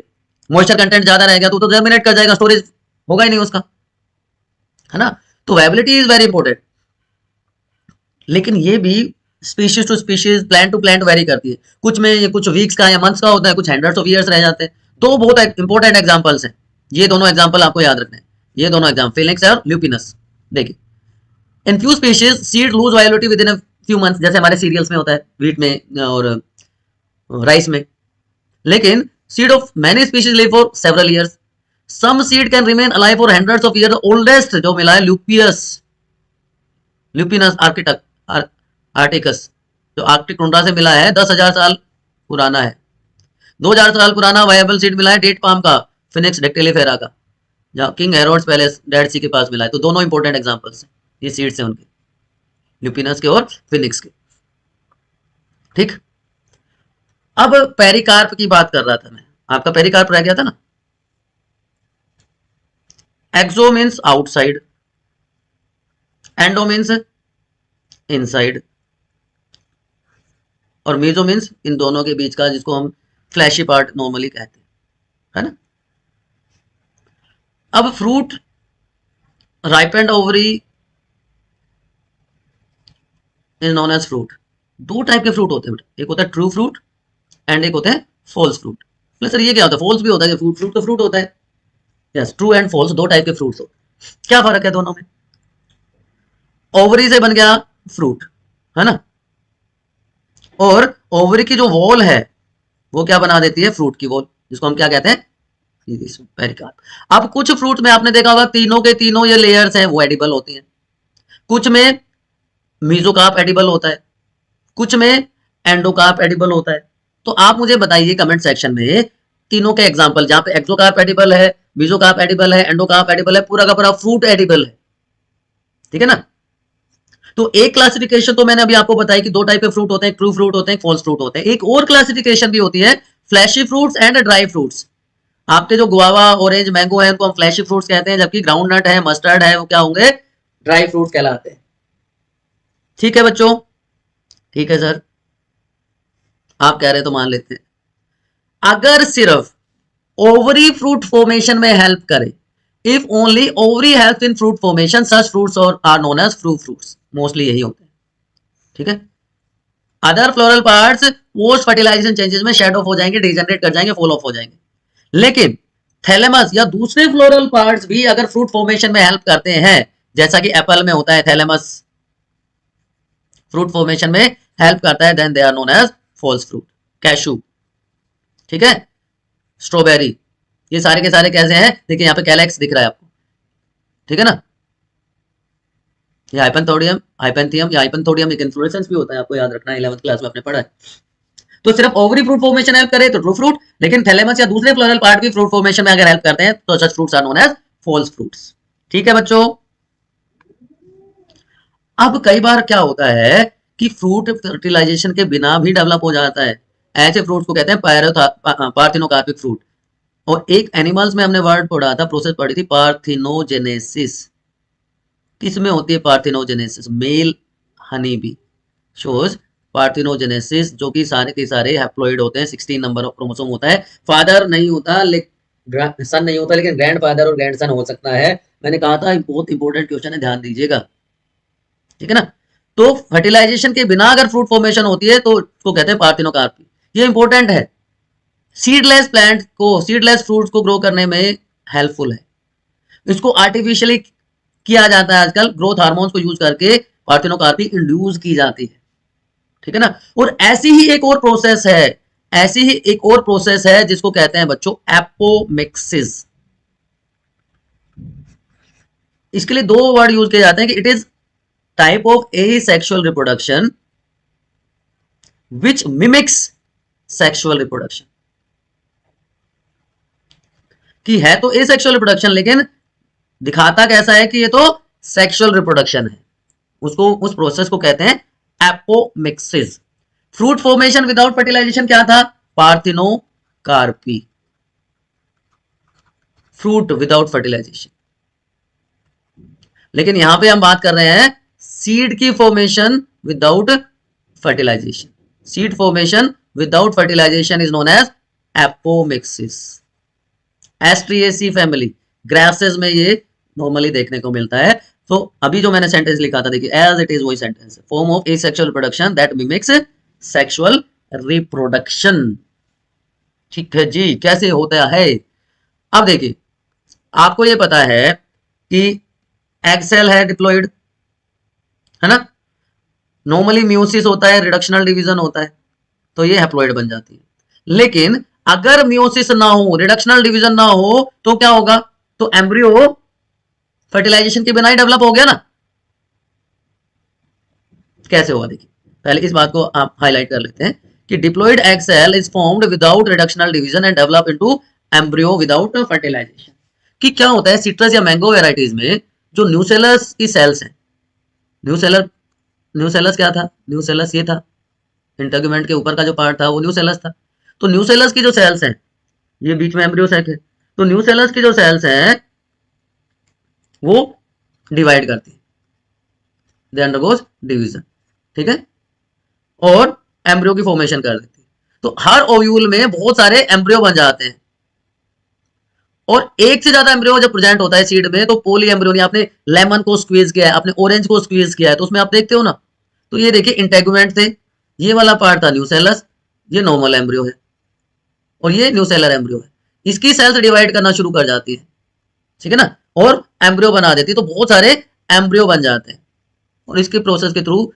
मॉइस्चर कंटेंट ज्यादा रह गया तो जर्मिनेट कर जाएगा, स्टोरेज होगा ही नहीं उसका, है ना। तो वेबिलिटी इज वेरी इंपॉर्टेंट, लेकिन ये भी species to species, plant to plant vary करती है। कुछ में ये कुछ वीक्स का या मंथ्स का होता है, कुछ हंड्रेड्स ऑफ ईयर्स रह जाते हैं। तो बहुत इंपॉर्टेंट एग्जांपल्स हैं ये दोनों एग्जांपल, आपको याद रखने हैं ये दोनों एग्जांपल, फिनिक्स और ल्यूपिनस। देखिए, in few species seed lose viability within a few months, जैसे हमारे सीरियल्स में होता है, व्हीट में और राइस में। लेकिन seed of many species live for several years, some seed can remain alive for hundreds of years. Oldest जो मिला है ल्यूपियस, ल्यूपिनस आर्टिकस, जो आर्कटिक टुंड्रा से मिला है, 10,000 साल पुराना है। 2000 साल पुराना वायबल सीड मिला है डेट पाम का, फिनिक्स डेक्टिलिफेरा का, जहाँ किंग हेरोड्स पैलेस डेड सी के पास मिला है। तो दोनों इंपॉर्टेंट एग्जांपल्स हैं ये सीड्स हैं उनके, ल्यूपिनस के और फिनिक्स के, ठीक। अब पेरिकार्प की बात कर रहा था मैं, आपका पेरिकार्प रह गया था ना। Exo means outside, endo means inside, और मीजो मीन्स इन दोनों के बीच का, जिसको हम फ्लैशी पार्ट नॉर्मली कहते हैं, है ना। अब fruit ripened ovary is known as fruit. दो टाइप के फ्रूट होते हैं, एक होता है ट्रू फ्रूट एंड एक होता है फॉल्स फ्रूट। सर ये क्या होता है, फॉल्स भी होता है, फ्रूट फ्रूट तो फ्रूट होता है। यस, ट्रू एंड फॉल्स दो टाइप के फ्रूट्स होते हैं। क्या फर्क है दोनों में? ओवरी से बन गया फ्रूट, है ना, और ओवरी की जो वॉल है वो क्या बना देती है, फ्रूट की वॉल, जिसको हम क्या कहते हैं, पेरिकार्प। अब कुछ फ्रूट में आपने देखा होगा तीनों के तीनों ये लेयर्स हैं वो एडिबल होती हैं, कुछ में मीजोकार्प एडिबल होता है, कुछ में एंडोकार्प एडिबल होता है। तो आप मुझे बताइए कमेंट सेक्शन में तीनों के एग्जांपल, जहां पे एक्सोकार्प एडिबल है, मीजोकार्प एडिबल है, एंडोकार्प एडिबल है, पूरा का पूरा फ्रूट एडिबल है, ठीक है ना। तो एक क्लासिफिकेशन तो मैंने अभी आपको बताई कि दो टाइप के फ्रूट होते हैं, ट्रू फ्रूट होते हैं, फॉल्स फ्रूट होते हैं। एक और क्लासिफिकेशन भी होती है, fleshy fruits and dry fruits. आपके जो गुआवा, ऑरेंज, मैंगो है उनको हम फ्लैशी फ्रूट्स कहते हैं, जबकि ग्राउंड नट है, मस्टर्ड है, वो क्या होंगे, ड्राई फ्रूट्स कहलाते हैं। ठीक है बच्चों, ठीक है सर, आप कह रहे हैं तो मान लेते हैं। अगर सिर्फ ओवरी फ्रूट फॉर्मेशन में हेल्प करे, if only ovary help in fruit formation, such fruits और आर नोन एज फ्रू फ्रूट्स। मोस्टली यही होते हैं, ठीक है। Other floral parts post fertilization changes में शेड ऑफ हो जाएंगे, डिजनरेट कर जाएंगे, फॉल ऑफ हो जाएंगे। लेकिन थैलेमस या दूसरे फ्लोरल पार्ट्स भी अगर फ्रूट फॉर्मेशन में हेल्प करते हैं, जैसा कि एप्पल में होता है थैलेमस फ्रूट फॉर्मेशन में हेल्प करता है, then they are known as false fruit. Cashew, ठीक है, स्ट्रॉबेरी, ये सारे के सारे कैसे हैं, देखिए यहाँ पे कैलेक्स दिख रहा है आपको, ठीक है ना। ये हाइपेंथोडियम, हाइपेंथियम या हाइपेंथोडियम एक इन्फ्लोरेसेंस भी होता है, आपको याद रखना है, 11th क्लास में आपने पढ़ा है। तो सिर्फ ओवरी फ्रूट फॉर्मेशन हेल्प करे तो ट्रू फ्रूट, लेकिन थैलेमस या दूसरे फ्लोरल पार्ट भी फ्रूट फॉर्मेशन में अगर हेल्प करते हैं तो such fruits are known as false fruits. ठीक है बच्चों। अब कई बार क्या होता है कि फ्रूट फर्टिलाइजेशन के बिना भी डेवलप हो जाता है, ऐसे फ्रूट्स को कहते हैं पार्थिनोकार्पिक फ्रूट। और एक एनिमल्स में हमने वर्ड पढ़ा था, प्रोसेस पढ़ी थी, पार्थिनोजेनेसिस। किसमें होती है parthenogenesis? Male honey bee shows parthenogenesis, जो कि सारे के सारे हैप्लॉइड होते हैं, 16 नंबर ऑफ क्रोमोसोम होता है, फादर नहीं होता, लेकिन सन नहीं होता, लेकिन ग्रैंड फादर और ग्रैंड सन हो सकता है। मैंने कहा था बहुत इंपॉर्टेंट क्वेश्चन है, ध्यान दीजिएगा, ठीक है ना। तो फर्टिलाइजेशन के बिना अगर फ्रूट फॉर्मेशन होती है तो उसको कहते हैं पार्थिनोकार्पी, ये इंपॉर्टेंट है। सीडलेस प्लांट को, सीडलेस फ्रूट्स को ग्रो करने में हेल्पफुल है। इसको आर्टिफिशियली किया जाता है आजकल, ग्रोथ हार्मोन्स को यूज करके पार्थिनोकार्पी इंड्यूस की जाती है, ठीक है ना। और ऐसी ही एक और प्रोसेस है, ऐसी ही एक और प्रोसेस है जिसको कहते हैं बच्चों एपोमिक्सिस। इसके लिए दो वर्ड यूज किए जाते हैं कि it is type of asexual reproduction which mimics sexual reproduction. कि है तो एसेक्सुअल रिप्रोडक्शन लेकिन दिखाता कैसा है कि ये तो सेक्सुअल रिप्रोडक्शन है। उसको, उस प्रोसेस को कहते हैं apomixis. Fruit formation without fertilization क्या था? पार्थिनोकार्पी। Fruit without fertilization. लेकिन यहां पे हम बात कर रहे हैं सीड की formation without fertilization. Seed formation without fertilization is known as apomixis. Asteraceae family grasses में ये नॉर्मली देखने को मिलता है। तो अभी जो मैंने सेंटेंस लिखा था देखिए, एज इट इज वही सेंटेंस है, form of asexual reproduction that mimics sexual reproduction. ठीक है जी, कैसे होता है? अब देखिए, आपको ये पता है कि एग सेल है डिप्लॉइड, है ना। नॉर्मली म्यूसिस होता है, रिडक्शनल डिवीजन होता है, तो ये हैप्लॉइड बन जाती है। लेकिन अगर म्यूसिस ना हो, रिडक्शनल डिवीजन ना हो, तो क्या होगा? तो एम्ब्रियो फर्टिलाइजेशन के बिना ही डेवलप हो गया ना। कैसे होगा देखिए, पहले इस बात को आप हाईलाइट कर लेते हैं कि diploid egg cell is formed without reductional division and develop into embryo without fertilization. कि क्या होता है सिट्रस या मैंगो वेराइटीज में जो न्यूसेलस की सेल्स हैं, न्यूसेलस क्या था? न्यूसेलस ये था, इंटेगुमेंट के ऊपर का जो पार्ट था वो न्यूसेलस था। तो न्यूसेलस की जो सेल्स हैं, ये बीच में एम्ब्रियो सैक है, तो न्यूसेलस की जो सेल्स हैं वो डिवाइड करती है, दे अंडरगोज डिवीजन, ठीक है, और एम्ब्रियो की फॉर्मेशन कर देती है। तो हर ओव्यूल में बहुत सारे एम्ब्रियो बन जाते हैं, और एक से ज्यादा एम्ब्रियो जब प्रेजेंट होता है सीड में तो पोली एम्ब्रियो। आपने लेमन को स्क्वीज किया है, आपने ऑरेंज को स्क्वीज किया है, तो उसमें आप देखते हो ना, तो ये देखिए इंटेगुमेंट थे, ये वाला पार्ट था न्यूसेलस, ये नॉर्मल एम्ब्रियो है, और ये न्यूसेलर एम्ब्रियो है। इसकी सेल्स डिवाइड करना शुरू कर जाती है, ठीक है ना, और एम्ब्रियो बना देती है, तो बहुत सारे एम्ब्रियो बन जाते हैं, और इसके प्रोसेस के थ्रू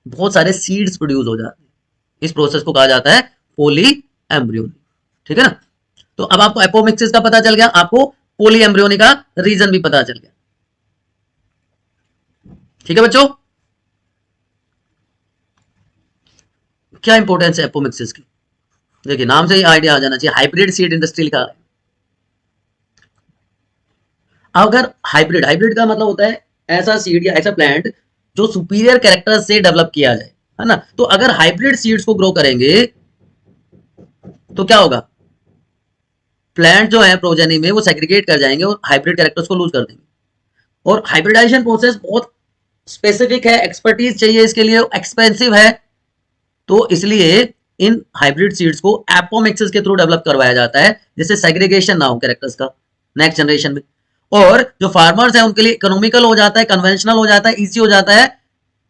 बहुत सारे सीड्स प्रोड्यूस हो जाते हैं। इस प्रोसेस को कहा जाता है पोली एम्ब्रियोनी, ठीक है ना। तो अब आपको एपोमिक्सिस का पता चल गया, आपको पोली एम्ब्रियोनी का रीजन भी पता चल गया, ठीक है बच्चों। क्या इंपॉर्टेंस है एपोमिक्सिस की? देखिए, नाम से ही आइडिया आ जाना चाहिए, हाइब्रिड सीड इंडस्ट्री लिखा है। अगर हाइब्रिड, हाइब्रिड का मतलब होता है ऐसा सीड या ऐसा प्लांट जो सुपीरियर कैरेक्टर से डेवलप किया जाए, है ना। तो अगर हाइब्रिड सीड्स को ग्रो करेंगे तो क्या होगा? प्लांट जो है प्रोजेनी में वो सेग्रीगेट कर जाएंगे और हाइब्रिड कैरेक्टर्स को लूज कर देंगे। और हाइब्रिडाइजेशन प्रोसेस बहुत स्पेसिफिक है, एक्सपर्टीज चाहिए इसके लिए, एक्सपेंसिव है, तो इसलिए इन हाइब्रिड सीड्स को एपोमिक्सिस के थ्रू डेवलप करवाया जाता है, जिससे सेग्रीगेशन ना हो कैरेक्टर्स का नेक्स्ट जनरेशन में। और जो फार्मर्स हैं उनके लिए इकोनॉमिकल हो जाता है, कन्वेंशनल हो जाता है, इजी हो जाता है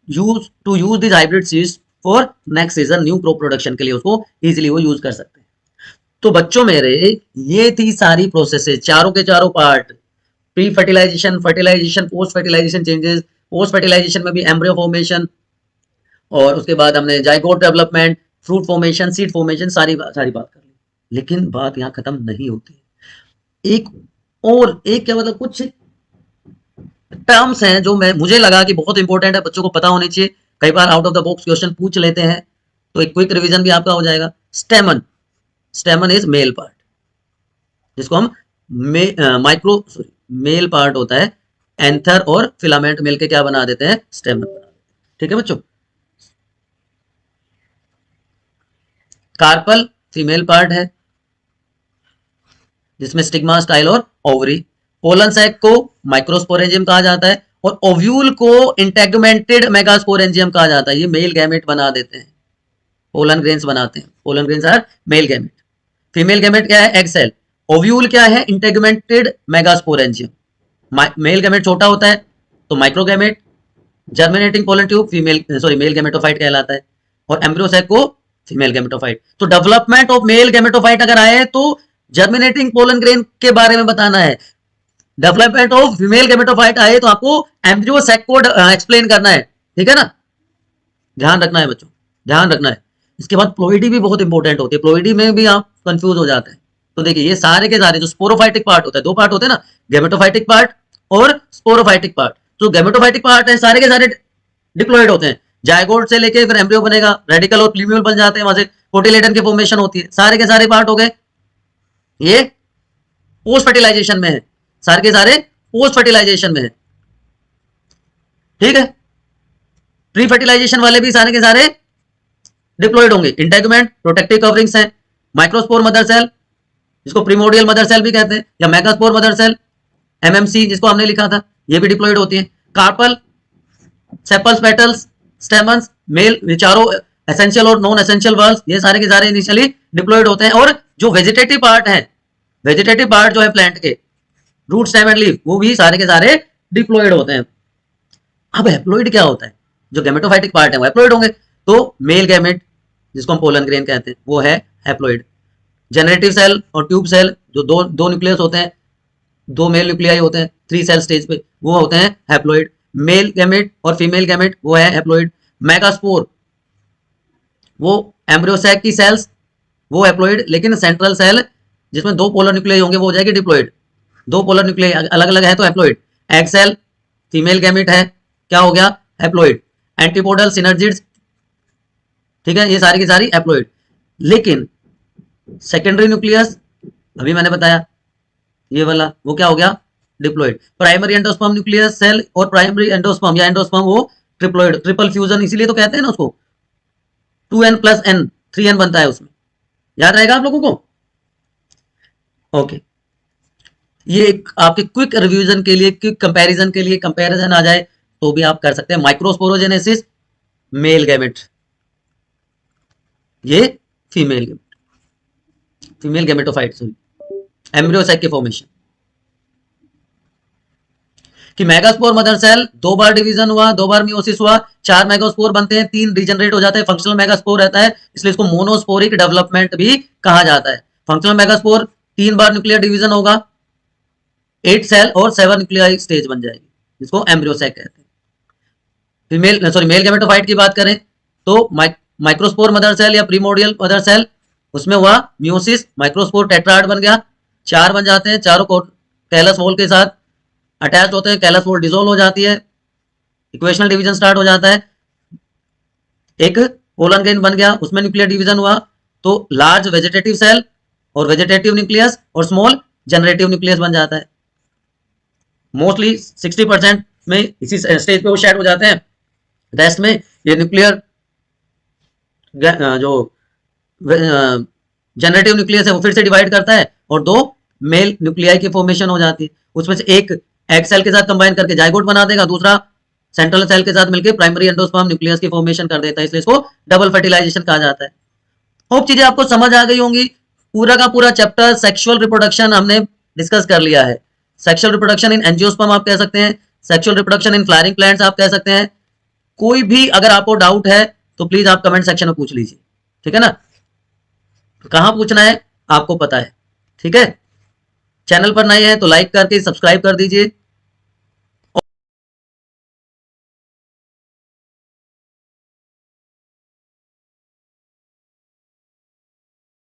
use this hybrid seeds for next season, new crop production के लिए उसको इजीली वो यूज कर सकते हैं। तो बच्चों मेरे, ये थी सारी प्रोसेसेस, चारों के चारों part, pre fertilization, fertilization, post fertilization changes, post fertilization में भी एम्ब्रियो फॉर्मेशन, और उसके बाद हमने zygote development, fruit formation, seed formation, सारी बात कर ली। लेकिन बात यहाँ खत्म नहीं होती, एक और एक क्या मतलब कुछ टर्म्स हैं जो मुझे लगा कि बहुत इंपॉर्टेंट है, बच्चों को पता होने चाहिए। कई बार out of the box question पूछ लेते हैं, तो एक क्विक रिवीजन भी आपका हो जाएगा। स्टेमन, स्टेमन इज मेल पार्ट, जिसको हम मेल पार्ट होता है, एंथर और फिलामेंट मिलके क्या बना देते हैं? स्टेमन बना देते हैं, ठीक है बच्चों। कार्पल फीमेल पार्ट है, जिसमें स्टिग्मा, स्टाइल और ओवरी। पोलन सैक को माइक्रोस्पोरेंजियम कहा जाता है, और ओव्यूल को इंटेगुमेंटेड मेगास्पोरेंजियम कहा जाता है। ये मेल गैमेट बना देते हैं, पोलन ग्रेन्स बनाते हैं, pollen grains are male gamete. Female gamete क्या है? Egg cell. ओव्यूल क्या है? इंटेगुमेंटेड मेगास्पोरेंजियम। मेल गैमेट छोटा होता है तो microgamete. Germinating pollen tube male gametophyte कहलाता है, और एम्ब्रियो सैक को फीमेल गैमेटोफाइट। तो डेवलपमेंट ऑफ मेल गैमेटोफाइट अगर आए तो जर्मिनेटिंग पोलन ग्रेन के बारे में बताना है। डेवलपमेंट ऑफ फीमेल गैमेटोफाइट आए तो आपको एम्ब्रियो सैक को एक्सप्लेन करना है, ठीक है ना, ध्यान रखना है बच्चों, ध्यान रखना है। इसके बाद प्लोइडी भी बहुत इंपॉर्टेंट होती है, प्लोइडी में भी आप कंफ्यूज हो जाते हैं। तो देखिए ये सारे के सारे जो स्पोरोफाइटिक पार्ट होता है, दो पार्ट होते हैं ना, गैमेटोफाइटिक पार्ट और स्पोरोफाइटिक पार्ट। तो गैमेटोफाइटिक पार्ट है सारे के सारे डिप्लॉइड होते हैं, जायगोट से लेके फिर एम्ब्रियो बनेगा, रेडिकल और प्लूम्यूल बन जाते हैं, वहां से कोटिलेडन की फॉर्मेशन होती है। सारे के सारे पार्ट हो गए, ये पोस्ट फर्टिलाइजेशन में है, सारे के सारे पोस्ट फर्टिलाइजेशन में है, ठीक है। प्री फर्टिलाइजेशन वाले भी सारे के सारे डिप्लॉइड होंगे। इंटेगुमेंट प्रोटेक्टिव कवरिंग्स हैं, माइक्रोस्पोर मदर सेल जिसको प्रीमोडियल मदर सेल भी कहते हैं, या मेगास्पोर मदर सेल एमएमसी जिसको हमने लिखा था, ये भी डिप्लॉइड होती है। Carpel, sepals, petals, stamens, male, चारों एसेंशियल और नॉन एसेंशियल वर्ल्स, ये सारे के सारे इनिशियली डिप्लॉइड होते हैं। और जो वेजिटेटिव पार्ट है, वेजिटेटिव पार्ट जो है प्लांट के, रूट, स्टेम एंड लीफ, वो भी सारे के सारे डिप्लॉइड होते हैं। अब हैप्लॉइड क्या होता है? जो गैमेटोफाइटिक पार्ट है वो हैप्लॉइड होंगे। तो मेल गैमेट जिसको हम पोलन ग्रेन कहते हैं वो है हैप्लॉइड। जनरेटिव सेल और ट्यूब सेल जो दो न्यूक्लियस होते हैं, दो मेल न्यूक्लियाई होते हैं 3 सेल स्टेज पे, वो होते हैं हैप्लॉइड। मेल गैमेट और फीमेल गैमेट वो है हैप्लॉइड। मेगास्पोर वो एम्ब्रियोसैक की सेल्स, वो हैप्लॉइड। लेकिन सेंट्रल सेल जिसमें 2 पोलर न्यूक्लियाई होंगे वो हो जाएगी डिप्लॉइड। 2 पोलर न्यूक्लियाई अलग अलग है तो haploid. Egg cell female gamete है, क्या हो गया? हैप्लॉइड। एंटीपोडल सिनर्जिड्स, ठीक है, ये सारी की सारी हैप्लॉइड। लेकिन सेकेंडरी न्यूक्लियस अभी मैंने बताया ये वाला, वो क्या हो गया? Diploid. Primary endosperm nucleus cell और प्राइमरी एंडोस्पर्म या एंडोस्पर्म वो ट्रिप्लॉइड, ट्रिपल फ्यूजन इसीलिए तो कहते हैं ना उसको, 2n + n 3n बनता है उसमें, याद रहेगा आप लोगों को? ओके, ये एक आपके क्विक रिवीजन के लिए, क्विक कंपैरिजन के लिए, कंपैरिजन आ जाए तो भी आप कर सकते हैं। माइक्रोस्पोरोजेनेसिस मेल गैमेट, ये female gamete, female gametophyte, sorry, embryo sac की फॉर्मेशन। कि मेगास्पोर मदर सेल 2 बार डिवीजन हुआ, 2 बार मियोसिस हुआ, 4 मेगास्पोर बनते हैं, 3 रीजनरेट हो जाते हैं, फंक्शनल मेगास्पोर रहता है, इसलिए इसको मोनोस्पोरिक डेवलपमेंट भी कहा जाता है। फंक्शनल मेगास्पोर 3 बार न्यूक्लियर डिवीजन होगा, 8 सेल और 7 न्यूक्लियर स्टेज बन जाएगी, जिसको एम्ब्रियोसैक कहते हैं। फीमेल सॉरी मेल गैमेटोफाइट की बात करें तो माइक्रोस्पोर मदर सेल या प्रीमोडियल मदर सेल, उसमें हुआ मियोसिस, माइक्रोस्पोर टेट्राड बन गया, 4 बन जाते हैं, चारों को कैलस वॉल के साथ अटैच होते हैं, कैलस वॉल डिसोल्व हो जाती है, इक्वेशनल डिवीजन स्टार्ट हो जाता है। एक पोलन ग्रेन बन गया, उसमें न्यूक्लियर डिवीजन हुआ, तो लार्ज वेजिटेटिव सेल और वेजिटेटिव न्यूक्लियस और स्मॉल जनरेटिव न्यूक्लियस बन जाता है। मोस्टली 60% में इसी स्टेज पे वो शेड हो जाते हैं। रेस्ट में ये न्यूक्लियर जो जनरेटिव न्यूक्लियस है वो फिर से डिवाइड करता है और 2 मेल न्यूक्लियाई की फॉर्मेशन हो जाती है। उसमें से एक एग सेल के साथ कंबाइन करके जाइगोट बना देगा, दूसरा सेंट्रल सेल के साथ मिलकर प्राइमरी एंडोस्पर्म न्यूक्लियस की फॉर्मेशन कर देता है, इसलिए इसको डबल फर्टिलाइजेशन कहा जाता है। होप चीजें आपको समझ आ गई होंगी। पूरा का पूरा चैप्टर सेक्सुअल रिप्रोडक्शन हमने डिस्कस कर लिया है। सेक्सुअल रिप्रोडक्शन इन एंजियोस्पर्म आप कह सकते हैं, sexual reproduction in flowering plants आप कह सकते हैं। कोई भी अगर आपको डाउट है तो प्लीज आप कमेंट सेक्शन में पूछ लीजिए, ठीक है ना। कहां पूछना है आपको पता है, ठीक है। चैनल पर नए हैं तो लाइक करके सब्सक्राइब कर दीजिए।